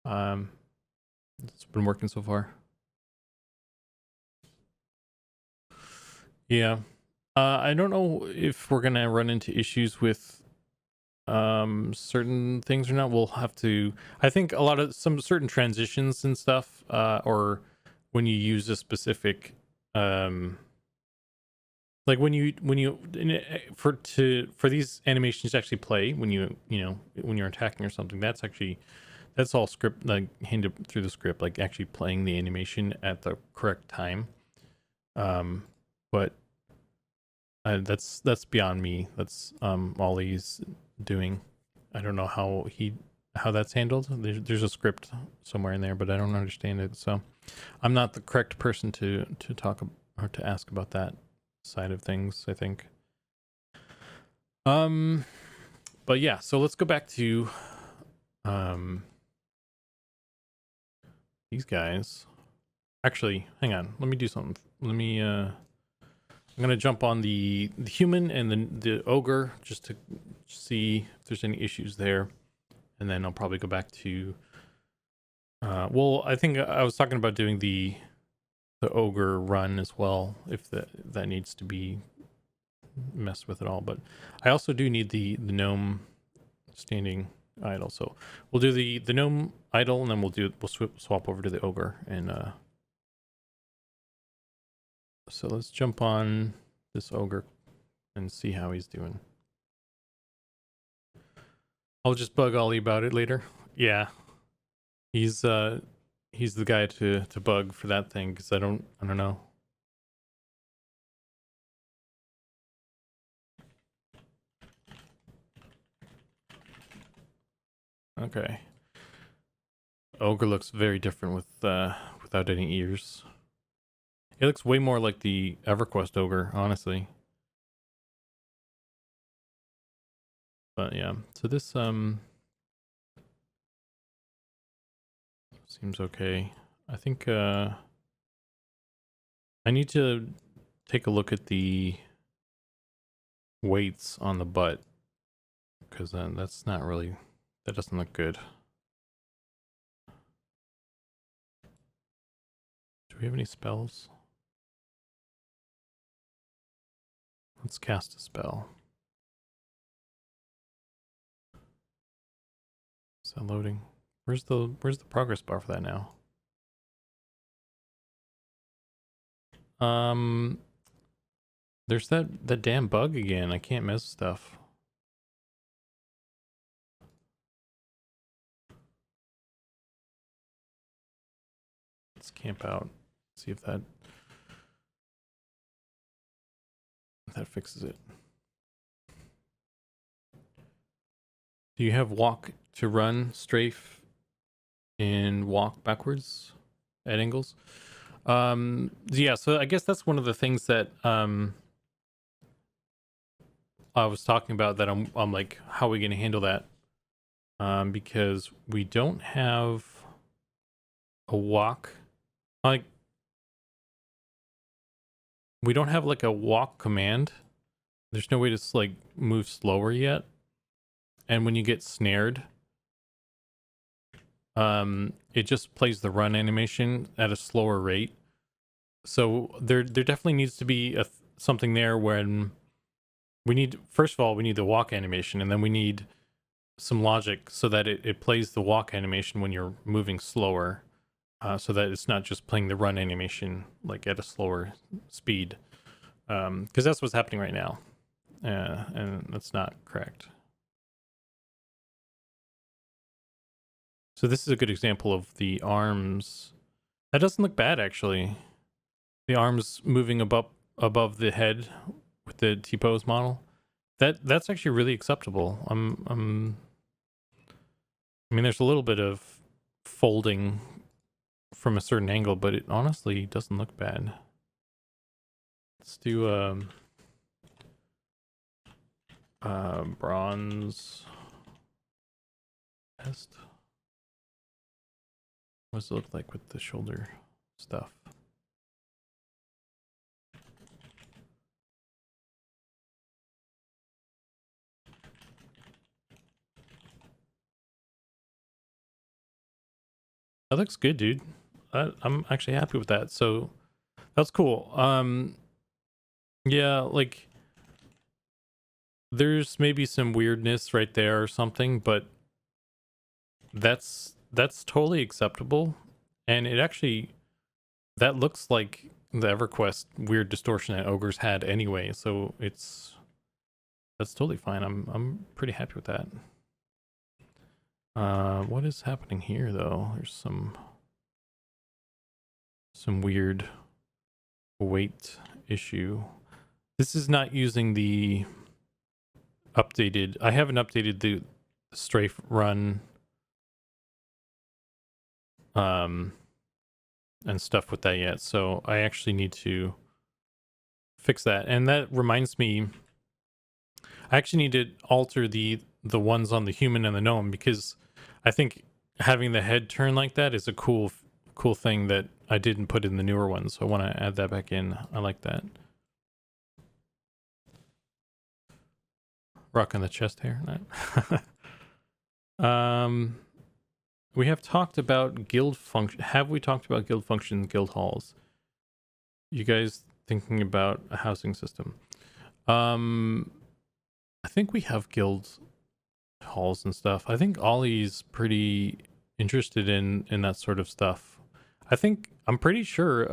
It's been working so far. Yeah. I don't know if we're gonna run into issues with certain things or not. We'll have to. I think a lot of some certain transitions and stuff, or when you use a specific like when you for these animations to actually play when when you're attacking or something, that's all script, like handed through the script, like actually playing the animation at the correct time. But that's beyond me. That's Ollie's doing. I don't know how that's handled. There's a script somewhere in there, but I don't understand it. So I'm not the correct person to talk or to ask about that side of things, I think. But yeah, so let's go back to these guys. Actually, hang on. Let me do something. Let me I'm gonna jump on the human and the ogre just to see if there's any issues there, and then I'll probably go back to. Well, I think I was talking about doing the ogre run as well, if that needs to be messed with at all. But I also do need the gnome standing idle, so we'll do the gnome idle, and then we'll swap over to the ogre. And so let's jump on this ogre and see how he's doing. I'll just bug Ollie about it later. Yeah, he's the guy to bug for that thing, because I don't know. Okay. Ogre looks very different with without any ears. It looks way more like the EverQuest ogre, honestly. But yeah, so this seems okay. I think I need to take a look at the weights on the butt, because that's not really, that doesn't look good. Do we have any spells? Let's cast a spell. Is that loading? Where's the progress bar for that now? There's that damn bug again. I can't miss stuff. Let's camp out. See if that fixes it. Do you have walk to run, strafe, and walk backwards at angles? Yeah, so I guess that's one of the things that I was talking about, that I'm like, how are we going to handle that? Because we don't have a walk, like we don't have like a walk command. There's no way to like move slower yet. And when you get snared, it just plays the run animation at a slower rate. So there definitely needs to be something there when we need, first of all, we need the walk animation, and then we need some logic so that it plays the walk animation when you're moving slower, so that it's not just playing the run animation like at a slower speed, because that's what's happening right now, and that's not correct. So this is a good example of the arms. That doesn't look bad, actually. The arms moving above the head with the T-pose model. That's actually really acceptable. I mean, there's a little bit of folding from a certain angle, but it honestly doesn't look bad. Let's do bronze test. What does it look like with the shoulder stuff? That looks good, dude. I'm actually happy with that. So that's cool. Yeah, like there's maybe some weirdness right there or something, but that's totally acceptable. And it actually, that looks like the EverQuest weird distortion that ogres had anyway. So that's totally fine. I'm pretty happy with that. What is happening here though? There's some weird weight issue. This is not using the updated, I haven't updated the strafe run and stuff with that yet, so I actually need to fix that. And that reminds me, I actually need to alter the ones on the human and the gnome, because I think having the head turn like that is a cool thing that I didn't put in the newer ones. So I want to add that back in. I like that. rocking the chest hair. We have talked about guild function. Have we talked about guild functions, guild halls? You guys thinking about a housing system? I think we have guild halls and stuff. I think Ollie's pretty interested in that sort of stuff. I'm pretty sure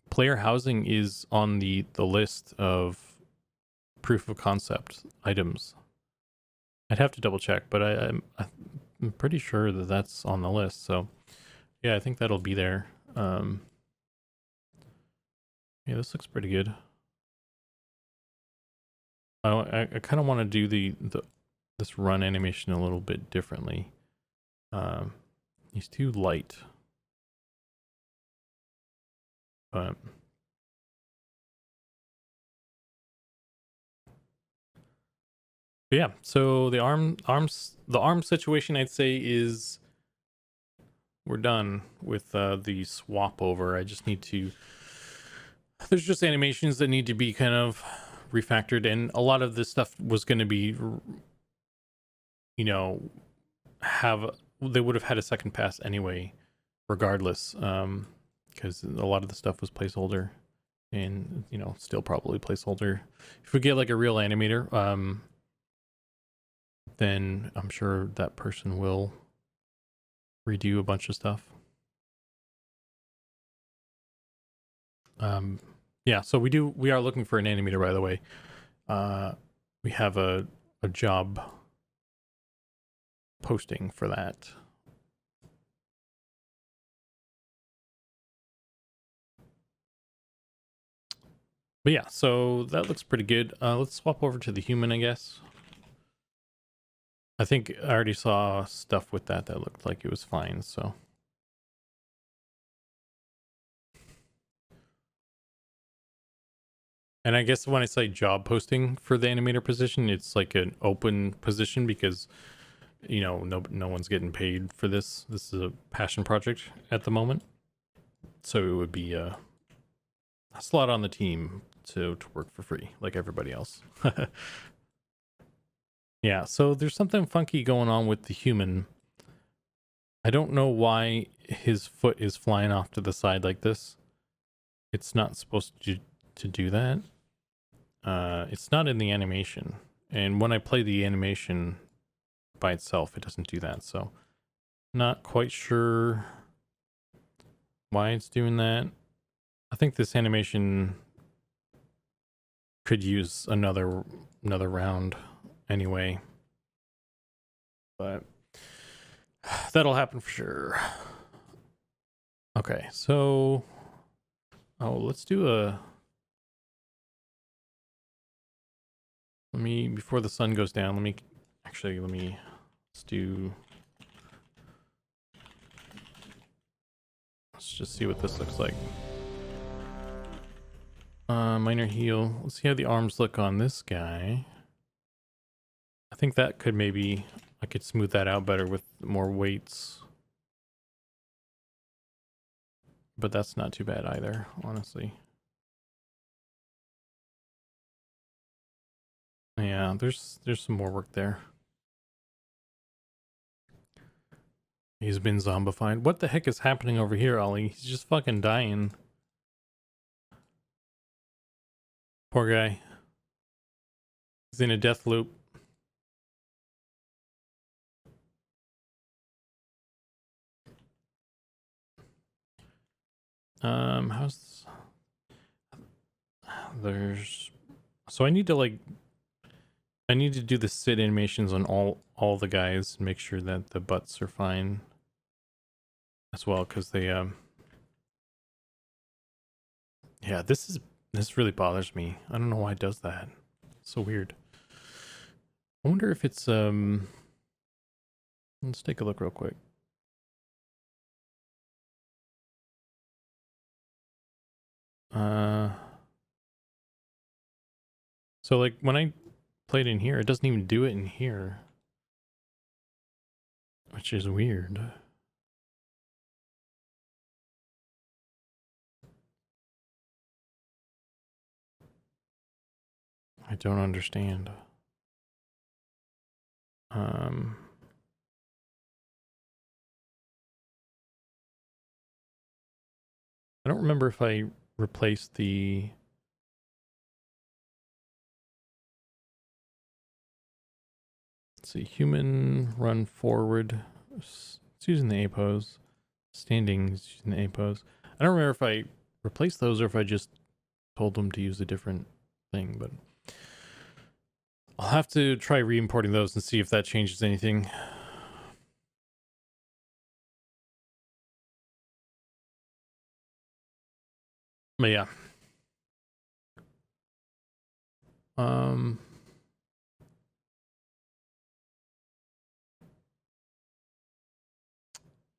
player housing is on the list of proof of concept items. I'd have to double check, but I'm pretty sure that that's on the list. So yeah, I think that'll be there. Yeah, this looks pretty good. I kind of want to do this run animation a little bit differently. He's too light. But yeah, so the arm situation, I'd say, is we're done with the swap over. I just need to. There's just animations that need to be kind of refactored, and a lot of this stuff was going to be, you know, they would have had a second pass anyway, regardless, because a lot of the stuff was placeholder, and still probably placeholder. If we get like a real animator, then I'm sure that person will redo a bunch of stuff. Yeah, so we are looking for an animator, by the way. We have a job posting for that. But yeah, so that looks pretty good. Let's swap over to the human, I guess. I think I already saw stuff with that looked like it was fine, so. And I guess when I say job posting for the animator position, it's like an open position because, no one's getting paid for this. This is a passion project at the moment. So it would be a slot on the team to work for free like everybody else. Yeah, so there's something funky going on with the human. I don't know why his foot is flying off to the side like this. It's not supposed to do that. It's not in the animation. And when I play the animation by itself, it doesn't do that. So not quite sure why it's doing that. I think this animation could use another round anyway. But that'll happen for sure. Okay, so let's do before the sun goes down, let's just see what this looks like. Minor heal. Let's see how the arms look on this guy. I think that could I could smooth that out better with more weights. But that's not too bad either, honestly. Yeah, there's some more work there. He's been zombified. What the heck is happening over here, Ollie? He's just fucking dying. Poor guy. He's in a death loop. So I need to do the sit animations on all the guys and make sure that the butts are fine as well, because they yeah, this really bothers me. I don't know why it does that. It's so weird. I wonder if it's let's take a look real quick. So like when I played in here, it doesn't even do it in here, which is weird. I don't understand. I don't remember if I replaced the... Let's see, human run forward. It's using the A pose. Standing is using the A pose. I don't remember if I replaced those or if I just told them to use a different thing, but I'll have to try re-importing those and see if that changes anything. But yeah.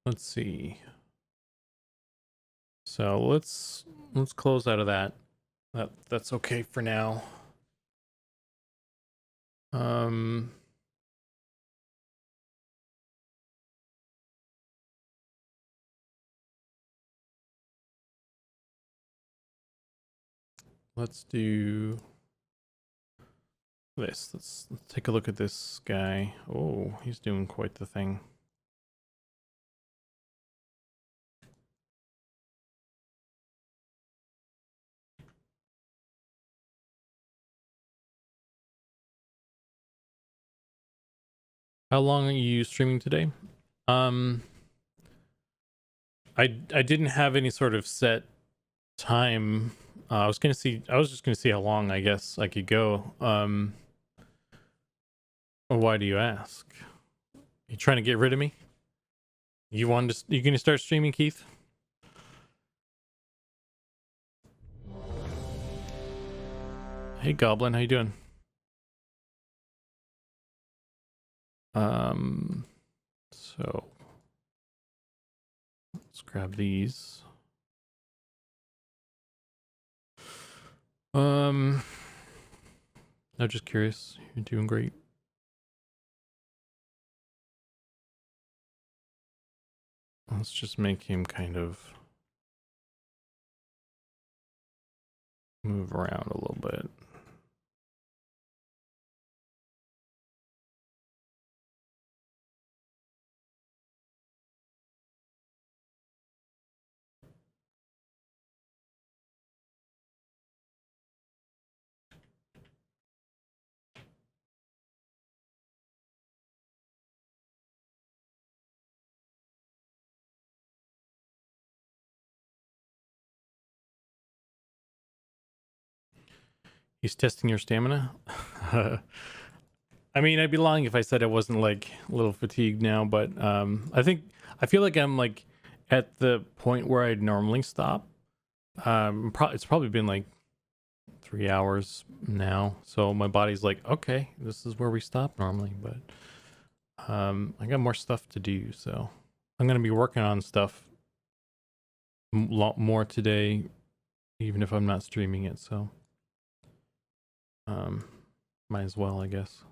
Let's see. So let's close out of that. That's okay for now. Let's do this. Let's take a look at this guy. Oh, he's doing quite the thing. How long are you streaming today? I didn't have any sort of set time. I was just gonna see how long I guess I could go. Why do you ask? You trying to get rid of me? You gonna start streaming, Keith? Hey Goblin, how you doing? So let's grab these. I'm just curious. You're doing great. Let's just make him kind of move around a little bit. He's testing your stamina. I mean, I'd be lying if I said I wasn't like a little fatigued now, but I feel like I'm like at the point where I'd normally stop. It's probably been like 3 hours now, so my body's like, okay, this is where we stop normally, but I got more stuff to do, so I'm gonna be working on stuff a lot more today, even if I'm not streaming it, so might as well, I guess.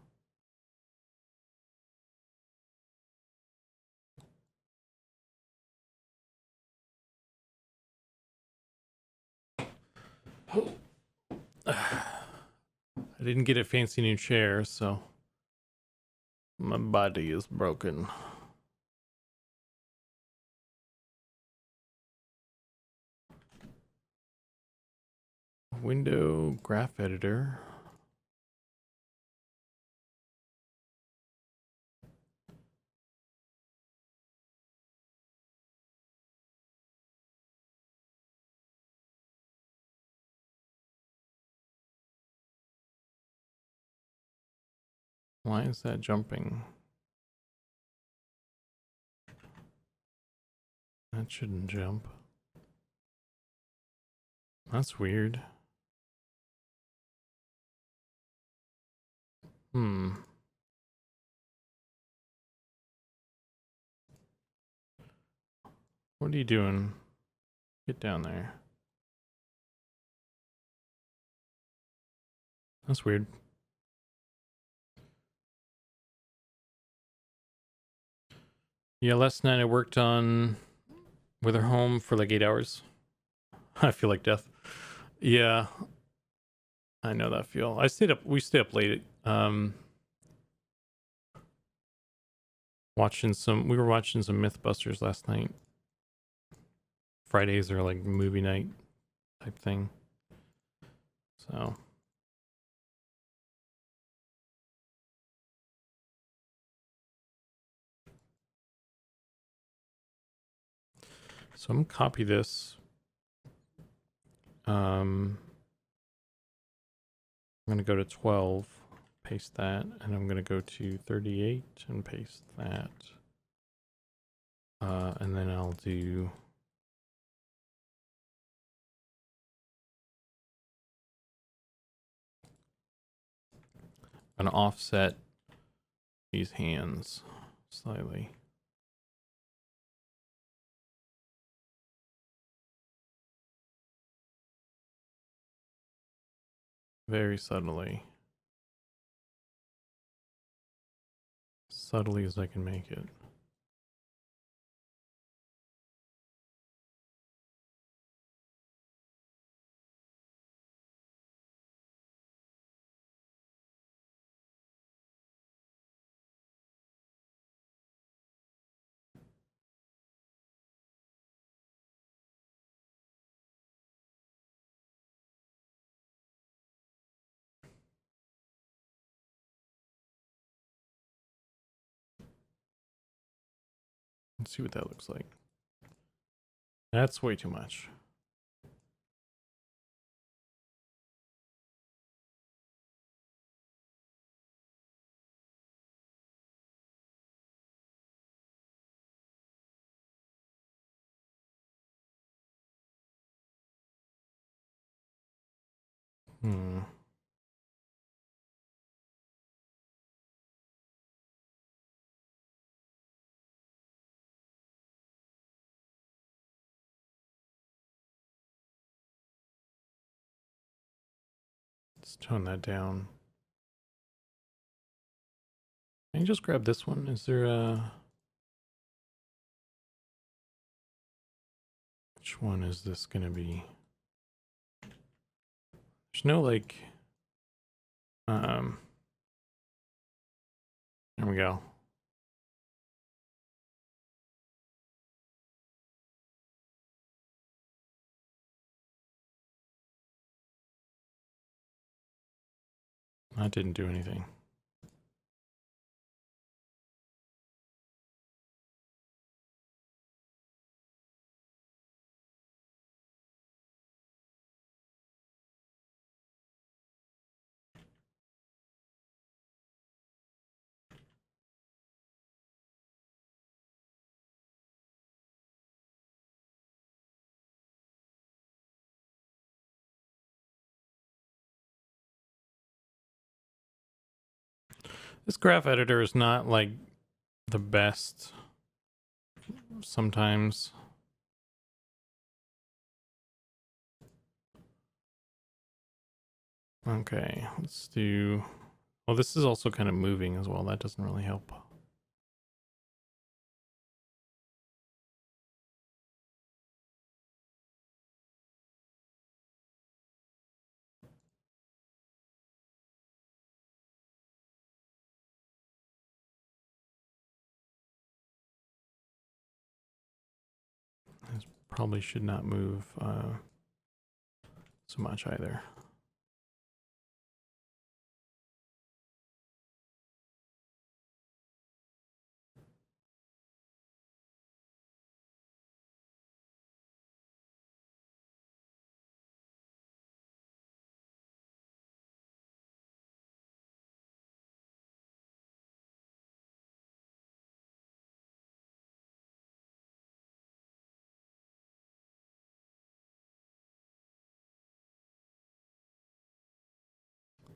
I didn't get a fancy new chair, so my body is broken. Window graph editor. Why is that jumping? That shouldn't jump. That's weird. What are you doing? Get down there. That's weird. Yeah, last night I worked on Wither Home for like 8 hours. I feel like death. Yeah. I know that feel. We stayed up late. We were watching some Mythbusters last night. Fridays are like movie night type thing. So I'm gonna copy this. I'm gonna go to 12, paste that, and I'm gonna go to 38 and paste that. And then I'll do an offset these hands slightly. Very subtly. Subtly as I can make it. Let's see what that looks like. That's way too much. Let's tone that down. Can you just grab this one? Is there a... Which one is this gonna be? There's no like... There we go. That didn't do anything. This graph editor is not like the best sometimes. Okay, let's do... Well, this is also kind of moving as well. That doesn't really help. This probably should not move so much either.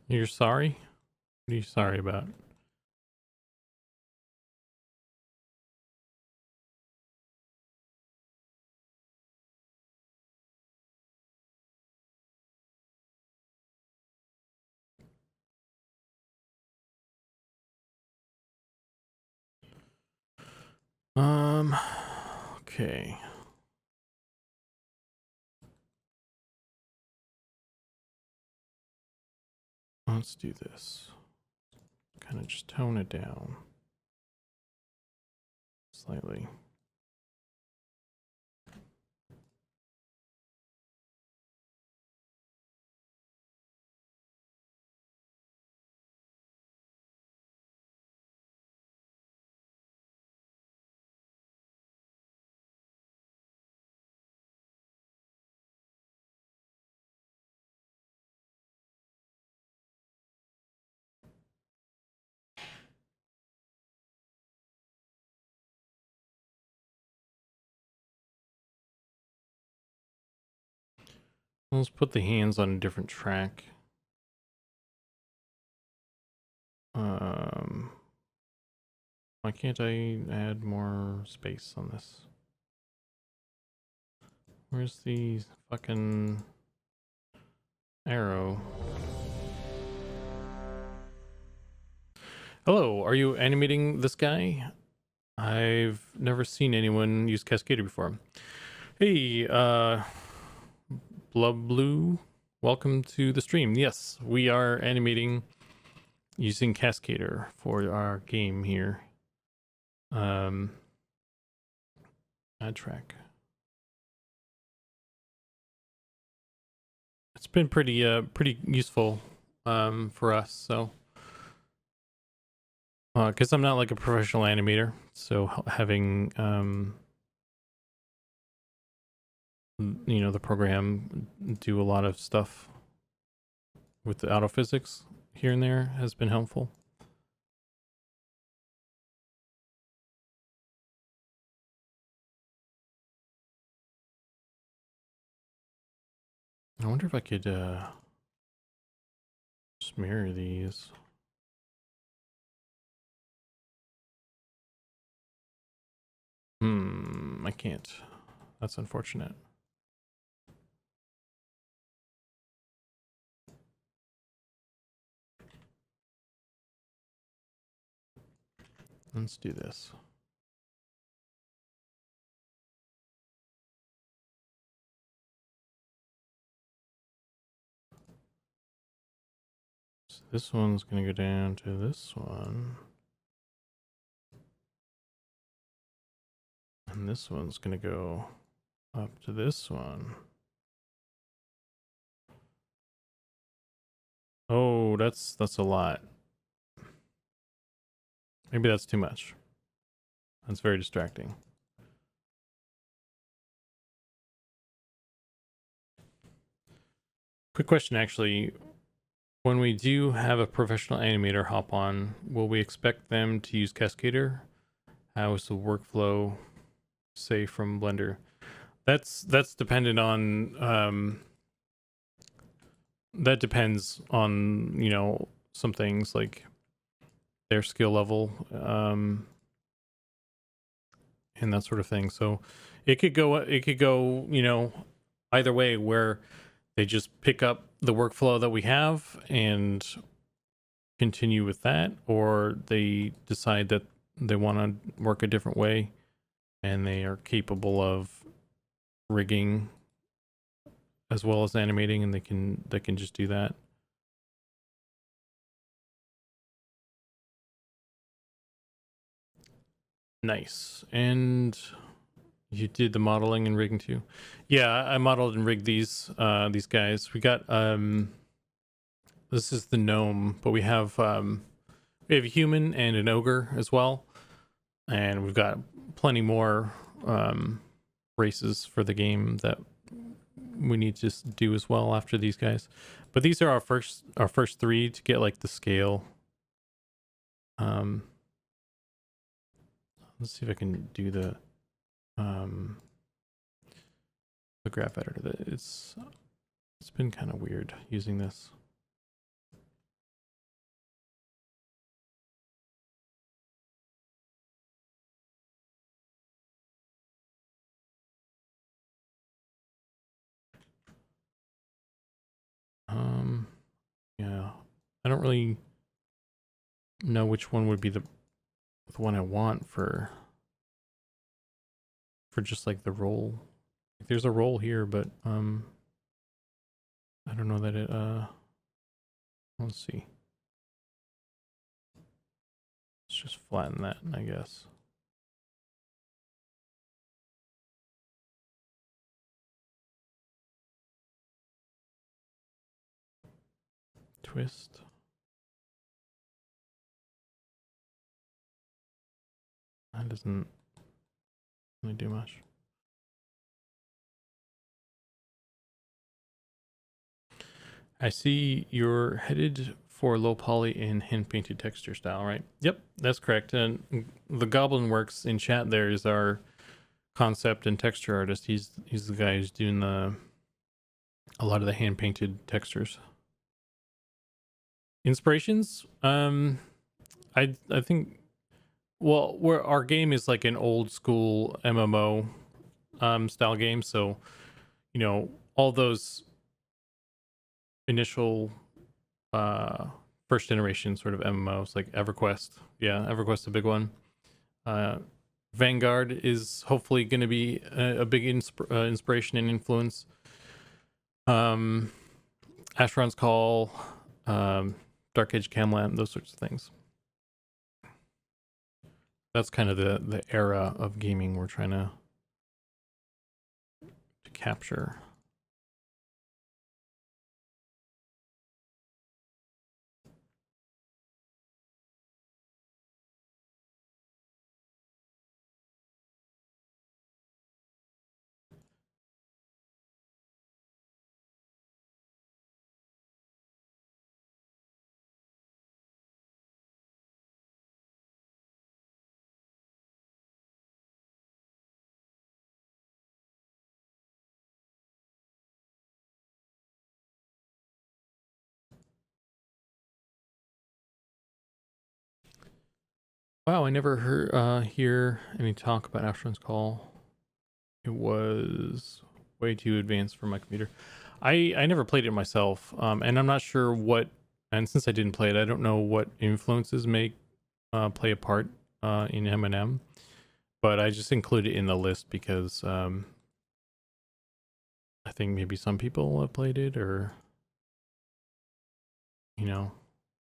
You're sorry? What are you sorry about? Okay. Let's do this. Kind of just tone it down slightly. Let's put the hands on a different track. Why can't I add more space on this? Where's the fucking arrow? Hello, are you animating this guy? I've never seen anyone use Cascader before. Hey, Blub Blue, welcome to the stream. Yes, we are animating using Cascader for our game here. Add track. It's been pretty useful for us, so because I'm not like a professional animator, so having you know, the program do a lot of stuff with the auto physics here and there has been helpful. I wonder if I could just mirror these. I can't. That's unfortunate. Let's do this. So this one's gonna go down to this one. And this one's gonna go up to this one. Oh, that's a lot. Maybe that's too much. That's very distracting. Quick question, actually. When we do have a professional animator hop on, will we expect them to use Cascader? How is the workflow, say, from Blender? That's dependent on that depends on, you know, some things like their skill level and that sort of thing. So it could go, you know, either way, where they just pick up the workflow that we have and continue with that, or they decide that they want to work a different way and they are capable of rigging as well as animating, and they can just do that. Nice. And you did the modeling and rigging too? Yeah, I modeled and rigged these guys. We got this is the gnome, but we have a human and an ogre as well, and we've got plenty more races for the game that we need to just do as well after these guys. But these are our first three to get like the scale. Let's see if I can do the graph editor. It's been kind of weird using this. Yeah, I don't really know which one would be the one I want for just like the role. Like, there's a role here, but I don't know that it Let's see. Let's just flatten that, I guess. Twist. That doesn't really do much. I see you're headed for low poly and hand painted texture style, right? Yep, that's correct. And the Goblin Works in chat there is our concept and texture artist. He's the guy who's doing a lot of the hand painted textures. Inspirations? I think, well, where our game is like an old school MMO style game, so you know all those initial first generation sort of MMOs like EverQuest. Yeah, EverQuest a big one. Vanguard is hopefully going to be a big inspiration and influence. Asheron's Call, Dark Age Camland, those sorts of things. That's kind of the era of gaming we're trying to capture. Wow, I never hear any talk about Asheron's Call. It was way too advanced for my computer. I never played it myself, and I'm not sure what. And since I didn't play it, I don't know what influences may play a part in M&M. But I just include it in the list because I think maybe some people have played it, or you know,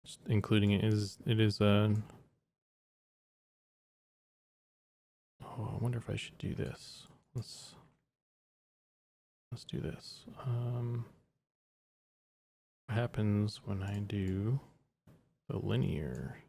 just including it is a. Oh, I wonder if I should do this. Let's do this. What happens when I do the linear?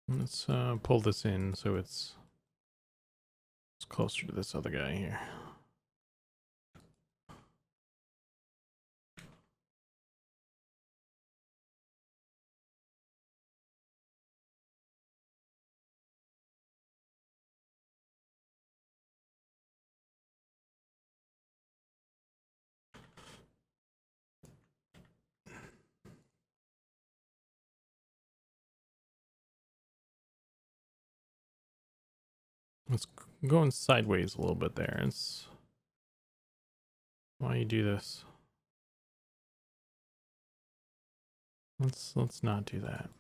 Let's pull this in so it's closer to this other guy here. It's going sideways a little bit there. It's why you do this. Let's not do that.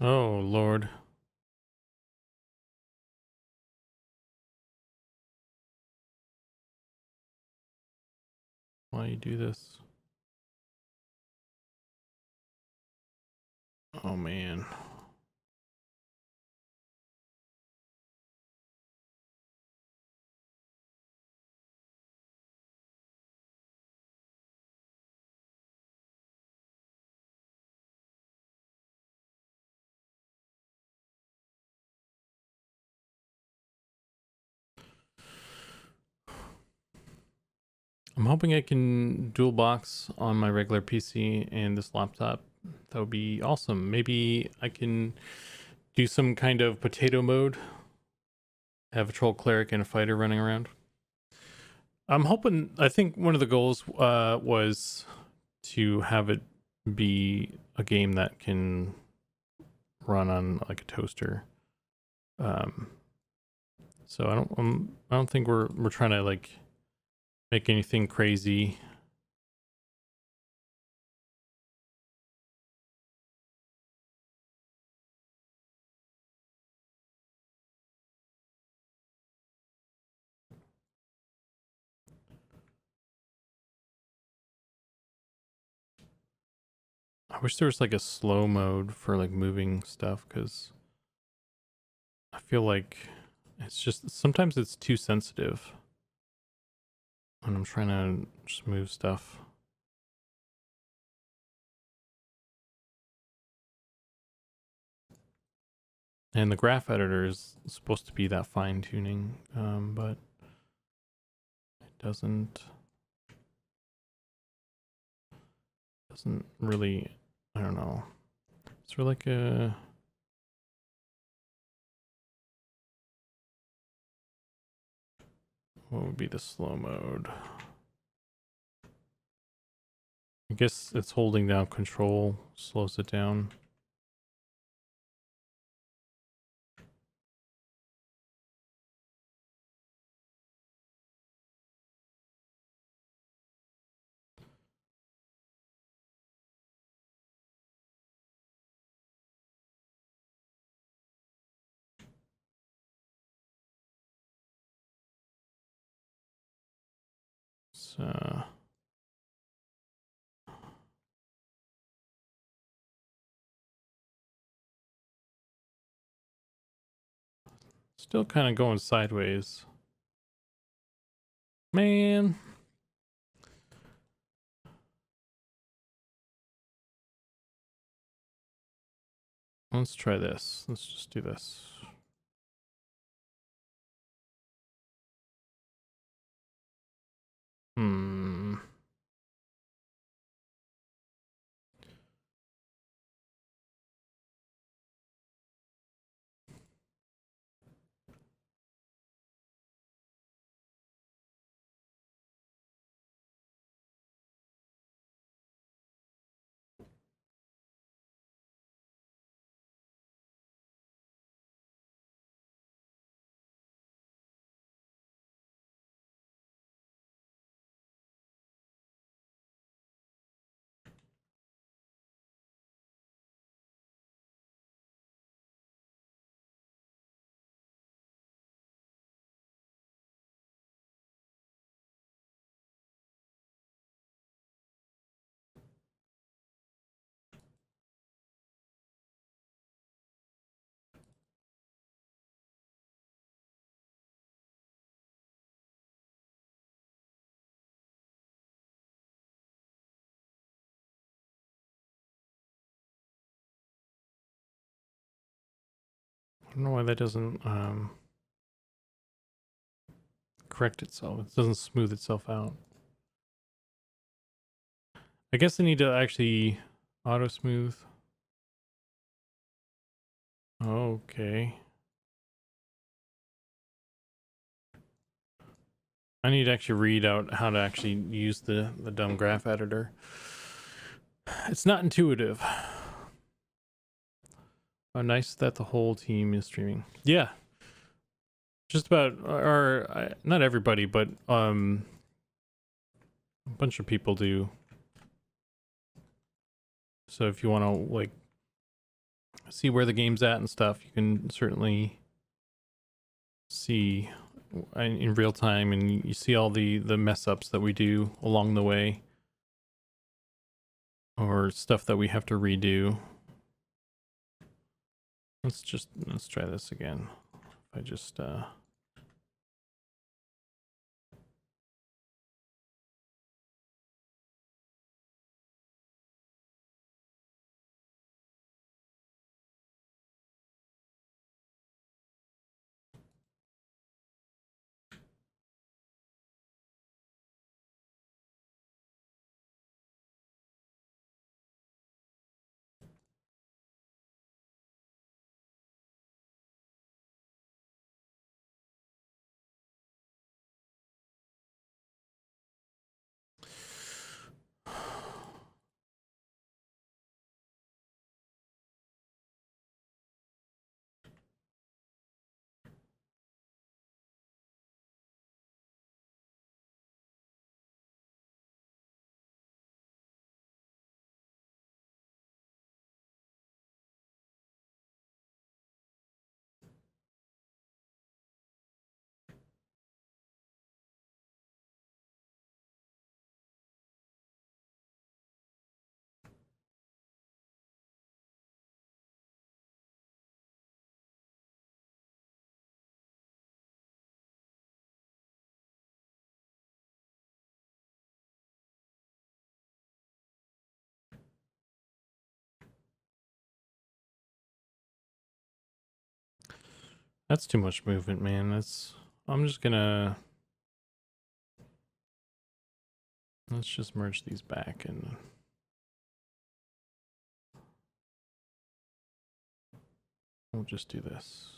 Oh, Lord. Why you do this? Oh, man. I'm hoping I can dual box on my regular PC and this laptop. That would be awesome. Maybe I can do some kind of potato mode. Have a troll cleric and a fighter running around. I'm hoping, I think one of the goals was to have it be a game that can run on like a toaster. So I don't think we're trying to like make anything crazy. I wish there was like a slow mode for like moving stuff, because I feel like it's just sometimes it's too sensitive when I'm trying to just move stuff. And the graph editor is supposed to be that fine tuning, but it doesn't really, I don't know. Is there like a, what would be the slow mode? I guess it's holding down control slows it down. So still kind of going sideways. Man. Let's try this. Let's just do this. Hmm. I don't know why that doesn't correct itself. It doesn't smooth itself out. I guess I need to actually auto smooth. Okay. I need to actually read out how to actually use the dumb graph editor. It's not intuitive. Oh, nice that the whole team is streaming. Yeah. Just about, or not everybody, but a bunch of people do. So if you want to like see where the game's at and stuff, you can certainly see in real time, and you see all the mess ups that we do along the way, or stuff that we have to redo. Let's try this again. If I just that's too much movement, man. I'm just gonna let's just merge these back and we'll just do this.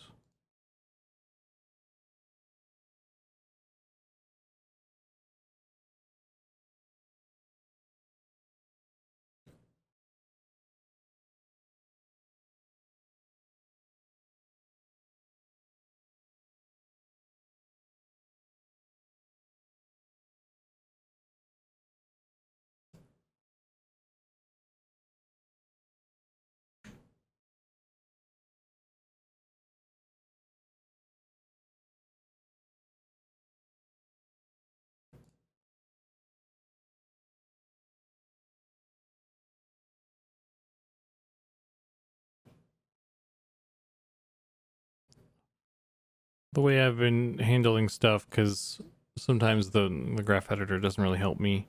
The way I've been handling stuff, because sometimes the graph editor doesn't really help me.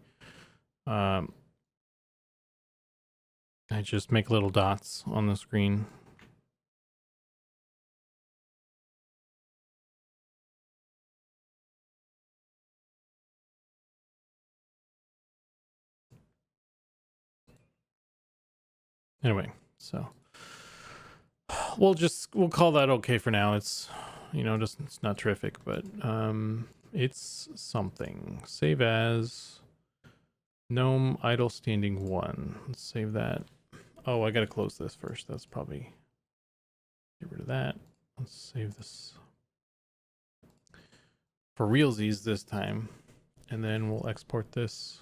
I just make little dots on the screen. Anyway, so we'll call that okay for now. It's it's not terrific, but it's something. Save as gnome idle standing 1. Let's save that. Oh, I gotta close this first. That's probably get rid of that. Let's save this for realsies this time, and then we'll export this.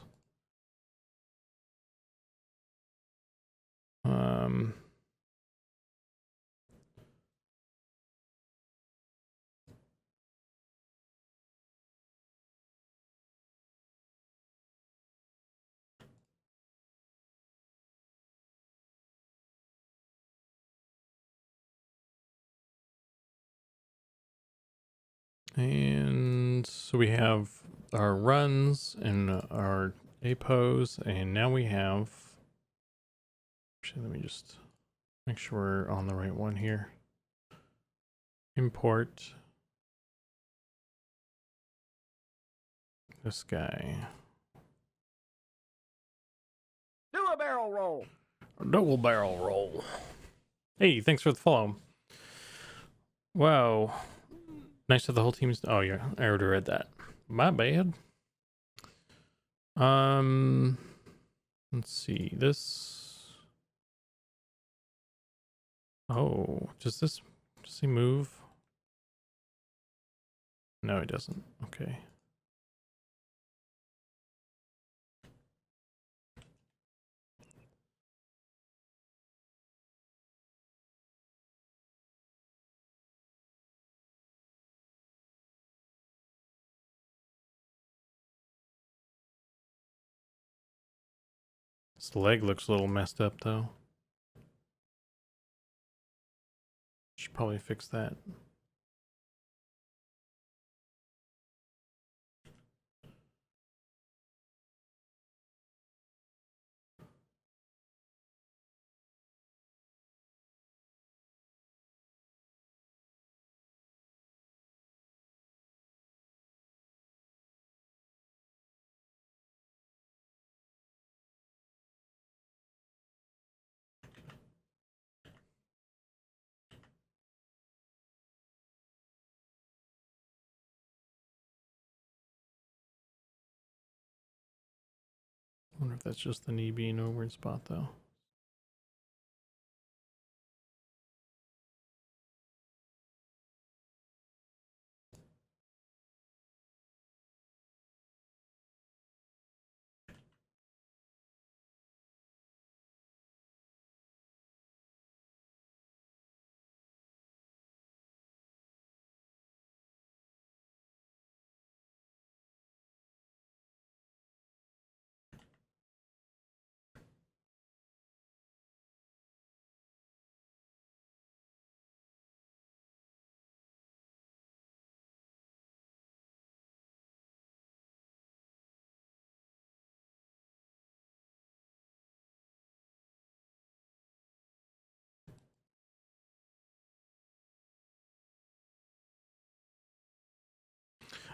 And so we have our runs and our APOs, and now we have, actually, let me just make sure we're on the right one here. Import this guy. Do a barrel roll. Double barrel roll. Hey, thanks for the follow. Wow. Nice that the whole team's... Oh, yeah. I already read that. My bad. Let's see. This... Oh, does he move? No, he doesn't. Okay. His leg looks a little messed up, though. Should probably fix that. I wonder if that's just the knee being over in spot, though.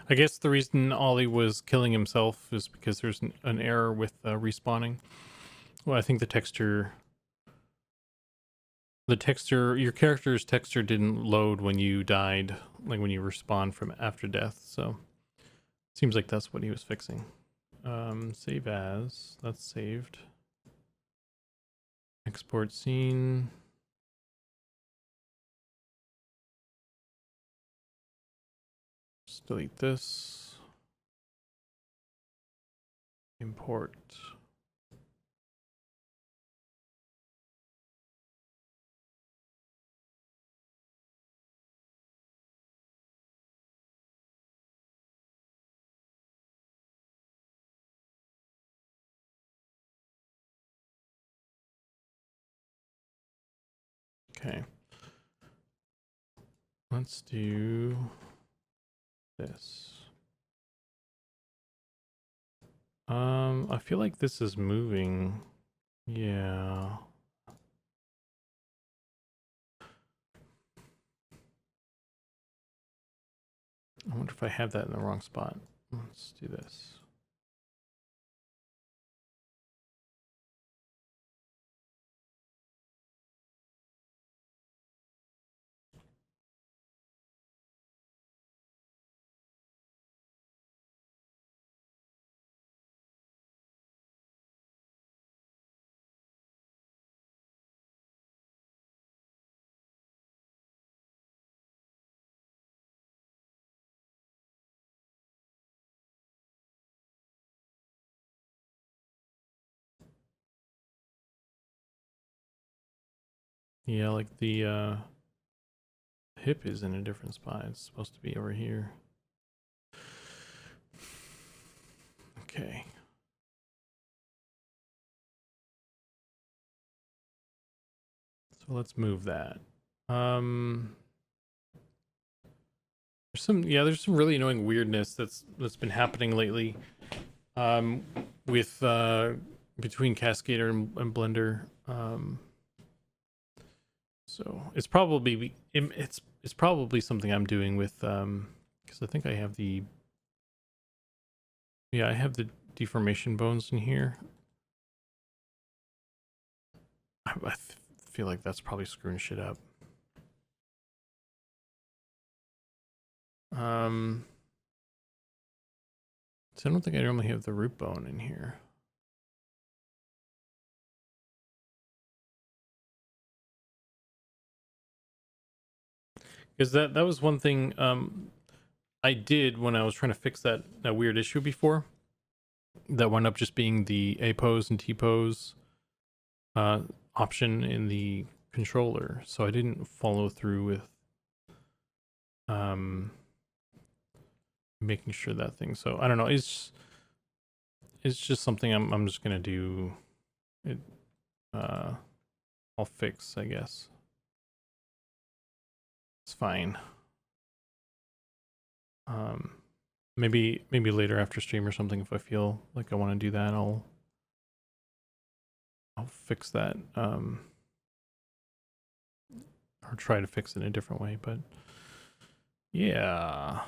I guess the reason Ollie was killing himself is because there's an error with respawning. Well, I think your character's texture didn't load when you died, like when you respawn from after death. So seems like that's what he was fixing. Save as, that's saved. Export scene. Just delete this. Import. Okay. Let's do this. I feel like this is moving. Yeah. I wonder if I have that in the wrong spot. Let's do this. Yeah, like the hip is in a different spot. It's supposed to be over here. Okay. So let's move that. There's some really annoying weirdness that's been happening lately. With between Cascader and Blender. So it's probably something I'm doing with because I think I have the deformation bones in here. feel like that's probably screwing shit up. So I don't think I normally have the root bone in here. Because that was one thing I did when I was trying to fix that weird issue before. That wound up just being the A pose and T pose option in the controller. So I didn't follow through with making sure that thing. So I don't know. It's just something I'm just gonna do. It I'll fix, I guess. It's fine. Maybe later after stream or something, if I feel like I want to do that, I'll fix that. Or try to fix it in a different way, but yeah.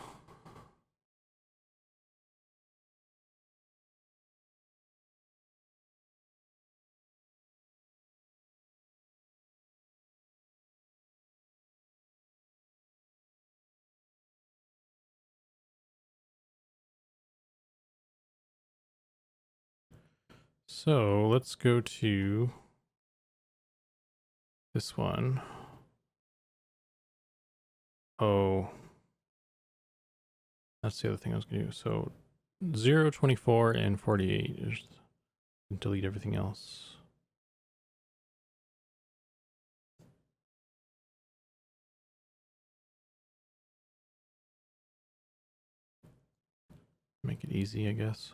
So let's go to this one. Oh, that's the other thing I was gonna do. So 0, 24, and 48. Just delete everything else. Make it easy, I guess.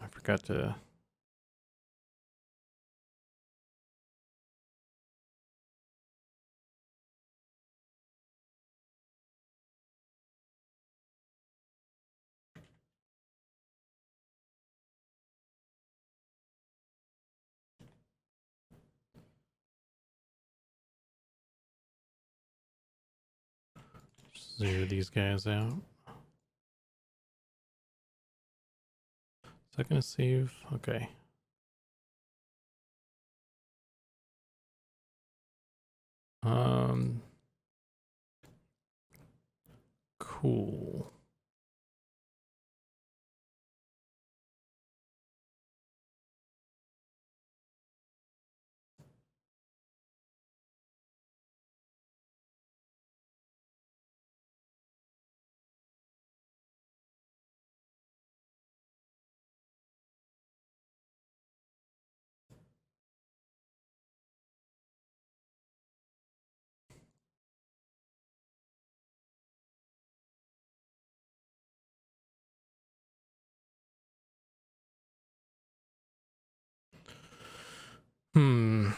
I forgot to. Zero these guys out. Is that gonna save? Okay. Cool. Hmm.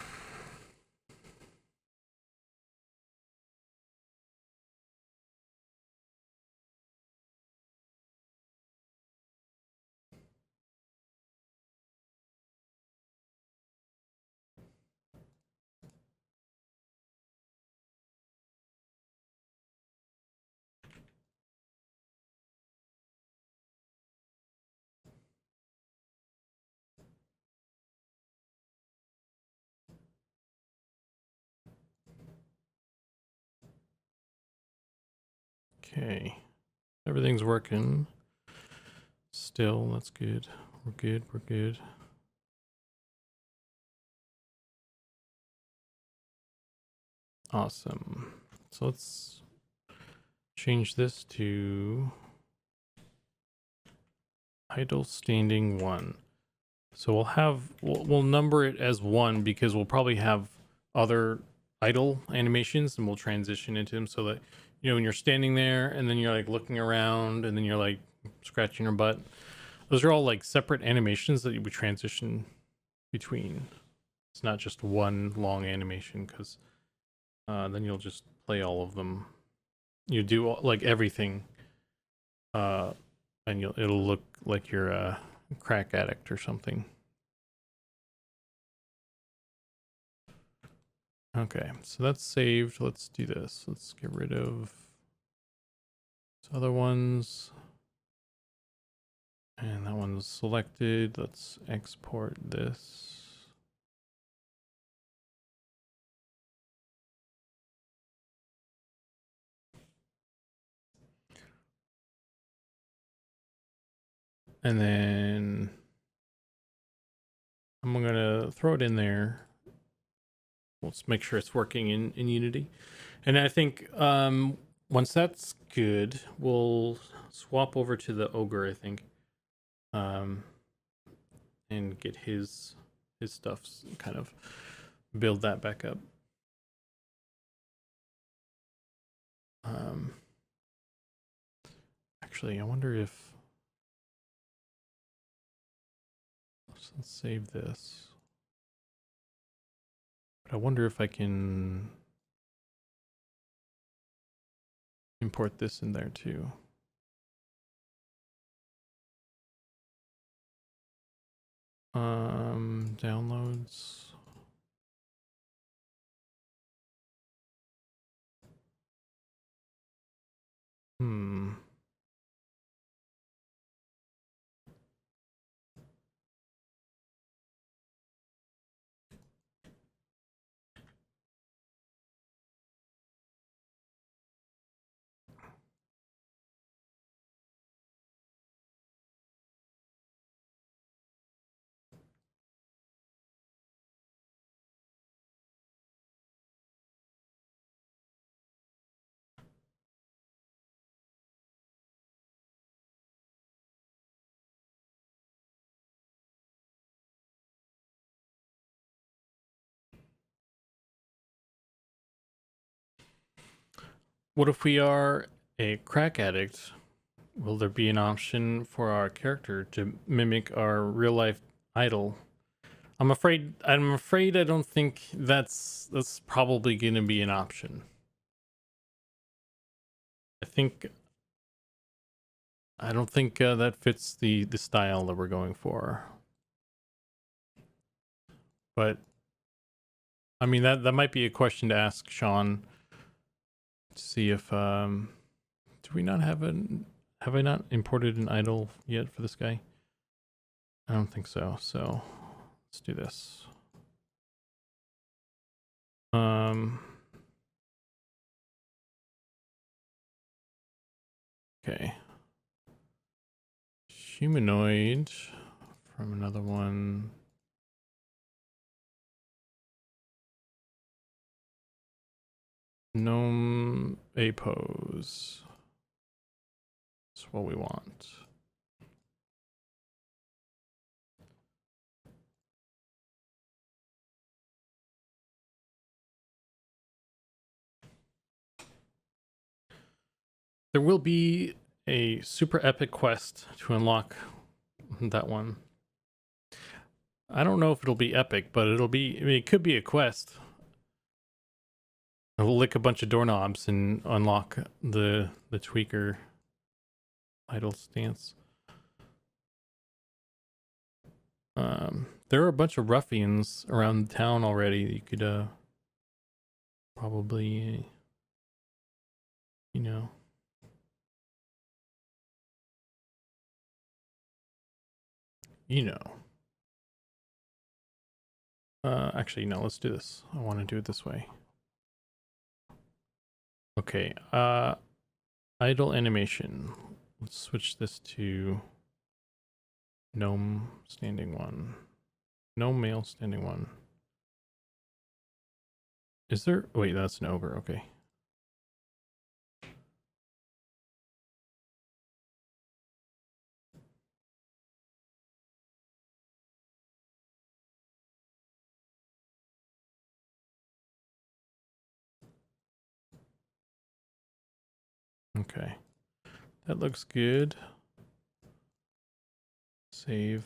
Okay. Everything's working. Still, that's good. We're good. We're good. Awesome. So let's change this to idle standing 1. So we'll number it as 1 because we'll probably have other idle animations, and we'll transition into them so that, you know, when you're standing there and then you're like looking around and then you're like scratching your butt, those are all like separate animations that you would transition between. It's not just one long animation, because then you'll just play all of them. You do like everything, and it'll look like you're a crack addict or something. Okay, so that's saved. Let's do this. Let's get rid of these other ones. And that one's selected. Let's export this. And then I'm gonna throw it in there. Let's make sure it's working in Unity. And I think once that's good, we'll swap over to the ogre, I think, and get his stuff, kind of build that back up. Actually, I wonder if, let's save this. But I wonder if I can import this in there too. Downloads. What if we are a crack addict? Will there be an option for our character to mimic our real life idol? I'm afraid I don't think that's probably going to be an option. I don't think that fits the style that we're going for. But I mean, that might be a question to ask Sean, to see if do we not have I not imported an idol yet for this guy? I don't think so. So let's do this. Okay. Humanoid from another one. Gnome A pose. That's what we want. There will be a super epic quest to unlock that one. I don't know if it'll be epic, but it'll be, I mean, it could be a quest. I'll lick a bunch of doorknobs and unlock the tweaker idle stance. There are a bunch of ruffians around town already that you could probably, you know. Actually, no, let's do this. I want to do it this way. Okay, idle animation. Let's switch this to gnome standing one. Gnome male standing one. Is there, wait, that's an ogre, okay. Okay. That looks good. Save.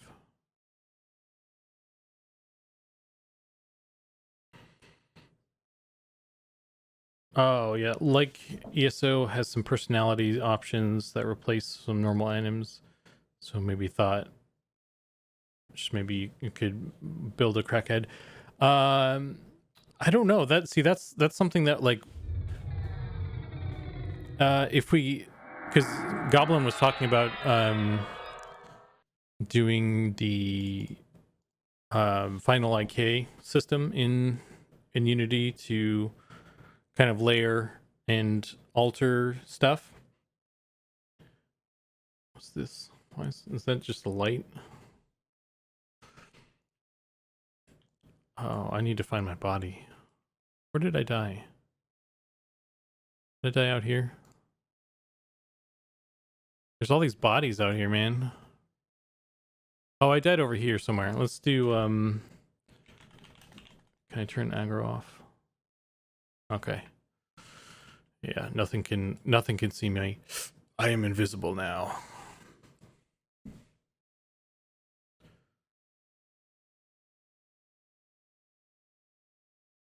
Oh, yeah. Like ESO has some personality options that replace some normal items. So maybe thought just maybe you could build a crackhead. I don't know. That's something that like if we, because Goblin was talking about doing the final IK system in Unity to kind of layer and alter stuff. What's this? Why is that just a light? Oh, I need to find my body. Where did I die? Did I die out here? There's all these bodies out here, man. Oh, I died over here somewhere. Let's do can I turn aggro off? Okay. Yeah, nothing can see me. I am invisible now.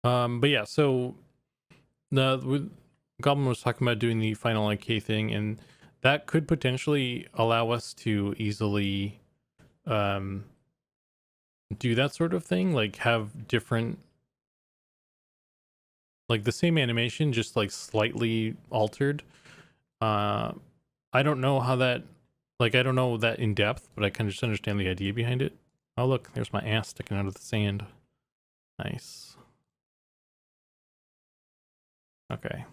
But yeah, so Goblin was talking about doing the final IK thing, and that could potentially allow us to easily do that sort of thing, like have different, like the same animation, just like slightly altered. I don't know how that, like, I don't know that in depth, but I kind of just understand the idea behind it. Oh, look, there's my ass sticking out of the sand. Nice. Okay.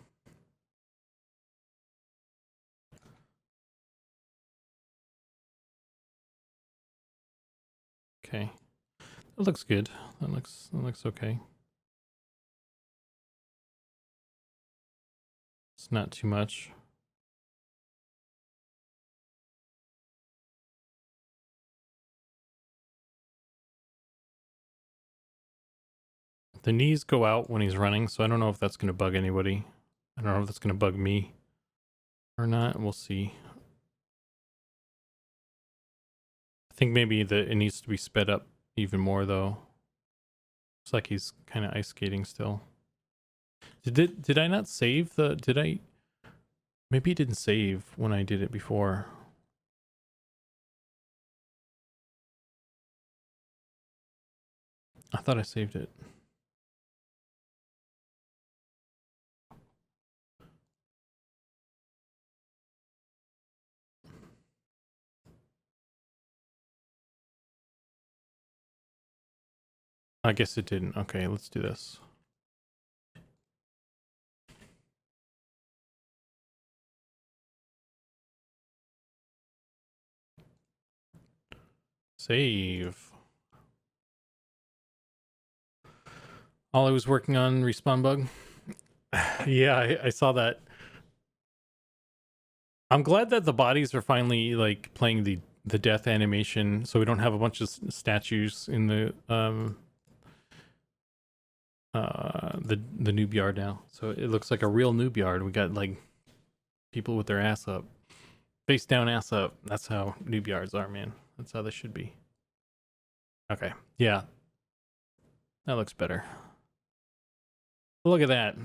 Okay. That looks good. That looks okay. It's not too much. The knees go out when he's running, so I don't know if that's going to bug anybody. I don't know if that's going to bug me or not. We'll see. I think maybe it needs to be sped up even more, though. Looks like he's kind of ice skating still. Did I not save the... Did I... Maybe it didn't save when I did it before. I thought I saved it. I guess it didn't. Okay, let's do this. Save. All I was working on respawn bug. Yeah, I saw that. I'm glad that the bodies are finally like playing the death animation, so we don't have a bunch of statues in the noob yard now. So it looks like a real noob yard. We got like people with their ass up, face down, ass up. That's how noob yards are, man. That's how they should be. Okay, yeah, that looks better. Look at that.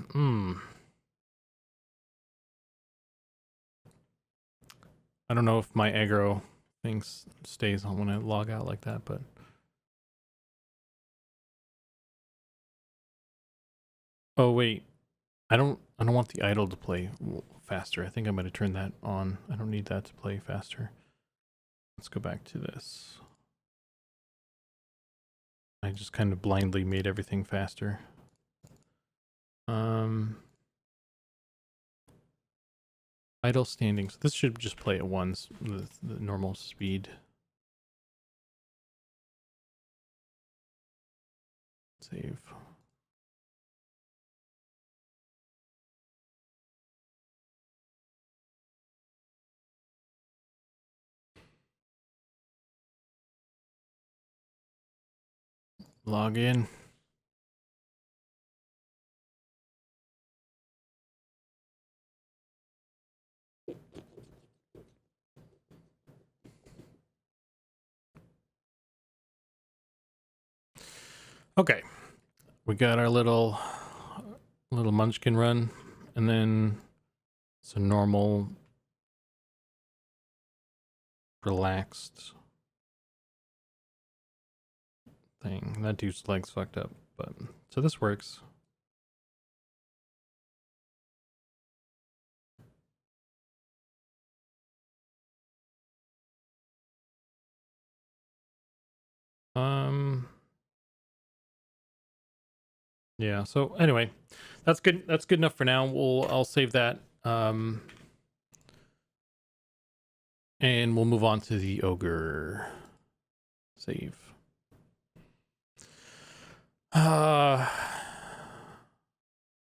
I don't know if my aggro thing stays on when I log out like that, but oh wait, I don't want the idle to play faster. I think I'm going to turn that on. I don't need that to play faster. Let's go back to this. I just kind of blindly made everything faster. Idle standing. So this should just play at once, the normal speed. Save. Log in. Okay, we got our little munchkin run, and then it's a normal, relaxed thing. That dude's leg's fucked up, but so this works. Yeah, so anyway, that's good. That's good enough for now. I'll save that. And we'll move on to the ogre save.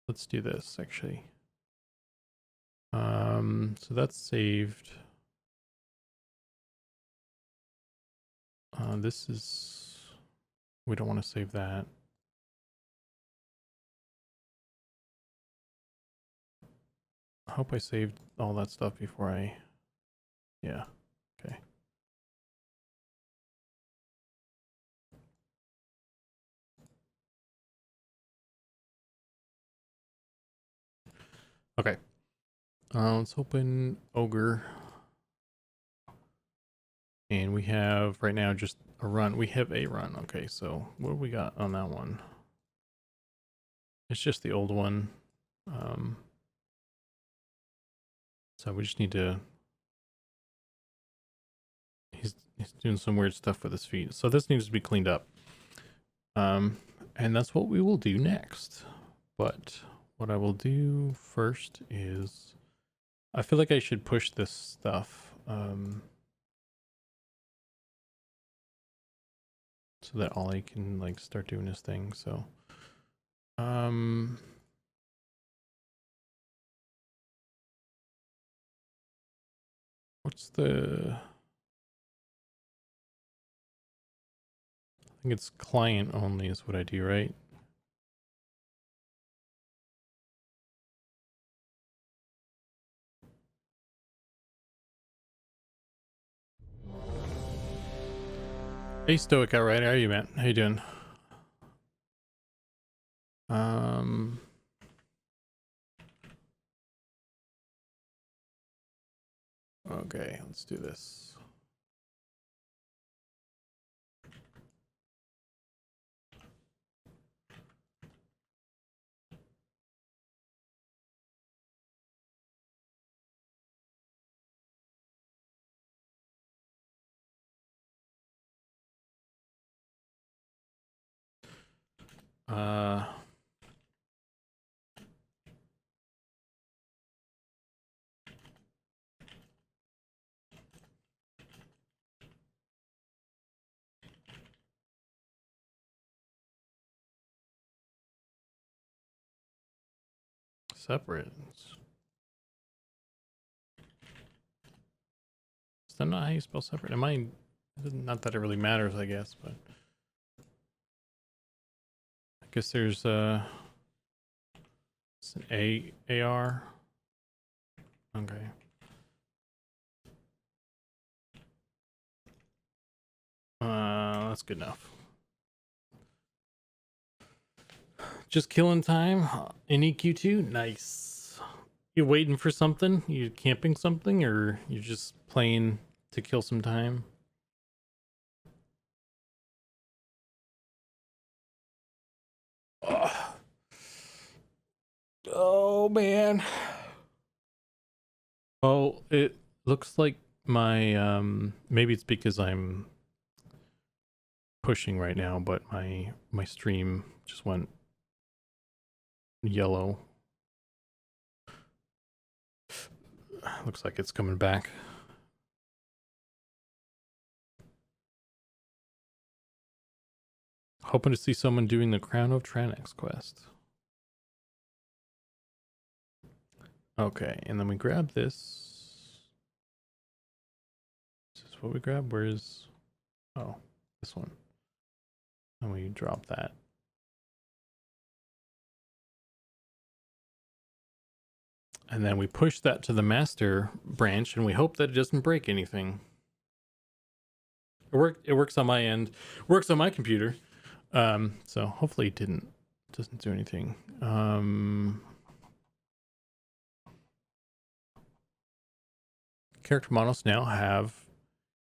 Let's do this actually. So that's saved. This is, we don't want to save that. I hope I saved all that stuff before yeah, okay. Okay. Let's open ogre. And we have right now just a run. We have a run. Okay, so what do we got on that one? It's just the old one. So we just need to, he's doing some weird stuff with his feet. So this needs to be cleaned up. And that's what we will do next. But what I will do first is, I feel like I should push this stuff. So that Ollie can like start doing his thing. So, what's the, I think it's client only is what I do, right? Hey Stoic, all right? How are you, man? How you doing? Okay, let's do this. Separate. Is that not how you spell separate? Am I, not that it really matters, I guess, but I guess there's it's an AR. Okay. That's good enough. Just killing time in EQ2. Nice. You waiting for something? You camping something, or you just playing to kill some time? Oh man. Oh, it looks like my maybe it's because I'm pushing right now, but my stream just went yellow. Looks like it's coming back. Hoping to see someone doing the Crown of Tranix quest. Okay, and then we grab this. Is this what we grab? Where is, oh, this one. And we drop that. And then we push that to the master branch, and we hope that it doesn't break anything. It works on my end. Works on my computer. So hopefully it doesn't do anything. Character models now have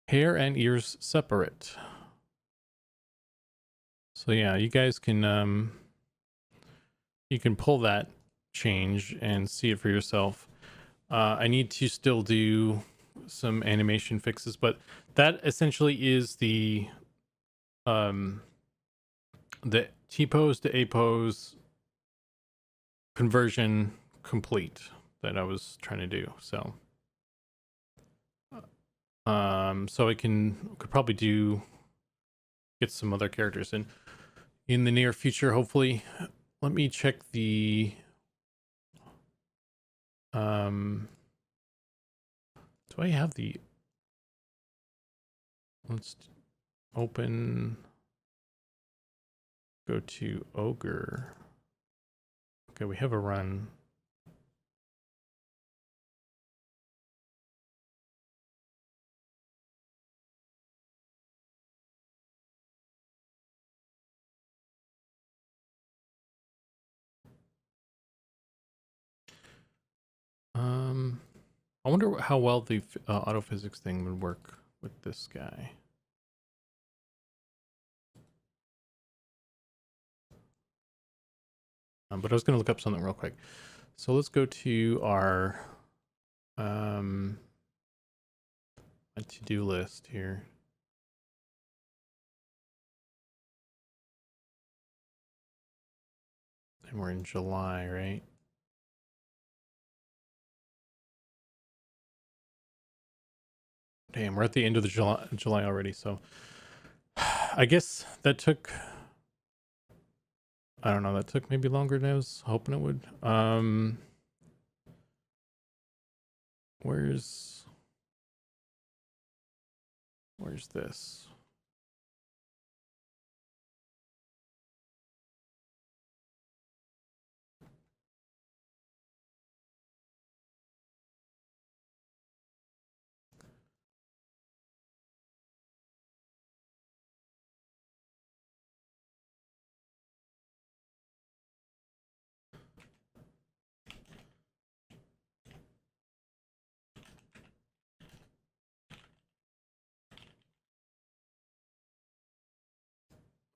hair and ears separate. So yeah, you guys can you can pull that change and see it for yourself. I need to still do some animation fixes, but that essentially is the T pose to A pose conversion complete that I was trying to do. So so I could probably get some other characters in the near future, hopefully. Let me check the do I have the, let's open, go to Ogre. Okay, we have a run. I wonder how well the auto physics thing would work with this guy. But I was going to look up something real quick. So let's go to our to-do list here. And we're in July, right? Damn, we're at the end of the July already, so I guess that took, I don't know, that took maybe longer than I was hoping it would. Where's this?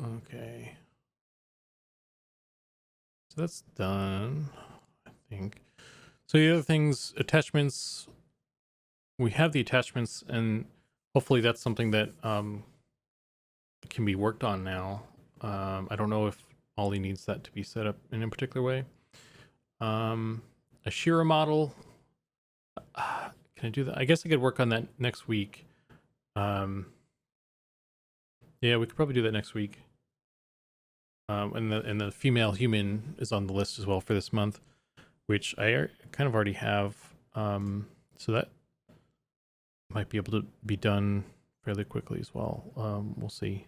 Okay. So that's done, I think. So the other things, attachments, we have the attachments, and hopefully that's something that can be worked on now. I don't know if Ollie needs that to be set up in a particular way. A Shira model, can I do that? I guess I could work on that next week. Yeah, we could probably do that next week. And the female human is on the list as well for this month, which I kind of already have. So that might be able to be done fairly quickly as well. We'll see.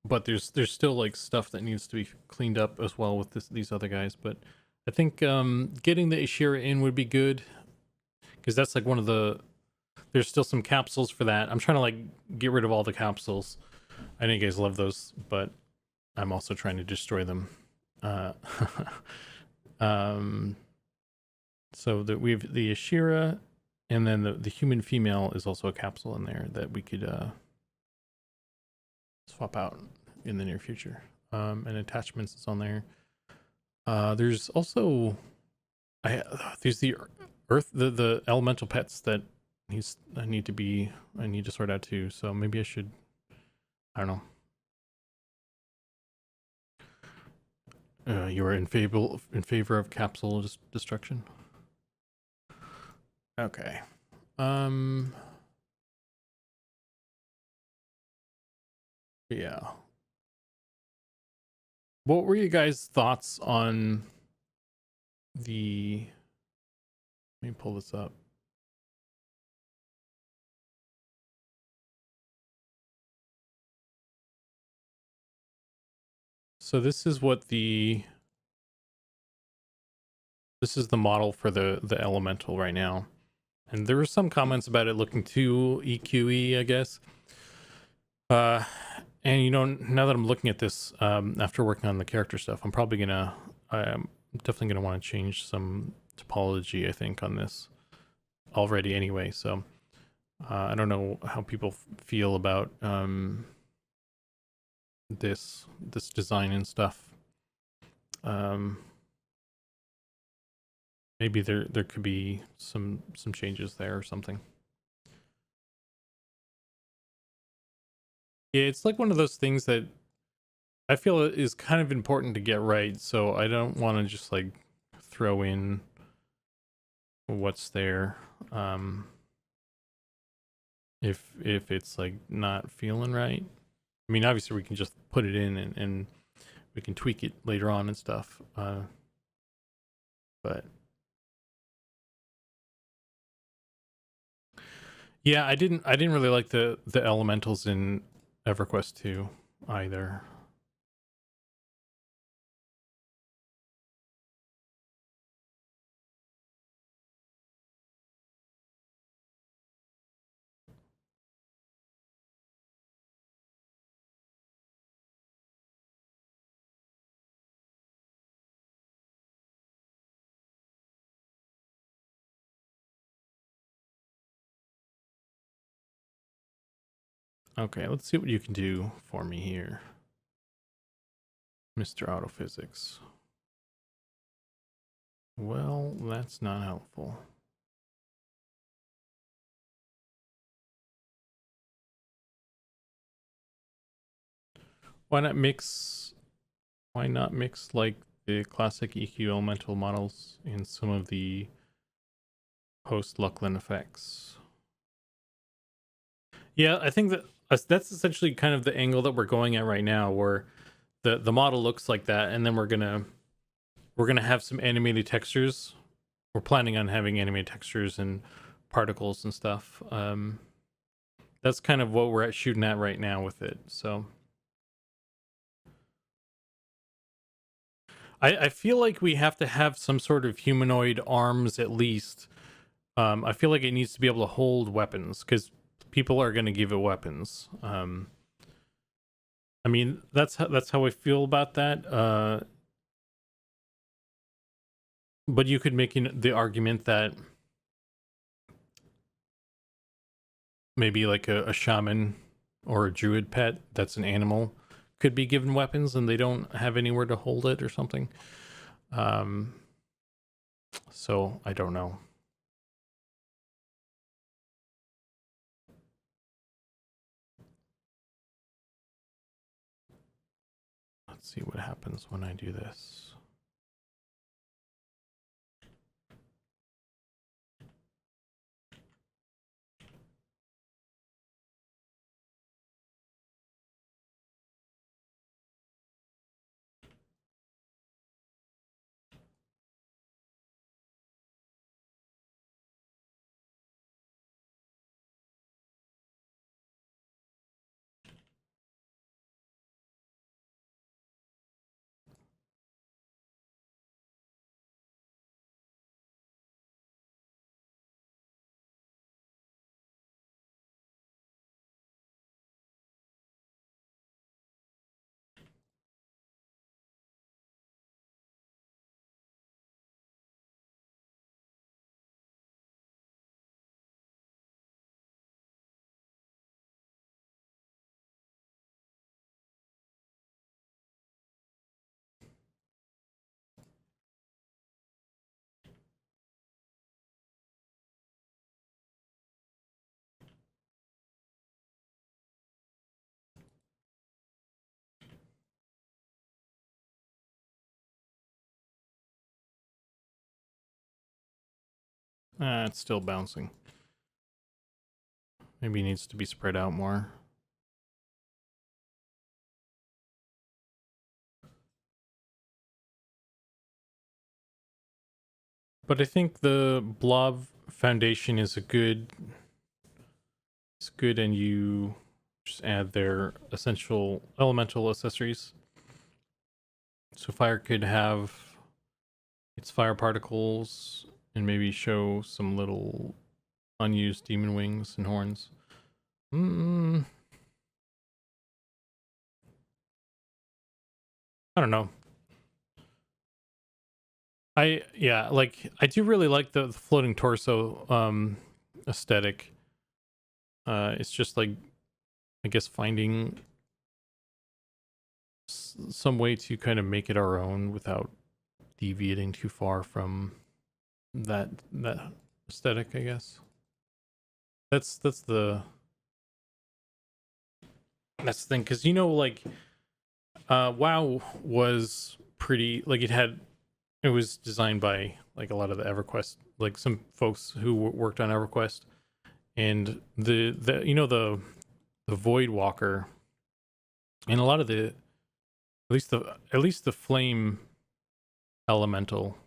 But there's still like stuff that needs to be cleaned up as well with these other guys. But I think getting the Ashira in would be good, because that's like one of the, there's still some capsules for that. I'm trying to like get rid of all the capsules. I know you guys love those, but I'm also trying to destroy them. So that we have the Ashira, and then the human female is also a capsule in there that we could swap out in the near future. And attachments is on there. There's also there's the earth, the elemental pets that I need to sort out too. So maybe I should, I don't know. You are in favor of capsule destruction. Okay. Yeah. What were you guys' thoughts on the, let me pull this up. So this is the model for the elemental right now. And there were some comments about it looking too EQE, I guess. And you know, now that I'm looking at this, after working on the character stuff, I'm definitely gonna want to change some topology, I think, on this already anyway. So I don't know how people feel about this design and stuff. Maybe there could be some changes there or something. Yeah, it's like one of those things that I feel is kind of important to get right, so I don't want to just like throw in what's there if it's like not feeling right. I mean, obviously we can just put it in and we can tweak it later on and stuff. But yeah, I didn't really like the elementals in EverQuest 2 either. Okay, let's see what you can do for me here, Mr. Autophysics. Well, that's not helpful. Why not mix like the classic EQ elemental models in some of the post Lucklin effects? Yeah, I think that's essentially kind of the angle that we're going at right now, where the model looks like that, and then we're gonna have some animated textures. We're planning on having animated textures and particles and stuff. That's kind of what we're shooting at right now with it. So I feel like we have to have some sort of humanoid arms at least. I feel like it needs to be able to hold weapons because people are going to give it weapons. I mean, that's how I feel about that. But you could make the argument that maybe like a shaman or a druid pet that's an animal could be given weapons and they don't have anywhere to hold it or something. So I don't know. Let's see what happens when I do this. It's still bouncing. Maybe it needs to be spread out more. But I think the blob foundation is it's good, and you just add their essential elemental accessories. So fire could have its fire particles and maybe show some little unused demon wings and horns. I don't know. I do really like the floating torso aesthetic. It's just like, I guess, finding some way to kind of make it our own without deviating too far from that aesthetic, I guess. That's the thing, because like WoW was pretty, like, it was designed by like a lot of the EverQuest, like some folks who worked on EverQuest, and the the Void Walker, and a lot of the at least the flame elemental,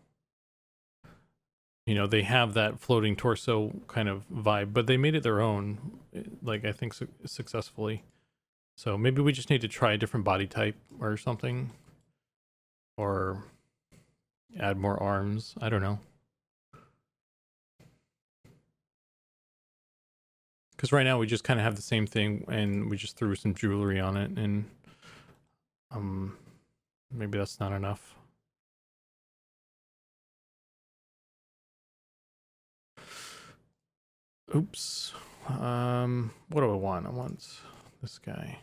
they have that floating torso kind of vibe, but they made it their own, like, I think successfully. So maybe we just need to try a different body type or something, or add more arms. I don't know. Because right now we just kind of have the same thing, and we just threw some jewelry on it, and maybe that's not enough. Oops. What do I want? I want this guy.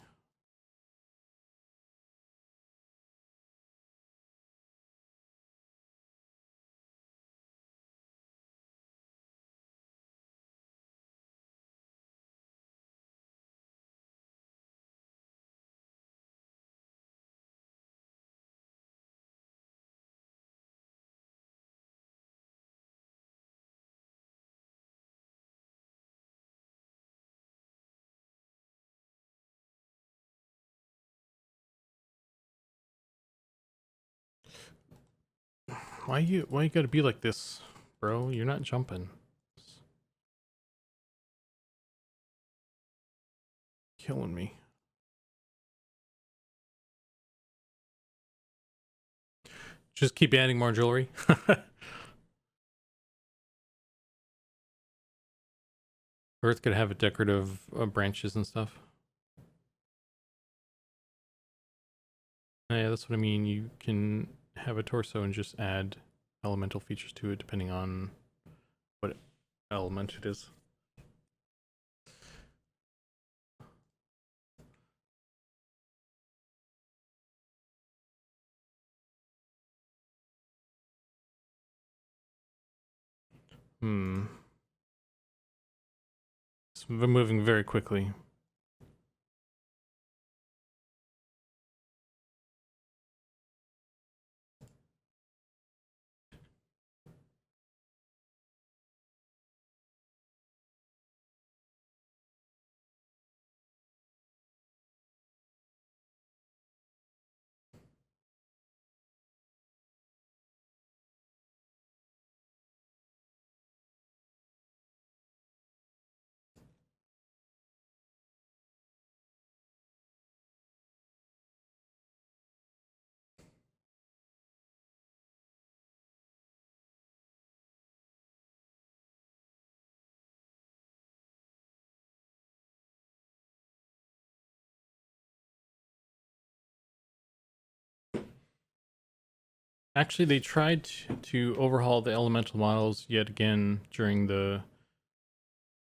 Why you gotta be like this, bro? You're not jumping. Killing me. Just keep adding more jewelry. Earth could have a decorative branches and stuff. Yeah, that's what I mean. You can have a torso and just add elemental features to it depending on what element it is. It's moving very quickly. Actually, they tried to overhaul the elemental models yet again during the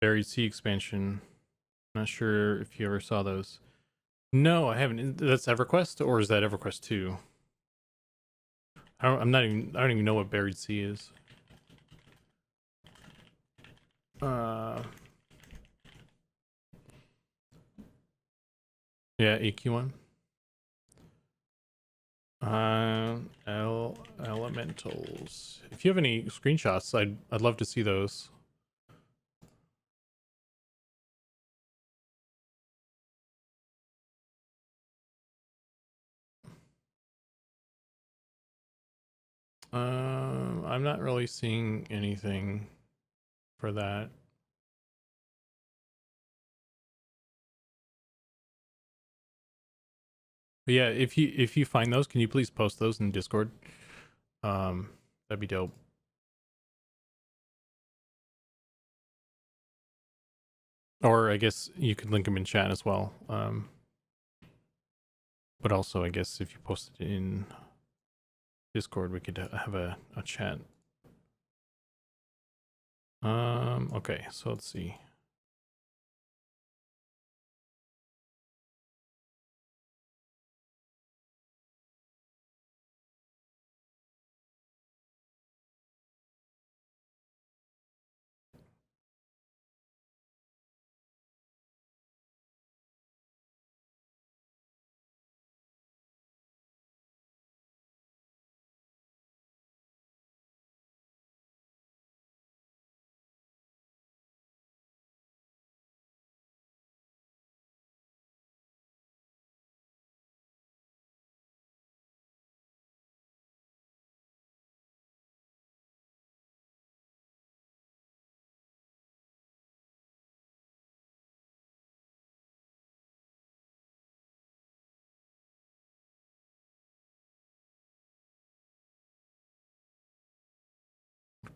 Buried Sea expansion. Not sure if you ever saw those. No, I haven't. That's EverQuest, or is that EverQuest 2? I don't even know what Buried Sea is. Yeah, AQ1. Elementals. If you have any screenshots, I'd love to see those. I'm not really seeing anything for that. But yeah, if you find those, can you please post those in Discord? That'd be dope. Or I guess you could link them in chat as well. But also, I guess if you posted it in Discord, we could have a chat. Okay, so let's see.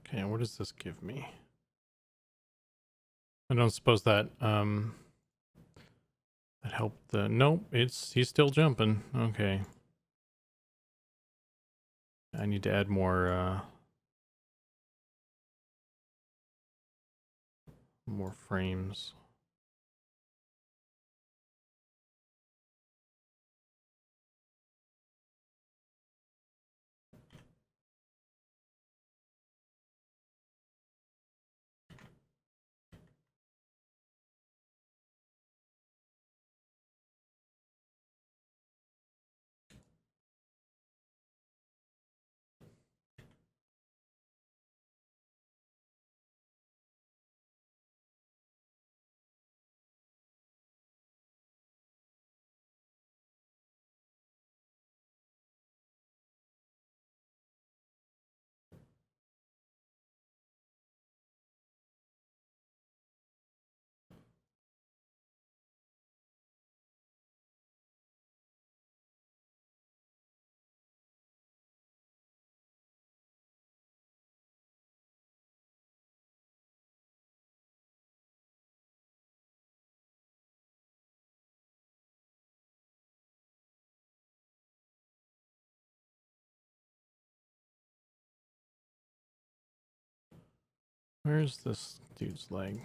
Okay, what does this give me? I don't suppose that that helped the nope, he's still jumping. Okay. I need to add more frames. Where's this dude's leg?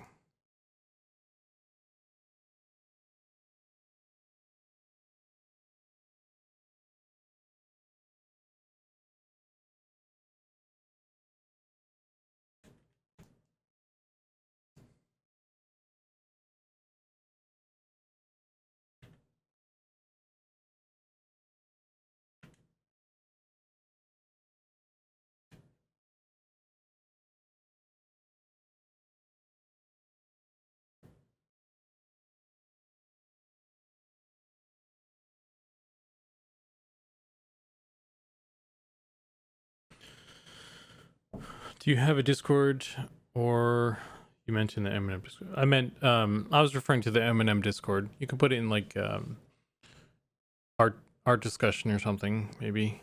Do you have a Discord, or you mentioned the Eminem Discord? I meant I was referring to the Eminem Discord. You can put it in like art discussion or something, maybe.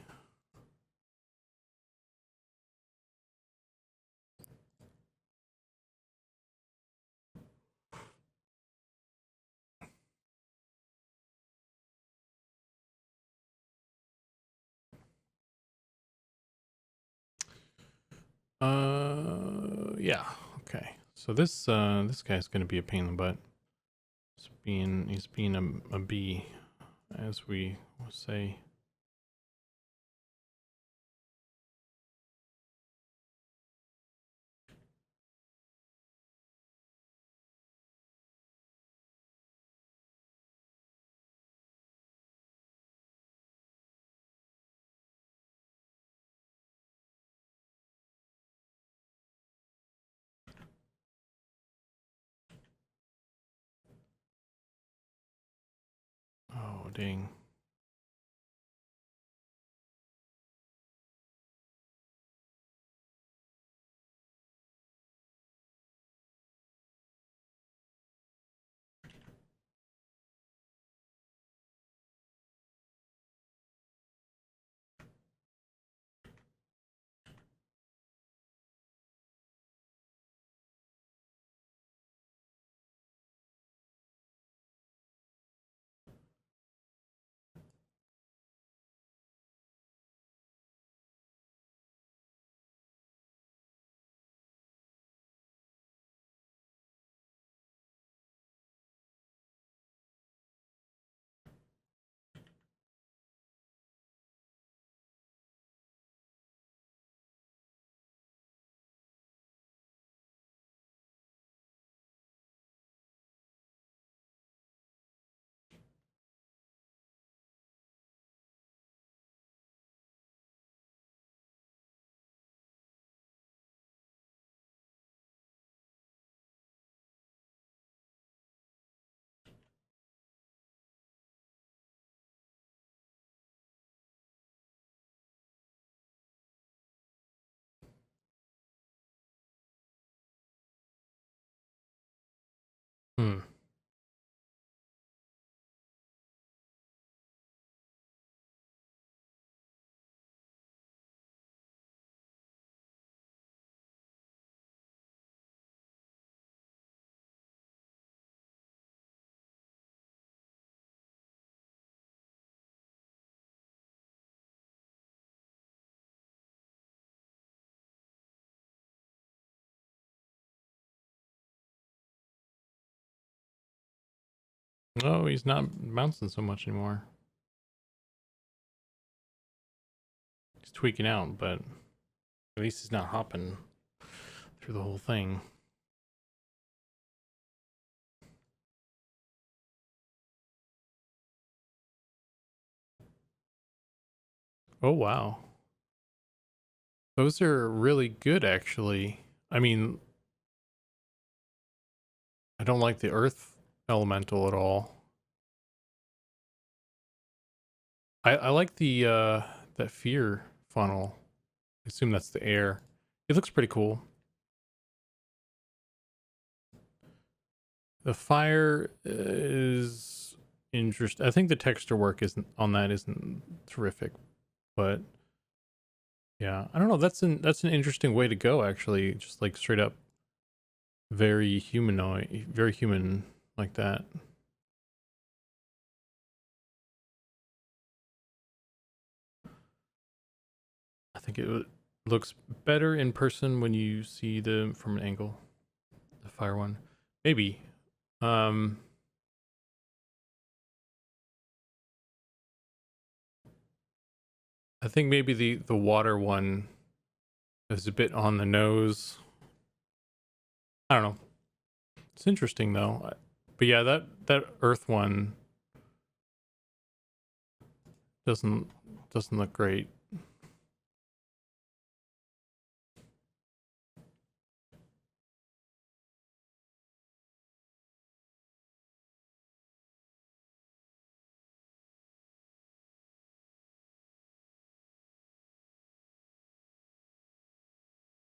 Yeah. Okay. So this guy's gonna be a pain in the butt. He's being a bee, as we say. Oh dang. Oh, he's not bouncing so much anymore. He's tweaking out, but at least he's not hopping through the whole thing. Oh, wow. Those are really good, actually. I mean, I don't like the earth elemental at all. I like the that fear funnel. I assume that's the air. It looks pretty cool. The fire is interesting. I think the texture work isn't terrific, but yeah, I don't know. That's an interesting way to go, actually. Just like straight up, very humanoid, very human like that. I think looks better in person when you see them from an angle. The fire one, maybe. Um, I think maybe the water one is a bit on the nose. I don't know. It's interesting though. But yeah, that earth one doesn't look great.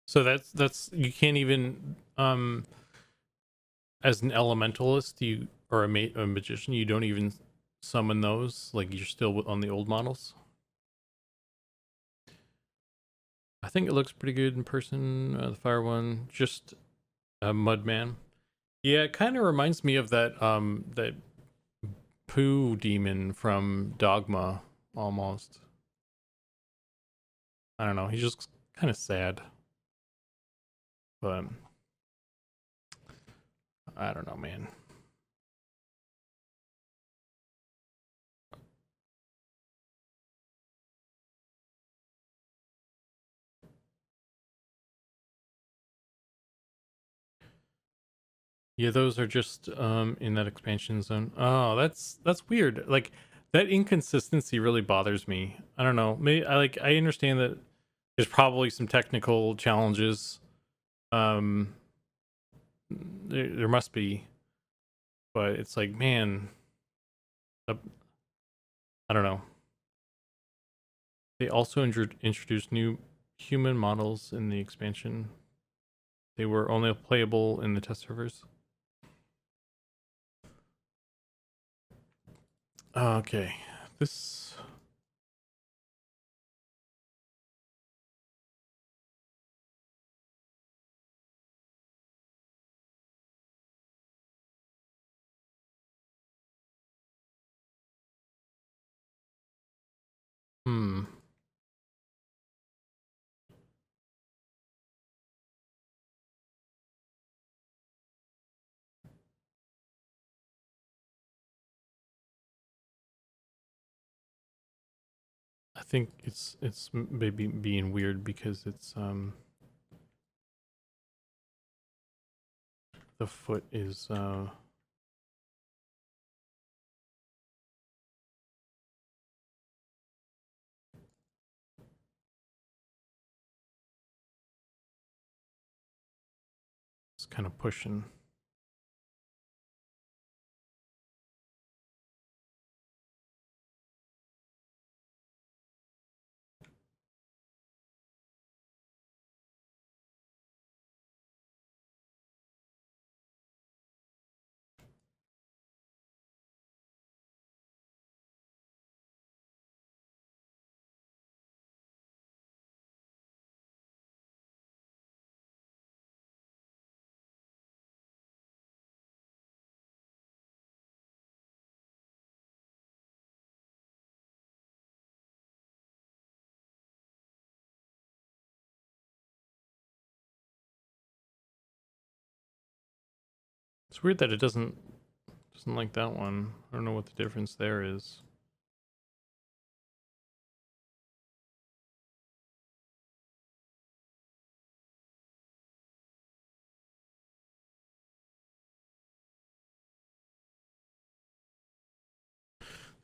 So that's you can't even as an elementalist you or a magician you don't even summon those, like you're still on the old models. I think it looks pretty good in person. The fire one, just a mudman. Yeah, it kind of reminds me of that poo demon from Dogma almost. I don't know. He's just kind of sad, but I don't know, man. Yeah, those are just in that expansion zone. Oh, that's weird. Like that inconsistency really bothers me. I don't know. Maybe I understand that there's probably some technical challenges. Um there must be, but it's like, man, uh, I don't know. They also introduced new human models in the expansion. They were only playable in the test servers. Okay. This hmm. I think it's maybe being weird because the foot is it's kind of pushing. It's weird that it doesn't Doesn't like that one. I don't know what the difference there is.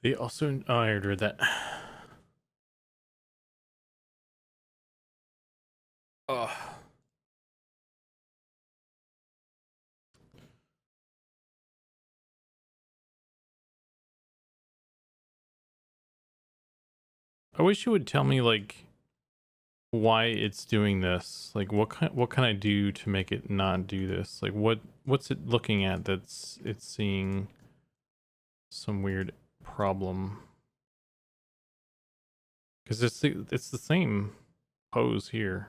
They also, oh, I already read that. Oh. I wish you would tell me like why it's doing this. Like what can I do to make it not do this? Like what's it looking at that's it's seeing some weird problem? Because it's the same pose here.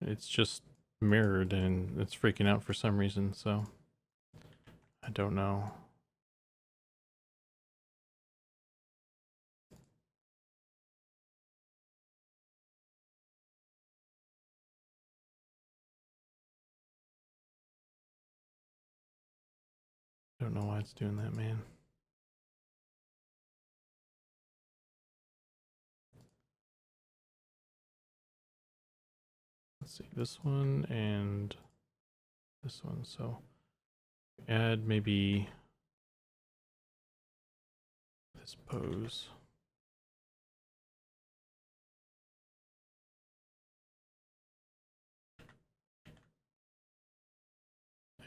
It's just mirrored and it's freaking out for some reason, so I don't know. Don't know why it's doing that, man. Let's see, this one and this one. So add maybe this pose.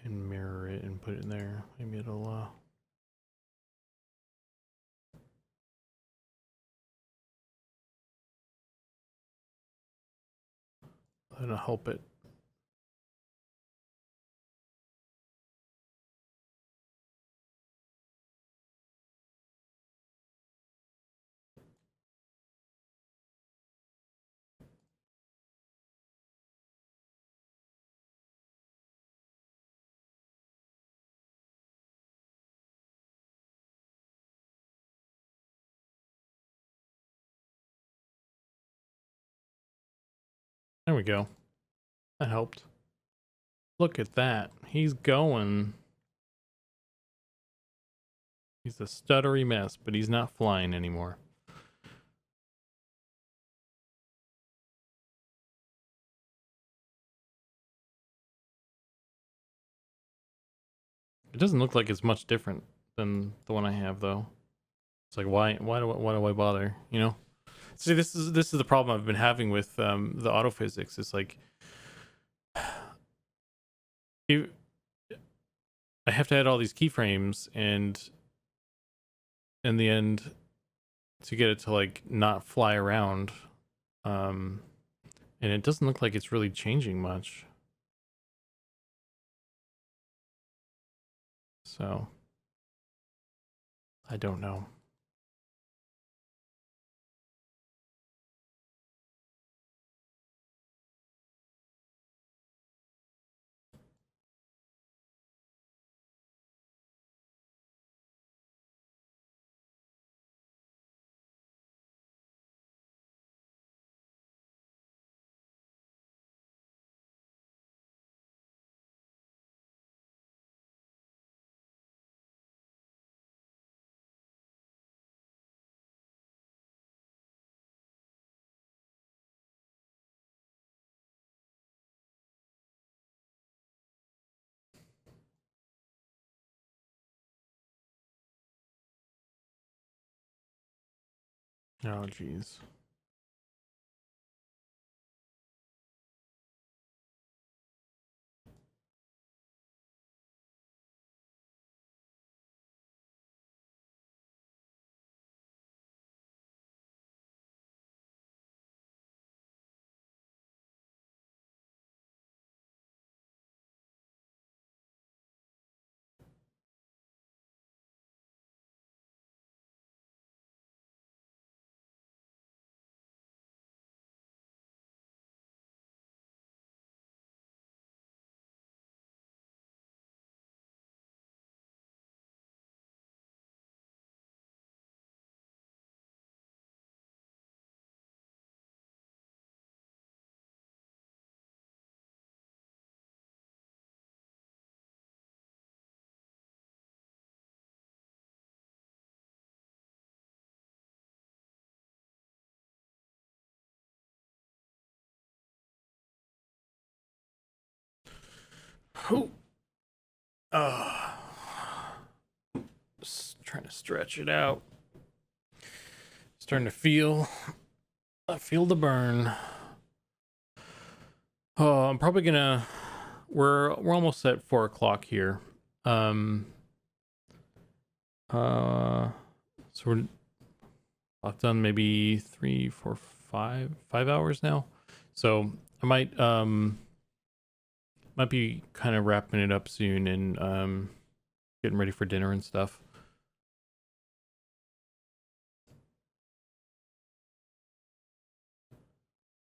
And mirror it and put it in there. Maybe it'll that'll help it. There we go. That helped. Look at that. He's going. He's a stuttery mess, but he's not flying anymore. It doesn't look like it's much different than the one I have, though. It's like why do I bother? You know. See, this is the problem I've been having with the autophysics. It's like I have to add all these keyframes, and in the end, to get it to like not fly around, and it doesn't look like it's really changing much. So I don't know. Oh, geez. Who? Just trying to stretch it out. Starting to feel. I feel the burn. Oh, I'm probably gonna. We're almost at 4 o'clock here. So I've done maybe 3, 4, 5 hours now. So I might be kind of wrapping it up soon and getting ready for dinner and stuff.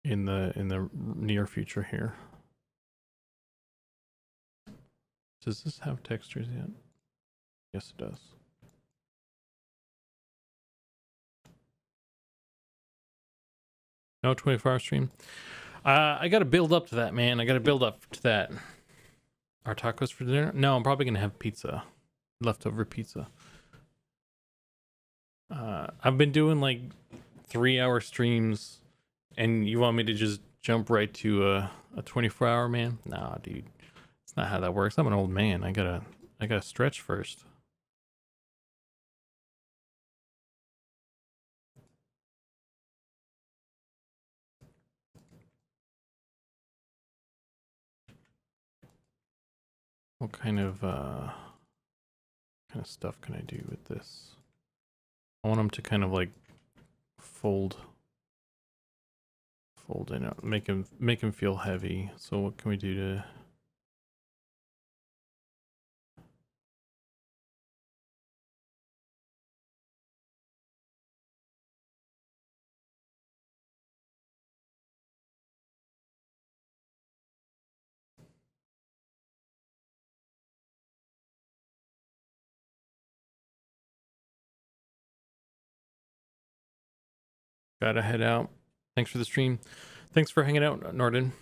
In the near future here. Does this have textures yet? Yes, it does. No 24-hour stream. I got to build up to that, man. I got to build up to that. Our tacos for dinner? No, I'm probably gonna have pizza, leftover pizza. I've been doing like 3-hour streams, and you want me to just jump right to a 24-hour, man? Nah, dude, it's not how that works. I'm an old man. I gotta stretch first. What kind of stuff can I do with this? I want them to kind of like fold in, make him feel heavy. So what can we do to? Gotta head out. Thanks for the stream. Thanks for hanging out, Norden.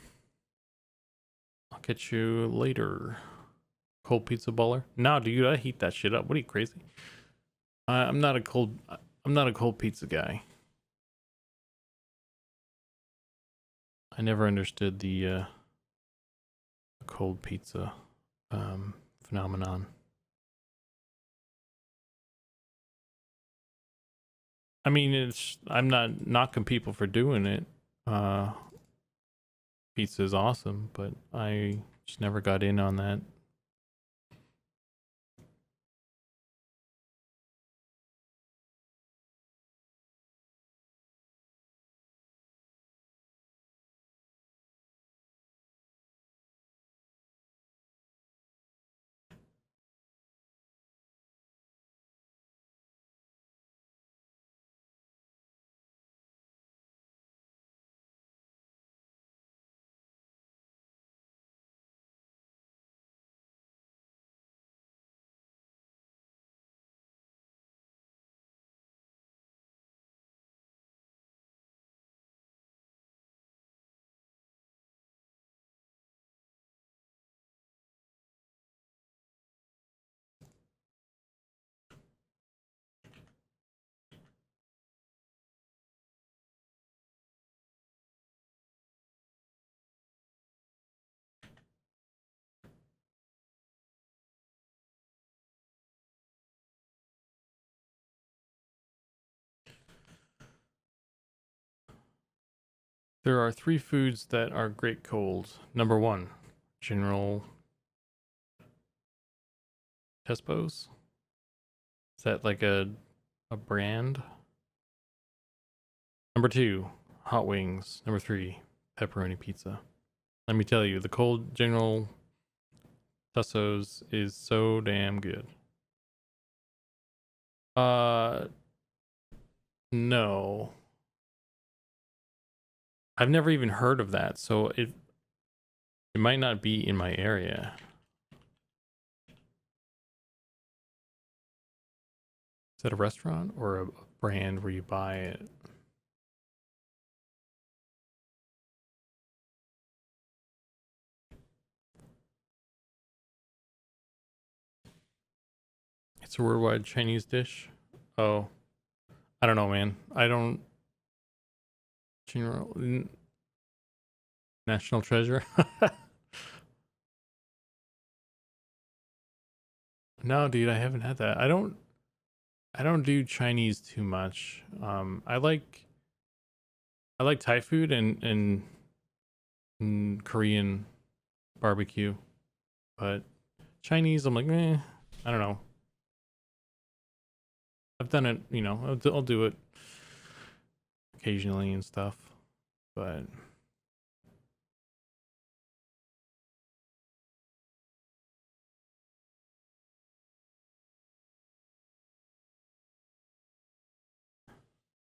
I'll catch you later. Cold pizza baller? No, dude, I heat that shit up. What are you, crazy? I'm not a cold pizza guy. I never understood the cold pizza phenomenon. I mean, I'm not knocking people for doing it. Pizza is awesome, but I just never got in on that. There are 3 foods that are great cold. Number 1, General Tespo's. Is that like a brand? Number 2, hot wings. Number 3, pepperoni pizza. Let me tell you, the cold General Tesso's is so damn good. No. I've never even heard of that, so it might not be in my area. Is that a restaurant or a brand where you buy it? It's a worldwide Chinese dish. Oh, I don't know, man. I don't. General National Treasure. No, dude, I haven't had that. I don't do Chinese too much. I like Thai food and Korean barbecue, but Chinese, I'm like, I don't know. I've done it, you know, I'll do it occasionally and stuff, but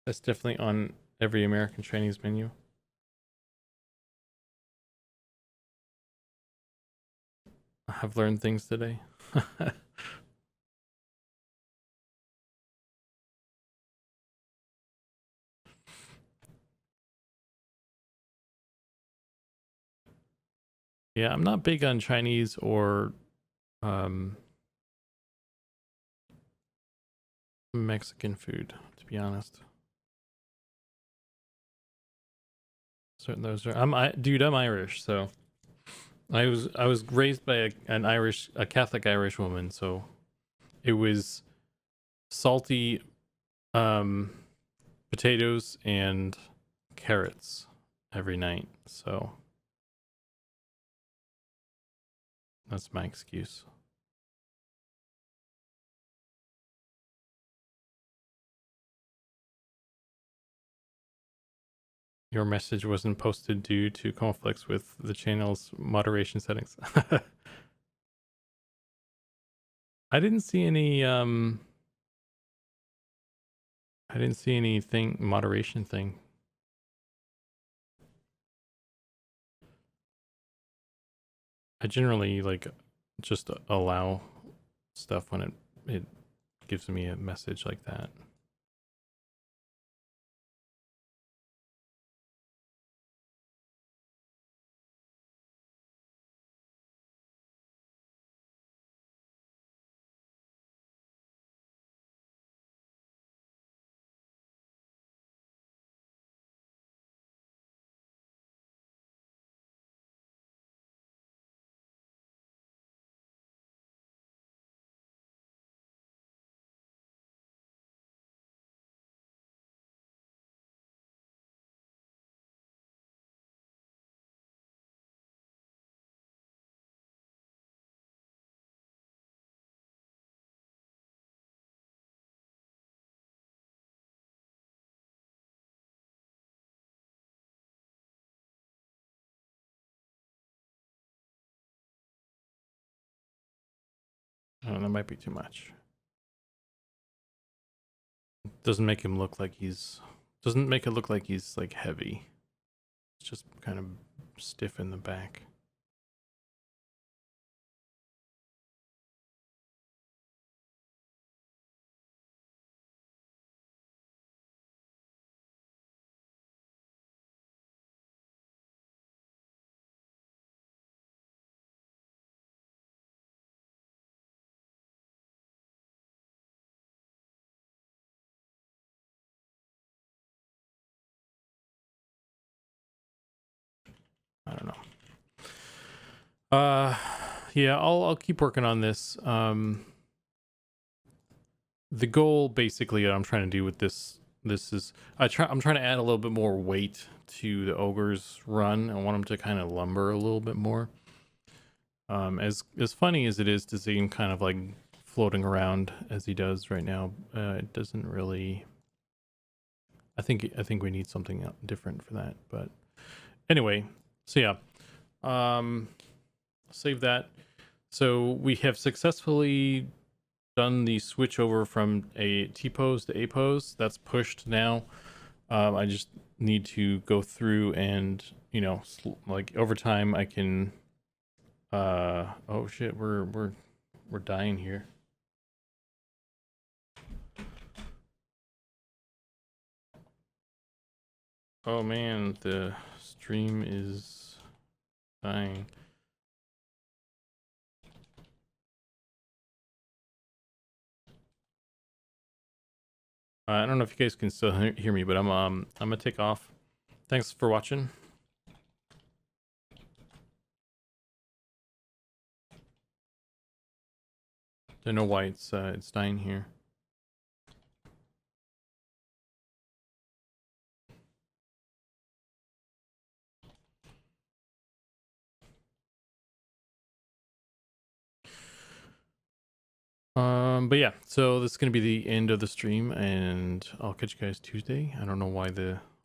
that's definitely on every American Chinese menu. I have learned things today. Yeah, I'm not big on Chinese or Mexican food, to be honest. Certain those are. I'm Irish, so I was raised by a Catholic Irish woman, so it was salty um potatoes and carrots every night. So that's my excuse. Your message wasn't posted due to conflicts with the channel's moderation settings. I didn't see any I didn't see anything moderation thing. I generally like just allow stuff when it gives me a message like that. I don't know, that might be too much. Doesn't make him look like doesn't make it look like he's like heavy. It's just kind of stiff in the back. I don't know. Yeah, I'll keep working on this. The goal basically that I'm trying to do with this is I'm trying to add a little bit more weight to the ogre's run. I want him to kind of lumber a little bit more. As funny as it is to see him kind of like floating around as he does right now, it doesn't really. I think we need something different for that. But anyway, so yeah, save that. So we have successfully done the switch over from a T pose to A pose. That's pushed now. I just need to go through and, you know, like over time I can oh shit, we're dying here. Oh man, the stream is dying. I don't know if you guys can still hear me, but I'm gonna take off. Thanks for watching. Don't know why it's dying here. But yeah, so this is gonna be the end of the stream, and I'll catch you guys Tuesday. I don't know why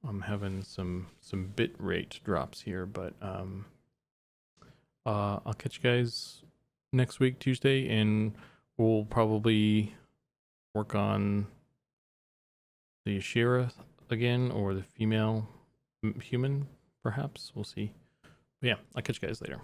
I'm having some bit rate drops here, but I'll catch you guys next week Tuesday, and we'll probably work on the Ashira again, or the female human, perhaps. We'll see. But yeah, I'll catch you guys later.